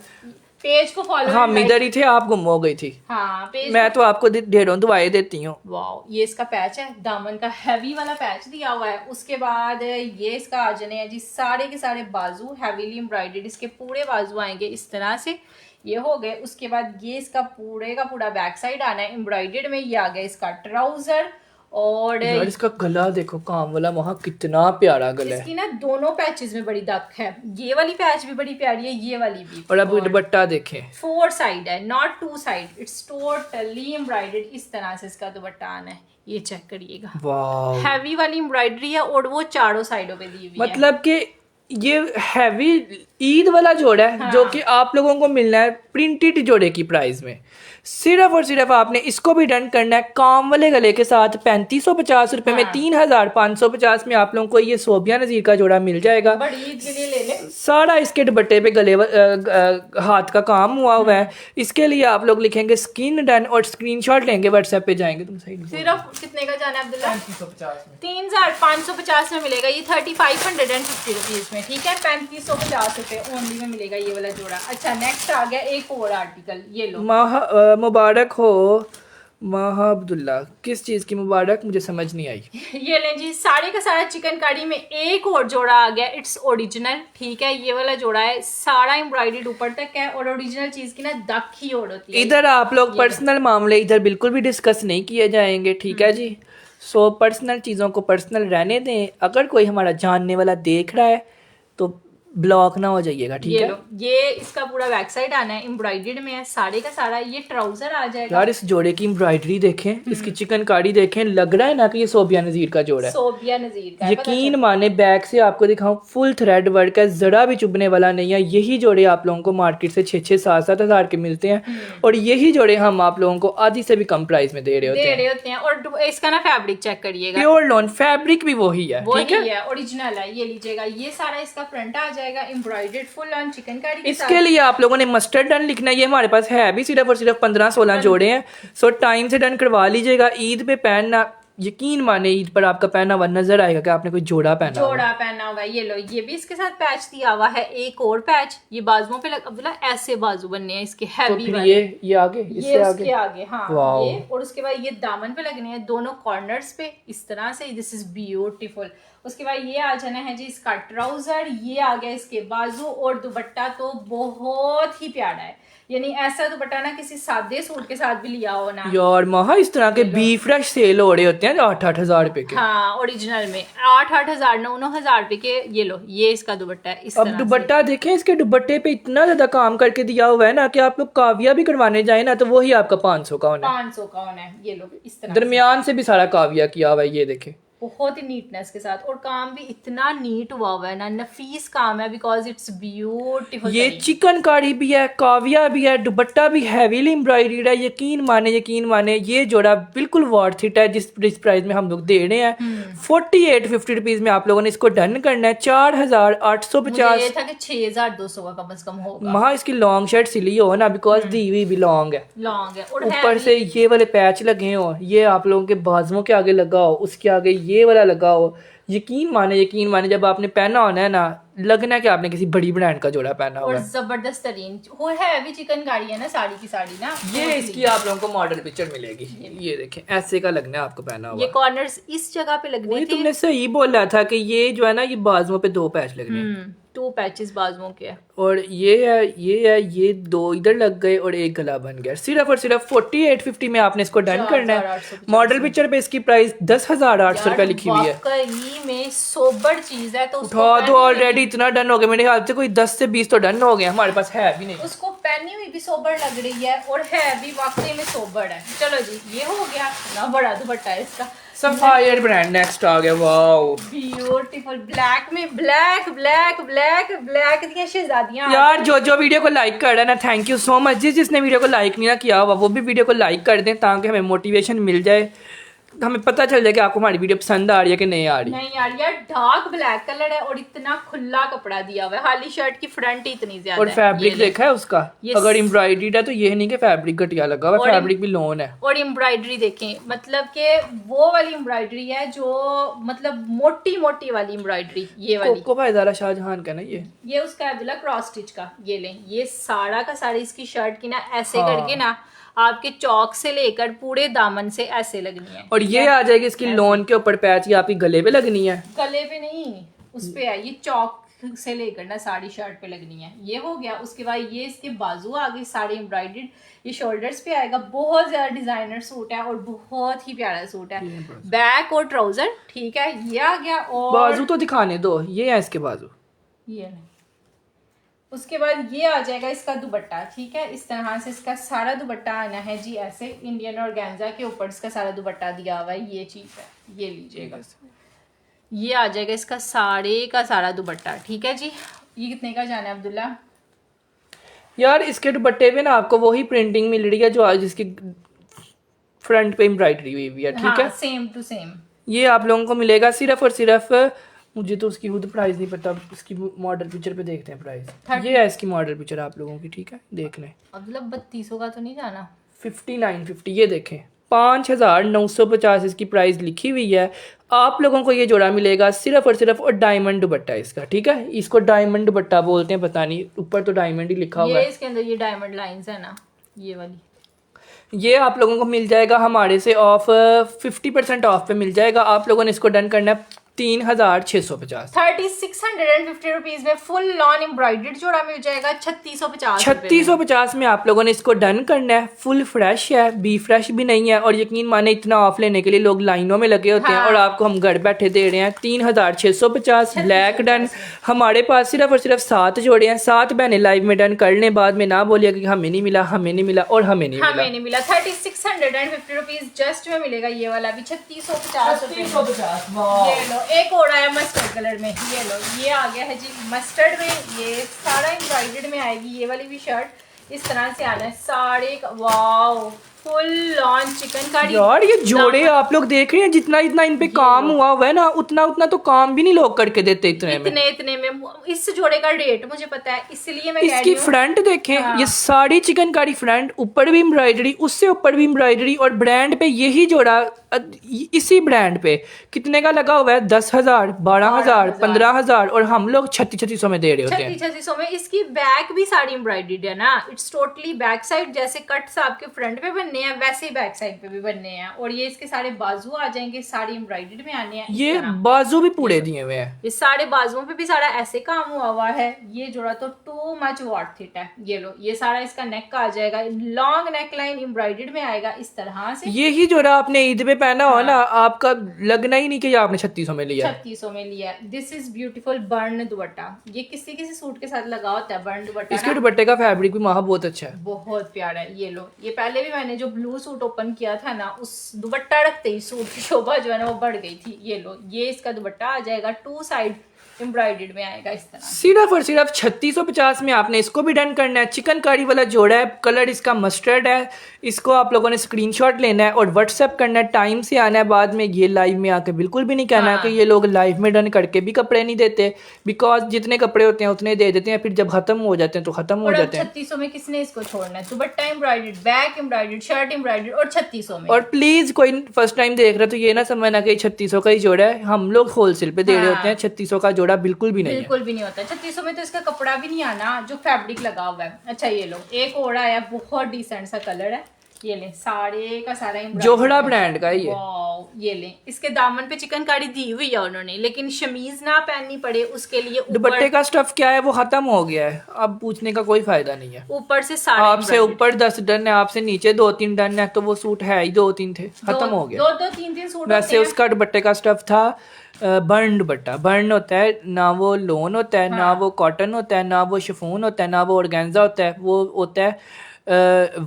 पेज को फॉलो। हम इधर ही थे, आप गुम हो गई थी। हाँ पेज। मैं तो आपको ढेरों दुआएं देती हूँ। वाओ, ये इसका पैच है, दामन का हैवी वाला पैच दिया हुआ है। उसके बाद ये इसका आ जाने है जी, सारे के सारे बाजू हैवीली एम्ब्रॉयडर्ड, इसके पूरे बाजू आएंगे इस तरह से। ये हो गए। उसके बाद ये इसका पूरे का पूरा बैक साइड आना है एम्ब्रॉयडर्ड में। ये आ गया इसका ट्राउजर। और यार इसका गला देखो, काम वाला वहाँ कितना प्यारा गला है। इसकी ना दोनों पैचेस में बड़ी दक है। ये वाली पैच भी बड़ी प्यारी है, ये वाली भी। और अब दुपट्टा देखें, 4 साइड है, not 2 side, it's totally embroidered. इस तरह से इसका दुपट्टा आना है, ये चेक करिएगा। वाह, हैवी वाली एम्ब्रॉयडरी है और वो चारों साइडों पे दी हुई है। मतलब कि ये हैवी ईद वाला जोड़ा है। हाँ। जो कि आप लोगों को मिलना है प्रिंटेड जोड़े की प्राइस में। सिर्फ और सिर्फ आपने इसको भी डन करना है काम वाले गले के साथ 3550 रुपए में। 3550 में आप लोगों को ये सोबिया नजीर का जोड़ा मिल जाएगा। बड़ी ईद के लिए ले ले। सारा इसके दुपट्टे पे गले हाथ का काम हुआ है। इसके लिए आप लोग लिखेंगे स्किन डन और स्क्रीनशॉट लेंगे, व्हाट्सएप पे जाएंगे। तुम सही सिर्फ कितने का जाना है अब्दुल्ला? 3550 में। 3550 में मिलेगा ये, 3550 रुपीज में, ठीक है। 3550 रुपए ओनली में मिलेगा ये वाला जोड़ा। अच्छा नेक्स्ट आ गया एक और आर्टिकल, ये लो। मुबारक हो माहा अब्दुल्ला। किस चीज की मुबारक, मुझे समझ नहीं आई। ये लें जी, सारे का सारा चिकनकारी में एक और जोड़ा आ गया। इट्स ओरिजिनल, ठीक है। ये वाला जोड़ा है, सारा एम्ब्रॉयडर्ड ऊपर तक है और ओरिजिनल चीज की ना दक ही और होती है। इधर आप लोग पर्सनल मामले इधर बिल्कुल भी डिस्कस नहीं किए जाएंगे, ठीक है जी। सो पर्सनल चीज़ों को पर्सनल रहने दें। अगर कोई हमारा जानने वाला देख रहा है तो ब्लॉक ना हो जाइएगा, ठीक ये है। लो, ये इसका पूरा बैक साइड आना है, एम्ब्रॉयडर्ड में है सारे का सारा। ये ट्राउजर आ जाएगा। यार इस जोड़े की एम्ब्रॉयडरी देखें, इसकी चिकनकारी देखें, लग रहा है ना कि ये सोबिया नजीर का जोड़ा है। सोबिया नजीर का है, पता यकीन चला। माने, बैक से आपको दिखाऊं, फुल थ्रेड वर्क है, जरा भी चुभने वाला नहीं है। यही जोड़े आप लोगों को मार्केट से 6-7 हज़ार के मिलते हैं और यही जोड़े हम आप लोगों को आधी से भी कम प्राइस में दे रहे होते हैं। और इसका ना फैब्रिक चेक करिएगा, प्योर लॉन फैब्रिक भी वही है, ठीक वही है। है, ओरिजिनल है। ये लीजिएगा, ये सारा इसका फ्रंट आ जाएगा एम्ब्रॉयडर्ड फुल ऑन चिकनकारी के इसके लिए आप लोगों ने मस्टर्ड डन लिखना है। ये हमारे पास है भी सिर्फ और सिर्फ 15-16 जोड़े हैं। सो टाइम से डन करवा लीजिएगा। ईद पे पहनना, यकीन माने ईद पर आपका पहना हुआ नजर आएगा कि आपने कोई जोड़ा पहना हुआ है। जोड़ा पहना हुआ है। ये लो, ये भी इसके साथ पैच दिया हुआ है, एक और पैच। ये बाजुओं पे अब्दुल्ला ऐसे बाजू बनने हैं इसके, तो हैवी फिर वाले। ये आगे, ये इससे उसके आगे, हाँ वाओ। ये। और उसके बाद ये दामन पे लगने हैं दोनों कॉर्नर्स पे इस तरह से। This is beautiful. उसके बाद ये आ जाना है जी इसका ट्राउजर, ये आ गया इसके बाजू, और दुपट्टा तो बहुत ही प्यारा है, यानी ऐसा दुपट्टा ना किसी सादे सूट के साथ भी लिया हो ना यार महा इस तरह के बी फ्रेश सेल हो रहे होते हैं 8-8 हजार रुपए के। हाँ ओरिजिनल में 8-8 हजार 9-9 हजार रुपए के। ये लो ये इसका दुपट्टा है इस अब तरह दुपट्टा देखें, इसके दुपट्टे पे इतना ज्यादा काम करके दिया हुआ है ना कि आप लोग काविया भी करवाने जाए ना तो वही आपका 500 का होना है, 500 का होना है। ये लो इस तरह दरमियान से भी सारा काविया किया हुआ है, ये देखें बहुत ही नीटनेस के साथ, और काम भी इतना नीट हुआ है ना, नफीस काम है, बिकॉज इट्स ब्यूटीफुल। ये चिकनकारी भी है, काविया भी है, दुपट्टा भी हैवीली एम्ब्रॉयडर्ड है। यकीन माने ये जोड़ा बिल्कुल वर्थ इट है जिस प्राइस में हम लोग दे रहे हैं। 4850 रुपीज में आप लोगों ने इसको डन करना है। 4850। ये था कि 6200 का कम से कम होगा। वहाँ इसकी लॉन्ग शर्ट सिली हो ना, बिकॉज दी हुई भी लॉन्ग है, लॉन्ग है, और ऊपर से ये वाले पैच लगे हो, ये आप लोगों के बाजुओं के आगे लगा हो, उसके आगे ये वाला लगा हो। यकीन माने जब आपने पहना होना है ना, लगना है कि आपने किसी बड़ी ब्रांड का जोड़ा पहना हुआ और है। जबरदस्त तरीन वो है भी चिकनकारी है ना, साड़ी की साड़ी ना। ये इसकी आप लोगों को मॉडल पिक्चर मिलेगी, ये देखें ऐसे का लगना है आपको पहना हुआ। ये कॉर्नर्स इस जगह पे लगने वही थे। तुमने सही बोला था कि ये जो है ना, ये बाजुओं पे 2 पैच लगने हैं। 2 पैचेस बाजुओं के, और ये 2 इधर लग गए और एक गला बन गया। सिर्फ और सिर्फ 4850 में आपने इसको डन करना है। मॉडल पिक्चर पे इसकी प्राइस 10,800 रुपया लिखी हुई है। वाकई में सोबर चीज है, तो उठा दो, ऑलरेडी इतना डन हो गया मेरे ख्याल से, कोई 10 से 20 तो डन हो गए, हमारे पास है भी नहीं। उसको पहनी हुई भी सोबर लग रही है और है भी वाकई में सोबर है। चलो जी ये हो गया ना, बड़ा दुपट्टा है इसका। सफायर ब्रांड नेक्स्ट आ गया। वाओ ब्यूटीफुल ब्लैक में ब्लैक ब्लैक ब्लैक ब्लैक दी शहजादियां। यार जो वीडियो को लाइक कर रहा है ना, थैंक यू सो मच। जिसने वीडियो को लाइक नहीं ना किया हुआ वो भी वीडियो को लाइक कर दें, ताकि हमें मोटिवेशन मिल जाए, हमें पता चल जाए कि आपको हमारी वीडियो पसंद आ रही है कि नहीं आ रही। नहीं यार, यार डार्क ब्लैक कलर है और इतना खुला कपड़ा दिया हुआ है, खाली शर्ट की फ्रंट ही इतनी ज्यादा और है। फैब्रिक देखा है उसका, ये अगर एम्ब्रॉयडर्ड है तो ये नहीं कि फैब्रिक घटिया लगा हुआ, फैब्रिक भी लोन है। और एम्ब्रॉयडरी देखें, मतलब कि वो वाली एम्ब्रॉयडरी है जो मतलब मोटी मोटी वाली एम्ब्रॉयडरी, ये वाली कोको भाईजारा शाहजहान का ना ये उसका है बिला क्रॉस स्टिच का। ये लें, ये सारा का सारी इसकी शर्ट की ना ऐसे करके ना आपके चौक से लेकर पूरे दामन से ऐसे लगनी है। और ये आ जाएगी इसकी लोन के ऊपर पैच, ये आपकी गले पे लगनी है। गले पे नहीं, उस पे है, ये चौक से लेकर ना साड़ी शर्ट पे लगनी है। ये हो गया। उसके बाद ये इसके बाजू आ गई साड़ी एम्ब्रॉयडर्ड, ये शोल्डर्स पे आएगा। बहुत ज्यादा डिजाइनर सूट है और बहुत ही प्यारा सूट है। बैक और ट्राउजर ठीक है, ये आ गया। और बाजू तो दिखाने दो, ये है इसके बाजू, ये नहीं। उसके बाद ये आ जाएगा इसका दुपट्टा, ठीक है। इस तरह से इसका सारा दुपट्टा आना है जी, ऐसे इंडियन ऑर्गेन्जा के ऊपर इसका सारा दुपट्टा दिया हुआ है। ये चीज है, ये लीजिएगा, ये आ जाएगा इसका सारे का सारा दुपट्टा, ठीक है जी। ये कितने का जाना है अब्दुल्ला? यार इसके दुपट्टे पे ना आपको वही प्रिंटिंग मिल रही है जो आज जिसकी फ्रंट पे एम्ब्रॉयडरी हुई हुई है, ठीक है, सेम टू सेम। ये आप लोगों को मिलेगा सिर्फ और सिर्फ, मुझे तो उसकी खुद प्राइस नहीं पता, इसकी मॉडल पिक्चर पे देखते हैं प्राइस। ये है इसकी मॉडल पिक्चर आप लोगों की, ठीक है, देख लें। अब्दुल्ला 3200 का तो नहीं जाना? 5950, ये देखें 5950 इसकी प्राइस लिखी हुई है। आप लोगों को ये जोड़ा मिलेगा सिर्फ और सिर्फ, और डायमंड दुपट्टा इसका, ठीक है। इसको डायमंड दुपट्टा बोलते हैं, पता नहीं, ऊपर तो डायमंड ही लिखा हुआ ये है। इसके अंदर ये डायमंड लाइंस है ना, ये वाली। ये आप लोगों को मिल जाएगा हमारे से ऑफ 50% ऑफ पे मिल जाएगा। आप लोगों ने इसको डन करना है 3650। 3650 रुपीज में फुल लॉन एम्ब्रॉयडर्ड जोड़ा मिल जाएगा 3650। 3650 में आप लोगों ने इसको डन करना है। फुल फ्रेश है, बी फ्रेश भी नहीं है, और यकीन माने इतना ऑफ लेने के लिए लोग लाइनों में लगे होते हैं, और आपको हम घर बैठे दे रहे हैं 3650 ब्लैक डन। हमारे पास सिर्फ और सिर्फ 7 जोड़े हैं। 7 बहने लाइव में डन करने बाद में ना बोलिए कि हमें नहीं मिला, हमें नहीं मिला और हमें नहीं मिला। 3650 रुपीज जस्ट में मिलेगा। ये वाला भी 3650। ये लो, एक और आया मस्टर्ड कलर में, ये लो, ये आ गया है जी मस्टर्ड में। ये सारा एम्ब्रॉयडर्ड में आएगी। ये वाली भी शर्ट इस तरह से आना है सारे का। Wow, full on chikankari. यार ये जोड़े आप लोग देख रहे हैं, जितना इतना इन पे काम हुआ हुआ है ना, उतना उतना तो काम भी नहीं लोग करके देते इतने में। इस जोड़े का रेट मुझे पता है, इसलिए मैं इसकी फ्रंट देखें। ये साड़ी चिकनकारी फ्रंट, ऊपर भी एम्ब्रॉयडरी, उससे ऊपर भी एम्ब्रॉयडरी, और ब्रांड पे यही जोड़ा इसी ब्रांड पे कितने का लगा हुआ है? 10,000, 12,000, 15,000, और हम लोग 3600 में दे रहे होते हैं। 3600 में। इसकी बैक भी साड़ी एम्ब्रॉयडर्ड है ना, इट्स टोटली बैक साइड जैसे कट्स आपके फ्रंट पे बने बनने हैं वैसे ही बैक साइड पे भी बनने हैं। और ये इसके सारे बाजू आ जाएंगे, साड़ी एम्ब्रॉयडर्ड में आने हैं। ये बाजू भी पूरे दिए हुए हैं, ये सारे बाजुओं पे भी सारा ऐसे काम हुआ है। ये जोड़ा तो टू मच वर्थ इट है। ये लो, ये सारा इसका नेक का आ जाएगा, लॉन्ग नेक लाइन एम्ब्रॉयडर्ड में आएगा इस तरह से। यही जोड़ा आपने ईद पे पहना हो ना, आपका लगना ही नहीं कि ये आपने 3600 में लिया। 3600 में लिया। दिस इज ब्यूटीफुल बर्न दुपट्टा। ये किसी किसी सूट के साथ लगा होता है बर्न दुपट्टा। इसके दुपट्टे का फैब्रिक भी वहाँ बहुत अच्छा है, बहुत प्यारा है। ये लो, ये पहले भी मैंने जो ब्लू सूट ओपन किया था ना, उस दुपट्टा रखते ही सूट की शोभा जो है ना वो बढ़ गई थी। ये लो, ये इसका दुपट्टा आ जाएगा, टू साइड एम्ब्रॉयडर्ड में आएगा इस तरह। सिर्फ और सिर्फ 3650 में आपने इसको भी डन करना है। चिकनकारी वाला जोड़ा है, कलर इसका मस्टर्ड है। इसको आप लोगों ने स्क्रीनशॉट लेना है और व्हाट्सएप करना है, टाइम से आना है। बाद में ये लाइव में आके बिल्कुल भी नहीं कहना है कि ये लोग लाइव में डन करके भी कपड़े नहीं देते, बिकॉज जितने कपड़े होते हैं उतने दे देते हैं, फिर जब खत्म हो जाते हैं तो खत्म हो जाते हैं। 3600 में किसने इसको छोड़ना है? दुपट्टा embroidered, back embroidered, shirt embroidered और 3600 में। और प्लीज कोई फर्स्ट टाइम देख रहा है तो ये ना समझना कि 3600 का ही जोड़ा है, हम लोग होलसेल पे दे रहे होते हैं। 3600 का जोड़ा बिल्कुल भी नहीं है, बिल्कुल भी नहीं होता। 3600 में तो इसका कपड़ा भी नहीं आना जो फैब्रिक लगा हुआ है। अच्छा ये लो, एक और आया, बहुत डिसेंट सा कलर है। ये ले, सारे का सारा जोहड़ा ब्रांड का ही है। ये ले, इसके दामन पे चिकनकारी दी हुई है उन्होंने, लेकिन शमीज ना पहननी पड़े उसके लिए दुपट्टे का स्टफ क्या है वो खत्म हो गया है, अब पूछने का कोई फायदा नहीं है। ऊपर से सारे आपसे ऊपर 10 डन है, आपसे नीचे 2-3 डन है, तो वो सूट है ही 2-3 थे, खत्म हो गया। 2-3 सूट। वैसे उसका दुपट्टे का स्टफ था बर्न दुपट्टा। बर्न होता है ना, वो लोन होता है ना, वो कॉटन होता है ना, वो शिफॉन होता है ना, वो ऑर्गेन्जा होता है। वो होता है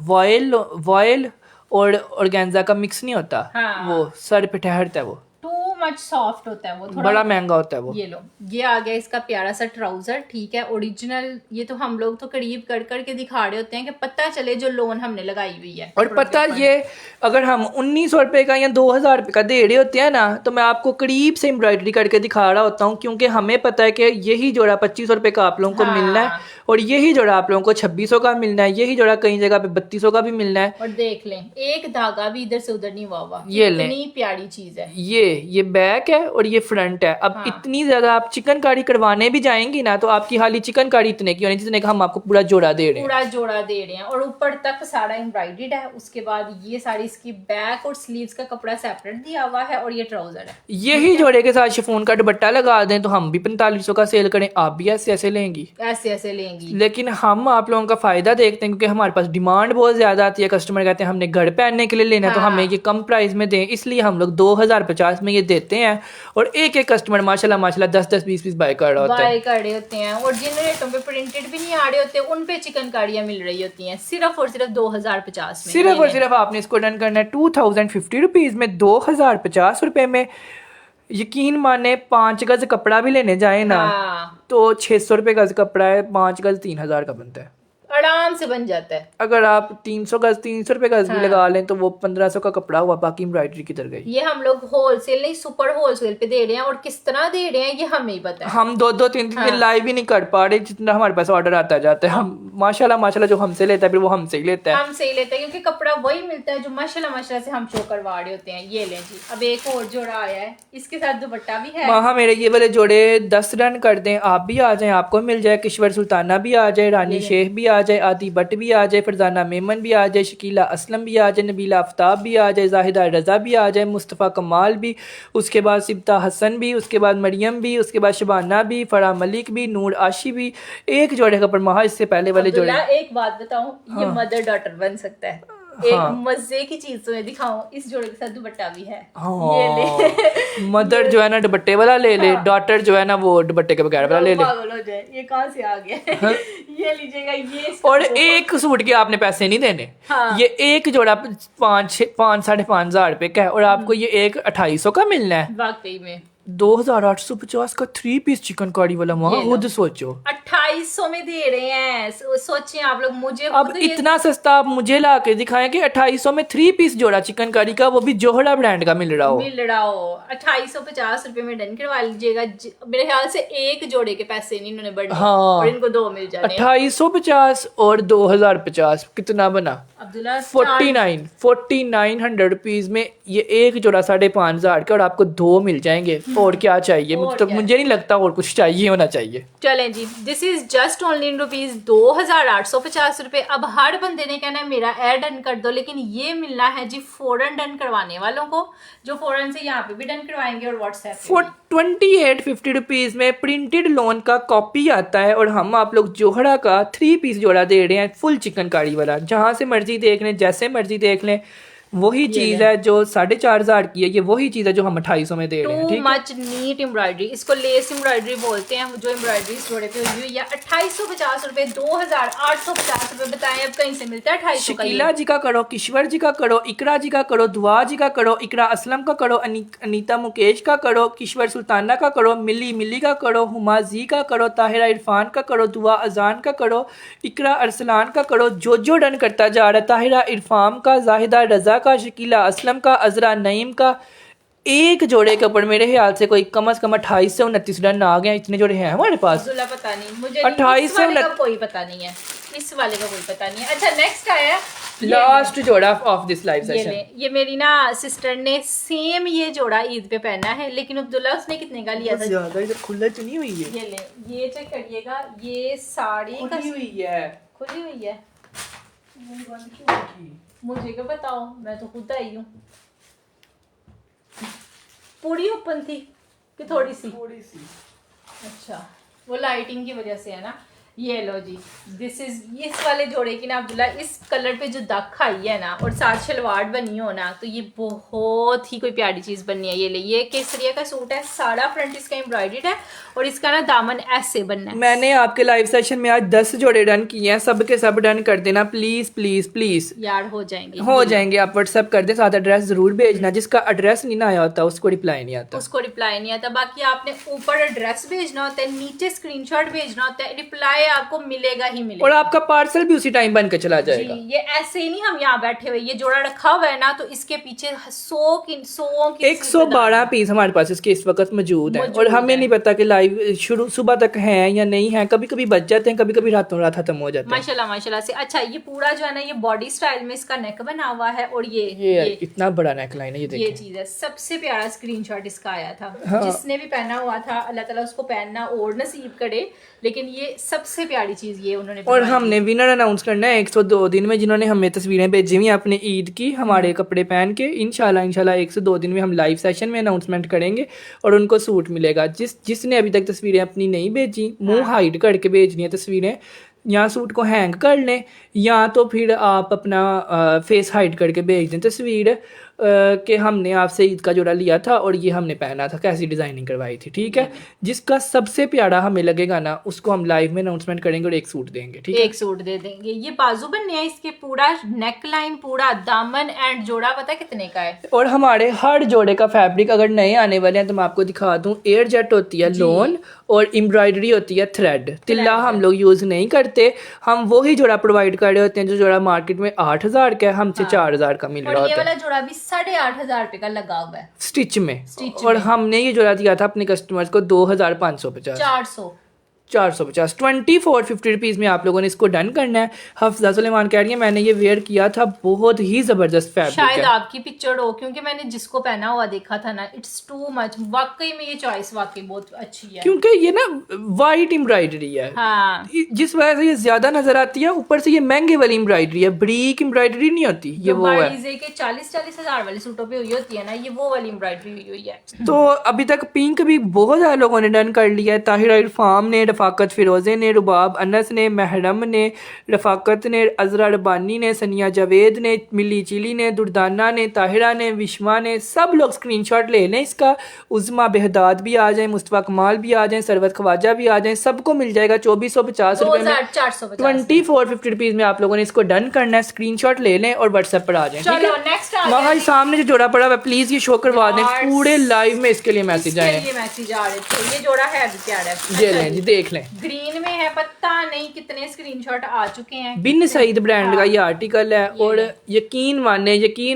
वॉयल और ऑर्गेन्जा का मिक्स नहीं होता। वो सर पे ठहरता है, वो टू मच सॉफ्ट होता है, वो थोड़ा बड़ा महंगा होता है वो। ये लो, ये आ गया इसका प्यारा सा ट्राउजर। ठीक है, ओरिजिनल। ये तो हम लोग तो करीब कर करके दिखा रहे होते हैं कि पता चले जो लोन हमने लगाई हुई है। और पता ये अगर हम 1900 रुपए का या 2000 रुपए का दे रहे होते हैं ना, तो मैं आपको करीब से एम्ब्रॉयडरी करके दिखा रहा होता हूँ, क्योंकि हमें पता है कि यही जोड़ा 2500 रुपए का आप लोगों को मिलना है और यही जोड़ा आप लोगों को 2600 का मिलना है, यही जोड़ा कई जगह पे 3200 का भी मिलना है। और देख लें, एक धागा भी इधर से उधर नहीं हुआ। ये लें, इतनी प्यारी चीज है। ये बैक है और ये फ्रंट है। अब इतनी ज्यादा आप चिकनकारी करवाने भी जाएंगी ना, तो आपकी खाली चिकनकारी इतने की होनी जितने का हम आपको पूरा जोड़ा दे रहे हैं। पूरा जोड़ा दे रहे हैं और ऊपर तक सारा एम्ब्रॉयडर्ड है। उसके बाद ये सारी इसकी बैक और स्लीव्स का कपड़ा सेपरेट दिया हुआ है और ये ट्राउजर है। यही जोड़े के साथ शिफॉन का दुपट्टा लगा दें तो हम भी 4500 का सेल करें, आप भी ऐसे ऐसे लेंगी, ऐसे ऐसे लेंगी। लेकिन हम आप लोगों का फायदा देखते हैं, क्योंकि हमारे पास डिमांड बहुत ज्यादा आती है। कस्टमर कहते हैं हमने घर पहनने के लिए लेना है तो हमें ये कम प्राइस में दें, इसलिए हम लोग 2050 में ये देते हैं। और एक एक कस्टमर माशाल्लाह 10-10 20-20 बाय कर रहा होता है, बाय कर रहे होते हैं। और जिन रेटों पे प्रिंटेड भी नहीं आ रहे होते उन पे चिकनकारियां मिल रही होती हैं सिर्फ और सिर्फ 2050 में। सिर्फ और सिर्फ आपने इसको डन करना है 2050 रुपीज में, 2050 रुपए में। यकीन माने 5 गज कपड़ा भी लेने जाए ना तो 600 रुपए गज कपड़ा है, 5 गज 3000 का बनता है, आराम से बन जाता है। अगर आप 300 रुपए गज भी लगा लें तो वो 1500 का कपड़ा हुआ, बाकी एम्ब्रॉयडरी किधर गई। ये हम लोग होलसेल नहीं सुपर होलसेल पे दे रहे हैं और किस तरह दे रहे हैं ये हमें ही पता है। हम 2-3 दिन लाइव ही नहीं कर पा रहे, जितना हमारे पास ऑर्डर आता जाता है। हम माशाल्लाह जो हमसे लेता है फिर वो हमसे ही लेता है, हमसे ही लेते हैं, क्योंकि कपड़ा वही मिलता है जो माशाल्लाह से हम शो करवा रहे होते हैं। ये लें जी, अब एक और जोड़ा आया है, इसके साथ दुपट्टा भी है। वहाँ मेरे ये वाले जोड़े 10 रन कर दें, आप भी आ जाएं, आपको मिल जाए। किश्वर सुल्ताना भी आ जाए, रानी शेख भी आ जाए, आदि बट भी आ जाए, फरजाना मेमन भी आ जाए, शकीला असलम भी आ जाए, नबीला आफ्ताब भी आ जाए, जाहिदा रजा भी आ जाए, मुस्तफ़ा कमाल भी, उसके बाद सिब्ता हसन भी, उसके बाद मरियम भी, उसके बाद शबाना भी, फरा मलिक भी, नूर आशी भी। एक जोड़े का परमाहा इससे पहले वाले जोड़े। एक बात बताऊं, ये मदर डॉटर बन सकता है। एक मजे की चीज तुम्हें दिखाऊं, इस जोड़े के साथ दुपट्टा भी है। ये ले। मदर जो है ना दुपट्टे वाला ले ले, डॉटर जो है ना वो दुपट्टे के बगैर वाला ले ले। पागल हो जाए, ये कहाँ से आ गया। ये लीजिएगा, ये और एक सूट के आपने पैसे नहीं देने। ये एक जोड़ा 5-5.5 हजार रुपए का है और आपको ये एक 2800 का मिलना है। वाकई में 2850 का 3 पीस चिकनकारी वाला, वहाँ खुद सोचो 2800 में दे रहे हैं। सोचिए आप लोग, मुझे अब इतना सस्ता आप मुझे ला के दिखाएं कि 2800 में 3 पीस जोड़ा चिकनकारी का, वो भी जोहड़ा ब्रांड का मिल रहा हो। 2850 रुपए में डन करवा लीजिएगा। मेरे ख्याल से एक जोड़े के पैसे नहीं इन्होंने बढ़े। हाँ, और इनको 2 मिल जाने। 2850 और 2050 कितना बना? अब्दुल्ला 4900 रुपीज में ये एक जोड़ा 5,500 का, और आपको 2 मिल जाएंगे। और क्या चाहिए? मुझे नहीं लगता और कुछ चाहिए होना चाहिए। चलें जी, this this is just only in rupees 2850 रुपए। अब हर बंदे ने कहना है मेरा ऐड डन कर दो, लेकिन ये मिलना है जी फौरन डन करवाने वालों को, जो फौरन से यहाँ पे भी डन करवाएंगे और व्हाट्सएप फॉर 2850 रुपीज में प्रिंटेड लोन का कॉपी आता है और हम आप लोग जोहरा का 3 पीस जोड़ा दे रहे हैं, फुल चिकनकारी वाला। जहां से मर्जी देख लें, जैसे मर्जी देख लें, वही चीज है जो 4500 की है, ये वही चीज है जो हम 2800 में दे रहे हैं। टू मच नीट एम्ब्रॉयडरी, इसको लेस एम्ब्रॉयडरी बोलते हैं, जो एम्ब्रॉयडरी जोड़े पे हुई हुई है। 2850 रुपए, 2850 रुपए बताएं अब कहीं से मिलता है 2800 का? शकीला जी का करो, किश्वर जी का करो, इकरा जी का करो, दुआ जी का करो, इकरा असलम का करो, अनीता मुकेश का करो, किश्वर सुल्ताना का करो, मिली का करो, हुमा जी का करो, ताहिरा इरफान का करो, दुआ अजान का करो, इकरा अरसलान का करो, जो डन करता जा रहा है, ताहिरा इरफान का, जाहिदा रजा का, शकीला असलम का, अजरा नईम का। एक जोड़े के ऊपर मेरे ख्याल से कोई कम से कम 28 से 29 डन आ गए। इतने जोड़े हैं हमारे पास। पता नहीं मुझे, 28 से कोई पता नहीं है, इस वाले का कोई पता नहीं है। अच्छा नेक्स्ट आया लास्ट जोड़ा ऑफ दिस लाइव सेशन। ये मेरी ना सिस्टर ने सेम ये जोड़ा ईद पे पहना है, लेकिन अब्दुल्ला उसने कितने का लिया था? ज्यादा इधर खुला चुनी हुई है। ये ले, ये चेक करिएगा, ये साड़ी खुली हुई है, खुली हुई है। मुझे क्या बताओ, मैं तो खुद आई हूँ। पूरी ओपन थी कि थोड़ी सी? अच्छा, वो लाइटिंग की वजह से है ना। ये लो जी, दिस इज इस वाले जोड़े की ना अब्दुल्ला, इस कलर पे जो दाग आई है ना और साथ शलवार बनी हो ना, तो ये बहुत ही कोई प्यारी चीज बननी है। ये ले, ये केसरिया का सूट है, सारा फ्रंट इसका एम्ब्रॉयडर्ड है और इसका ना दामन ऐसे बनना है। मैंने आपके लाइव सेशन में आज 10 जोड़े डन किए हैं, सब के सब डन कर देना प्लीज प्लीज प्लीज यार। हो जाएंगे आप व्हाट्सएप कर दें, साथ एड्रेस जरूर भेजना। जिसका एड्रेस नहीं ना आया होता उसको रिप्लाई नहीं आता, बाकी आपने ऊपर एड्रेस भेजना होता है, नीचे स्क्रीनशॉट भेजना होता है, रिप्लाई आपको मिलेगा ही मिलेगा और आपका पार्सल भी उसी टाइम बन के चला जाएगा। ये ऐसे ही नहीं हम यहाँ बैठे हुए, ये जोड़ा रखा हुआ है ना, तो इसके पीछे 112 पीस हमारे पास इसके इस वक्त मौजूद है और हमें नहीं पता कि लाइव शुरू सुबह तक है या नहीं है, कभी कभी बच जाते हैं, कभी कभी रातों रात खत्म हो जाते हैं। माशाल्लाह से। अच्छा, ये पूरा जो है ना, ये बॉडी स्टाइल में इसका नेक बना हुआ है और ये इतना बड़ा नेक लाइन है। ये चीज है, सबसे प्यारा स्क्रीनशॉट इसका आया था। हाँ। जिसने भी पहना हुआ था अल्लाह ताला उसको पहनना और नसीब करे, लेकिन ये सबसे प्यारी चीज ये उन्होंने। और हमने विनर अनाउंस करना है 102 दिन में, जिन्होंने हमें तस्वीरें भेजी हुई अपने ईद की हमारे कपड़े पहन के। इंशाल्लाह 102 दिन में हम लाइव सेशन में अनाउंसमेंट करेंगे और उनको सूट मिलेगा। जिसने अभी तक तस्वीरें अपनी नहीं भेजी, मुंह हाइड करके भेजनी है तस्वीरें, या सूट को हैंग कर लें या तो फिर आप अपना फेस हाइड करके भेज दें तस्वीर कि हमने आपसे ईद का जोड़ा लिया था और ये हमने पहना था, कैसी डिज़ाइनिंग करवाई थी। ठीक है, जिसका सबसे प्यारा हमें लगेगा ना, उसको हम लाइव में अनाउंसमेंट करेंगे और एक सूट देंगे। ठीक है, एक सूट दे देंगे। ये बाजू बनने हैं इसके, पूरा नेक लाइन, पूरा दामन एंड जोड़ा पता कितने का है। और हमारे हर जोड़े का फैब्रिक अगर नए आने वाले हैं तो मैं आपको दिखा दूं, एयर जेट होती है लोन और एम्ब्रॉयडरी होती है थ्रेड। तिल्ला हम लोग यूज नहीं करते, हम वही जोड़ा प्रोवाइड कर रहे होते हैं जो जोड़ा मार्केट में 8000 का है, हमसे 4000 का मिल रहा होता है। ये वाला जोड़ा भी 8500 रुपए का लगा हुआ है स्टिच में। और हमने ये जोड़ा दिया था अपने कस्टमर्स को 2550, 450 2450 रुपीज़ में आप लोगों ने इसको डन करना है। हफ्जा सुलेमान कह रही है मैंने ये वेयर किया था, बहुत ही जबरदस्त फैब्रिक है। शायद आपकी पिक्चर हो, क्योंकि मैंने जिसको पहना हुआ देखा था ना, इट्स टू मच। वाकई में ये चॉइस वाकई बहुत अच्छी है, क्योंकि ये ना वाइट एम्ब्रॉयडरी है। हाँ। जिस वजह से ये ज्यादा नजर आती है। ऊपर से ये महंगे वाली एम्ब्रॉयडरी है, ब्रीक एम्ब्रॉयडरी नहीं होती, ये वो है के 40-40 हजार वाले सूटों पे हुई होती है ना, ये वो वाली एम्ब्रॉयडरी हुई है। तो अभी तक पिंक भी बहुत ज्यादा लोगों ने डन कर लिया है। ताहिरा इरफान ने, रफाकत फिरोजे ने, रुबाब अनस ने, महरम ने, रफाकत ने, अजरा रबानी ने, सनिया जावेद ने, मिली चिली ने, दुर्दाना ने, ताहिरा ने, विश्वा ने, सब लोग स्क्रीनशॉट ले लें इसका। उज़मा बेहदाद भी आ जाए, मुस्तफा कमाल भी आ जाए, सरवत ख्वाजा भी आ जाए, सबको मिल जाएगा 2450 रुपए में, 2450 रुपीज में आप लोगों ने इसको डन करना है। स्क्रीनशॉट ले लें और व्हाट्सएप पर आ जाए। चलो नेक्स्ट आ वहाँ सामने जो जोड़ा पड़ा हुआ प्लीज ये शो करवा दें, पूरे लाइव में इसके लिए मैसेज आए। ये मैसेज आ रहे थे, ये जोड़ा है भी प्यारा है। ये लें जी, देख लें। ग्रीन में है, पत्ता पता नहीं कितने स्क्रीनशॉट आ चुके हैं। बिन सईद ब्रांड का ये आर्टिकल है और ले। यकीन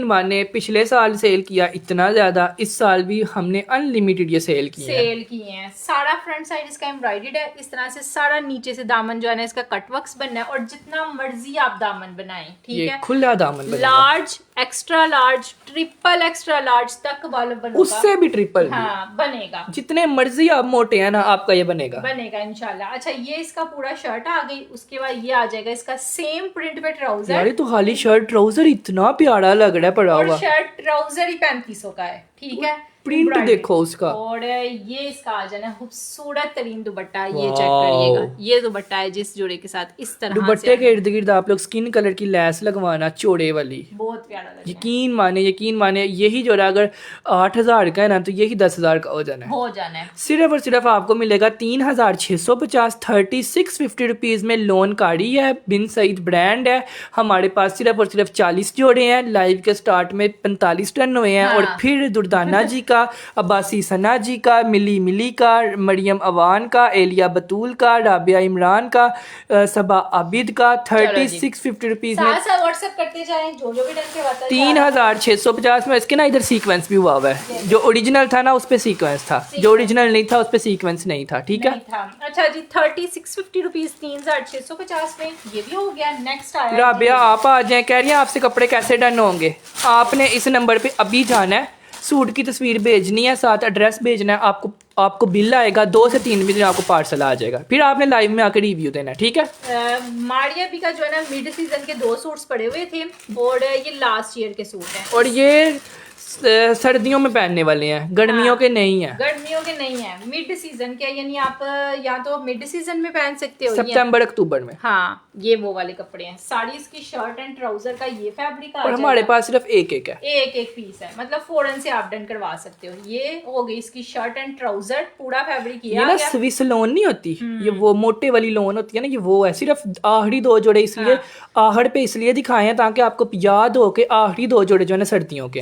माने पिछले साल सेल किया इतना ज्यादा, इस साल भी हमने अनलिमिटेड ये सेल किए हैं। सारा फ्रंट साइड इसका एम्ब्रॉयडर्ड है इस तरह से, सारा नीचे से दामन जो है ना इसका कटवर्क्स बनना है और जितना मर्जी आप दामन बनाएं, ठीक है, खुला दामन बनेगा। Large, extra large, triple extra large तक वाला बनेगा, उससे भी ट्रिपल बनेगा। जितने मर्जी आप मोटे हैं ना आपका ये बनेगा इंशाल्लाह। अच्छा ये इसका पूरा शर्ट आ गई, उसके बाद ये आ जाएगा इसका सेम प्रिंट पे ट्राउजर। यार तो खाली शर्ट ट्राउजर इतना प्यारा लग रहा है पड़ा हुआ, और शर्ट ट्राउजर ही 3500 का है, ठीक है। प्रिंट देखो उसका, और ये इसका आ जाना खूबसूरत तरीन दुपट्टा, ये चेक करिएगा, ये दुपट्टा है जिस जोड़े के साथ इस तरह दुपट्टे के इर्द गिर्द आप लोग स्किन कलर की लैस लगवाना चौड़े वाली, बहुत प्यारा लग रहा है। यकीन माने यही जोड़ा अगर 8000 का है ना तो यही 10,000 का हो जाना है। सिर्फ और सिर्फ आपको मिलेगा 3650, 3650 रुपीज में लोन काड़ी है, बिन सईद ब्रांड है। हमारे पास सिर्फ और सिर्फ 40 जोड़े हैं, लाइव के स्टार्ट में 45 टन हुए हैं। और फिर दुर्दाना जी का, अब्बासी सना जी का, मिली का, मरियम अवान का, एलिया बतूल का, राबिया इमरान का, सबा आबिद का 3650 रुपीज में व्हाट्सएप करते जाएं, जो भी डन के बताते 3650 में। इसके ना इधर सीक्वेंस भी हुआ है, जो ओरिजिनल था ना उस पे सीक्वेंस था, जो ओरिजिनल नहीं था उस पे सीक्वेंस नहीं था, ठीक है। अच्छा जी 3650 रुपीज 3650 में ये भी हो गया। नेक्स्ट आया राबिया आप आ जाए, कह रही हैं आपसे कपड़े कैसे डन होंगे। आपने इस नंबर पे अभी जाना है, सूट की तस्वीर भेजनी है, साथ एड्रेस भेजना है, आपको बिल आएगा, 2 से 3 दिन आपको पार्सल आ जाएगा, फिर आपने लाइव में आकर रिव्यू देना है, ठीक है। मारिया भी का जो है ना मिड सीजन के 2 सूट्स पड़े हुए थे और ये लास्ट ईयर के सूट हैं और ये सर्दियों में पहनने वाले हैं, गर्मियों के नहीं है, मिड सीजन के, यानी आप या तो मिड सीजन में पहन सकते हो सितंबर अक्टूबर में। हाँ ये वो वाले कपड़े हैं। साड़ी इसकी शर्ट एंड ट्राउजर का ये फैब्रिक और हमारे पास सिर्फ एक है, एक पीस है, मतलब फौरन से आप डन करवा सकते हो। ये हो गई इसकी शर्ट एंड ट्राउजर, पूरा फैब्रिक ये ना स्विस लोन नहीं होती, ये वो मोटे वाली लोन होती है ना, ये वो है। सिर्फ आखिरी 2 जोड़े इसलिए आहड़ पे इसलिए दिखाए हैं ताकि आपको याद हो के आखिरी 2 जोड़े जो है ना सर्दियों के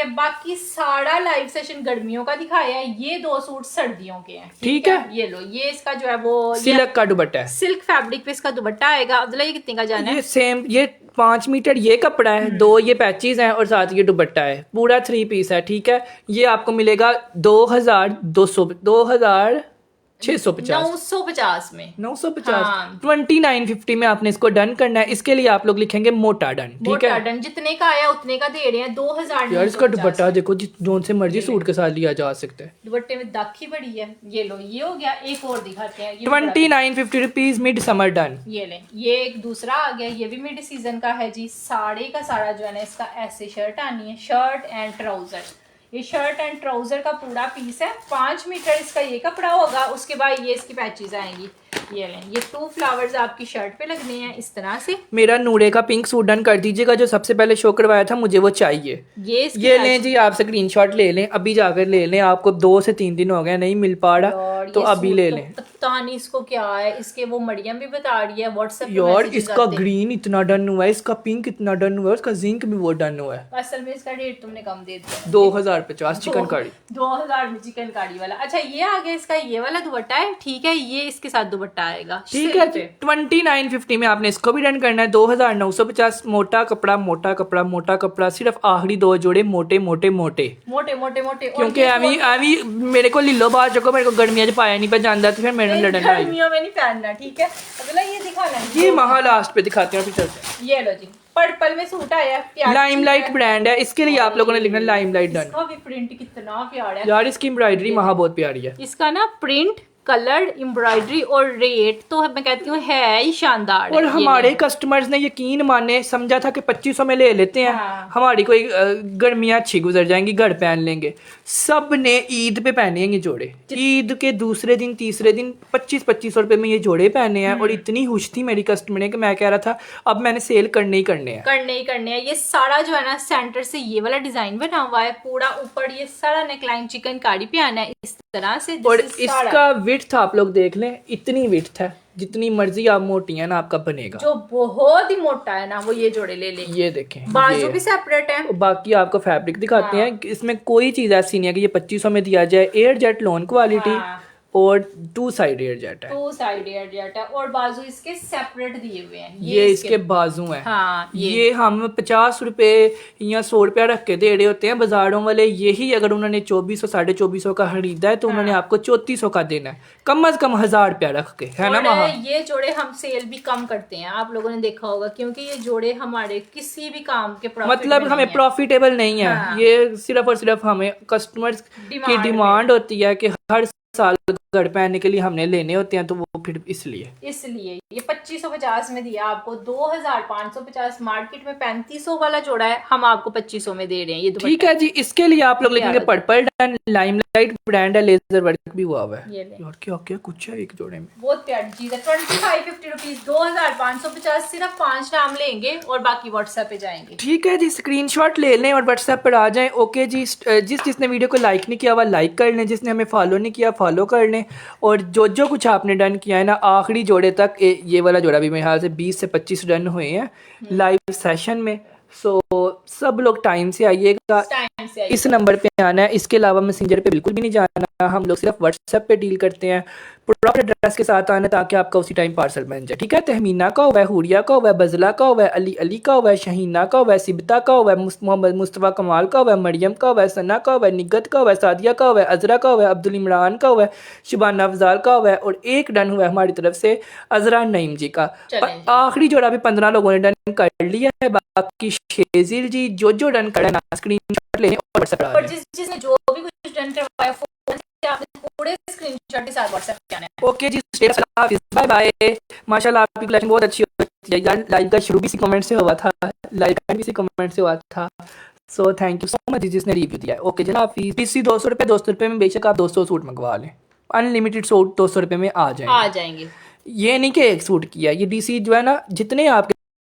बाकी सारा लाइव सेशन गर्मियों का दिखाया है, ये 2 सूट सर्दियों के हैं, ठीक है। ये लो, ये इसका जो है वो सिल्क का दुपट्टा है, सिल्क फैब्रिक पे इसका दुपट्टा आएगा। अब्दुल्ला ये कितने का जाना है? ये सेम, ये 5 मीटर ये कपड़ा है, 2 ये पैचेस हैं और साथ ये दुपट्टा है, पूरा 3 पीस है, ठीक है। ये आपको मिलेगा 2650 950 में 950 2950 में आपने इसको डन करना है। इसके लिए आप लोग लिखेंगे मोटा डन, ठीक है। डन जितने का आया उतने का दे रहे हैं, 2000। यार इसका दुपट्टा देखो, जोन से मर्जी सूट के साथ लिया जा सकता है, दुपट्टे में दाखी बड़ी है। ये लो, ये हो गया। एक और दिखाते हैं, 2950 रुपीज मिड समर डन। ये ले, ये एक दूसरा आ गया, ये भी मिड सीजन का है जी। साड़ी का सारा जो है ना इसका ऐसे शर्ट आनी है, शर्ट एंड ट्राउजर। ये शर्ट एंड ट्राउजर का पूरा पीस है, 5 मीटर इसका ये कपड़ा होगा। उसके बाद ये इसकी पैचेस आएंगी। ये लें, ये 2 फ्लावर्स आपकी शर्ट पे लगने हैं इस तरह से। मेरा नूरे का पिंक सूट डन कर दीजिएगा, जो सबसे पहले शो करवाया था, मुझे वो चाहिए। ये लें जी, आप स्क्रीनशॉट ले लें, अभी जाकर ले लें। आपको 2 से 3 दिन हो गए नहीं मिल पा रहा तो अभी ले लें। पता नहीं इसको क्या है, इसके वो मरियम भी बता रही है व्हाट्सएप पे। यार इसका ग्रीन इतना डन हुआ है, इसका पिंक इतना डन हुआ है, उसका जिंक भी वो डन हुआ है। असल में इसका रेट तुमने कम दे दिया, 2050 चिकन कारी, 2000 में चिकन कारी वाला। अच्छा ये आ गया इसका ये वाला दुपट्टा है, ठीक है। ये इसके साथ दुपट्टा आएगा, ठीक है। 2950 में आपने इसको भी डन करना है। 2950 मोटा कपड़ा, सिर्फ आखिरी 2 जोड़े मोटे, क्योंकि अभी मेरे को लिलो बाहर चको, मेरे को गर्मियां पाया नहीं पे जाता तो फिर मैंने लड़न आई, गर्मियों में नहीं पहनना, ठीक है। अगला ये दिखा लें, ये महा लास्ट पे दिखाते हैं, फिर चलते हैं। ये लो जी, पर्पल में सूट आया, लाइमलाइट ब्रांड है, इसके लिए आप लोगों ने लिखना लाइमलाइट डन। इसका भी प्रिंट कितना प्यारा है यार, इसकी एम्ब्रॉयडरी महा बहुत प्यारी है। इसका ना प्रिंट, कलर, एम्ब्रॉयडरी और रेट तो मैं कहती हूँ है ही शानदार। और हमारे कस्टमर्स ने यकीन माने समझा था कि 2500 में ले लेते हैं, हमारी कोई गर्मियाँ अच्छी गुजर जाएंगी, घर पहन लेंगे। सब ने ईद पे पहने हैं ये जोड़े, ईद के दूसरे दिन तीसरे दिन 2500 रुपए में ये जोड़े पहने हैं। और इतनी खुश थी मेरी कस्टमर ने कि मैं कह रहा था अब मैंने सेल करने ही करने हैं। ये सारा जो है ना सेंटर से ये वाला डिजाइन बना हुआ है, पूरा ऊपर ये सारा नेकलाइन चिकन कारी पे आना है इस तरह से। और इसका विड्थ आप लोग देख लें, इतनी विड्थ है, जितनी मर्जी आप मोटी है ना आपका बनेगा। जो बहुत ही मोटा है ना वो ये जोड़े ले लें। ये देखें, बाजू भी सेपरेट है। बाकी आपको फैब्रिक दिखाते हैं, इसमें कोई चीज ऐसी नहीं है कि ये 2500 में दिया जाए। एयर जेट लोन क्वालिटी और 2 साइड एयर जेट है। 2 साइड एयर जेट है और बाजू इसके सेपरेट दिए हुए हैं। ये इसके बाजू हैं। हाँ, ये हम 50 रुपए या 100 रुपया रख के दे रहे होते हैं बाजारों वाले, यही अगर उन्होंने 2400 2450 का खरीदा है तो उन्होंने आपको 3400 का देना है, कम से कम 1000 रुपया रख के, है ना मामा? ये जोड़े हम सेल भी कम करते हैं, आप लोगों ने देखा होगा, क्योंकि ये जोड़े हमारे किसी भी काम के मतलब हमें प्रॉफिटेबल नहीं है। हाँ। ये सिर्फ और सिर्फ हमें कस्टमर्स की डिमांड होती है कि हर साल घर पहनने के लिए हमने लेने होते हैं, तो वो फिर इसलिए ये 2550 में दिया आपको, 2550 मार्केट में 3500 वाला जोड़ा है, हम आपको 2500 में दे रहे हैं। ये ठीक है जी। इसके लिए आप लोग लिखेंगे पर्पल डन, लाइमलाइट ब्रांड है, लेजर वर्क भी हुआ हुआ है। यार क्या क्या कुछ है एक जोड़े में, बहुत प्यारी चीज है। 2550 रुपीज, 2550, सिर्फ 5 नाम लेंगे और बाकी व्हाट्सएप पे जाएंगे। ठीक है जी, स्क्रीनशॉट ले लें और व्हाट्सएप पर आ जाएं। ओके जी। जिसने वीडियो को लाइक नहीं किया हुआ लाइक कर लें, जिसने हमें फॉलो नहीं किया फॉलो कर लें, और जो कुछ आपने डन किया है ना आखिरी जोड़े तक, ये वाला जोड़ा भी मेरे ख्याल से 20 से 25 डन हुए हैं लाइव सेशन में। सो सब लोग टाइम से आइएगा, इस नंबर पे आना है। इसके अलावा मैसेंजर पे बिल्कुल भी नहीं जाना, हम लोग सिर्फ व्हाट्सएप पे डील करते हैं। प्रॉपर एड्रेस के साथ आना ताकि आपका उसी टाइम पार्सल बन जाए। ठीक है। तहमीना का हुआ है, हुरिया का हुआ है, बजला का हुआ है, अली का हुआ है, शहीना का हुआ है, सिबता का हुआ है, मोहम्मद मुस्तफ़ा कमाल का हुआ है, मरियम का हुआ है, सना का हुआ है, निगत का हुआ है, सादिया का हुआ है, अजरा का हुआ है, अब्दुल इमरान का हुआ है, शुबाना अफजाल का हुआ है, और एक डन हुआ है हमारी तरफ से अजरा नईम जी का। आखिरी जोड़ा भी 15 लोगों ने डन कर लिया है। बाकी शेजिल जी जो डन करा ना स्क्रीनशॉट लें और व्हाट्सएप पर जिसने जो भी कुछ डन करवाया फोन से आपने पूरे स्क्रीनशॉट के साथ व्हाट्सएप पे आना है। ओके जी। Bye bye. माशाल्लाह आपकी कलेक्शन बहुत अच्छी होती है यार। लाइव का शुरू भी इसी कमेंट से हुआ था, लाइव का भी इसी कमेंट से हुआ था। So thank you so much जिसने रिव्यू दिया है। ओके जनाब। फीस 200 रुपये में बेशक आप 200 सूट मंगवा लें, अनलिमिटेड सूट 200 रुपये में आ जाएंगे। जाएंगे। ये नहीं कि एक सूट किया, ये डीसी जो है ना जितने आपके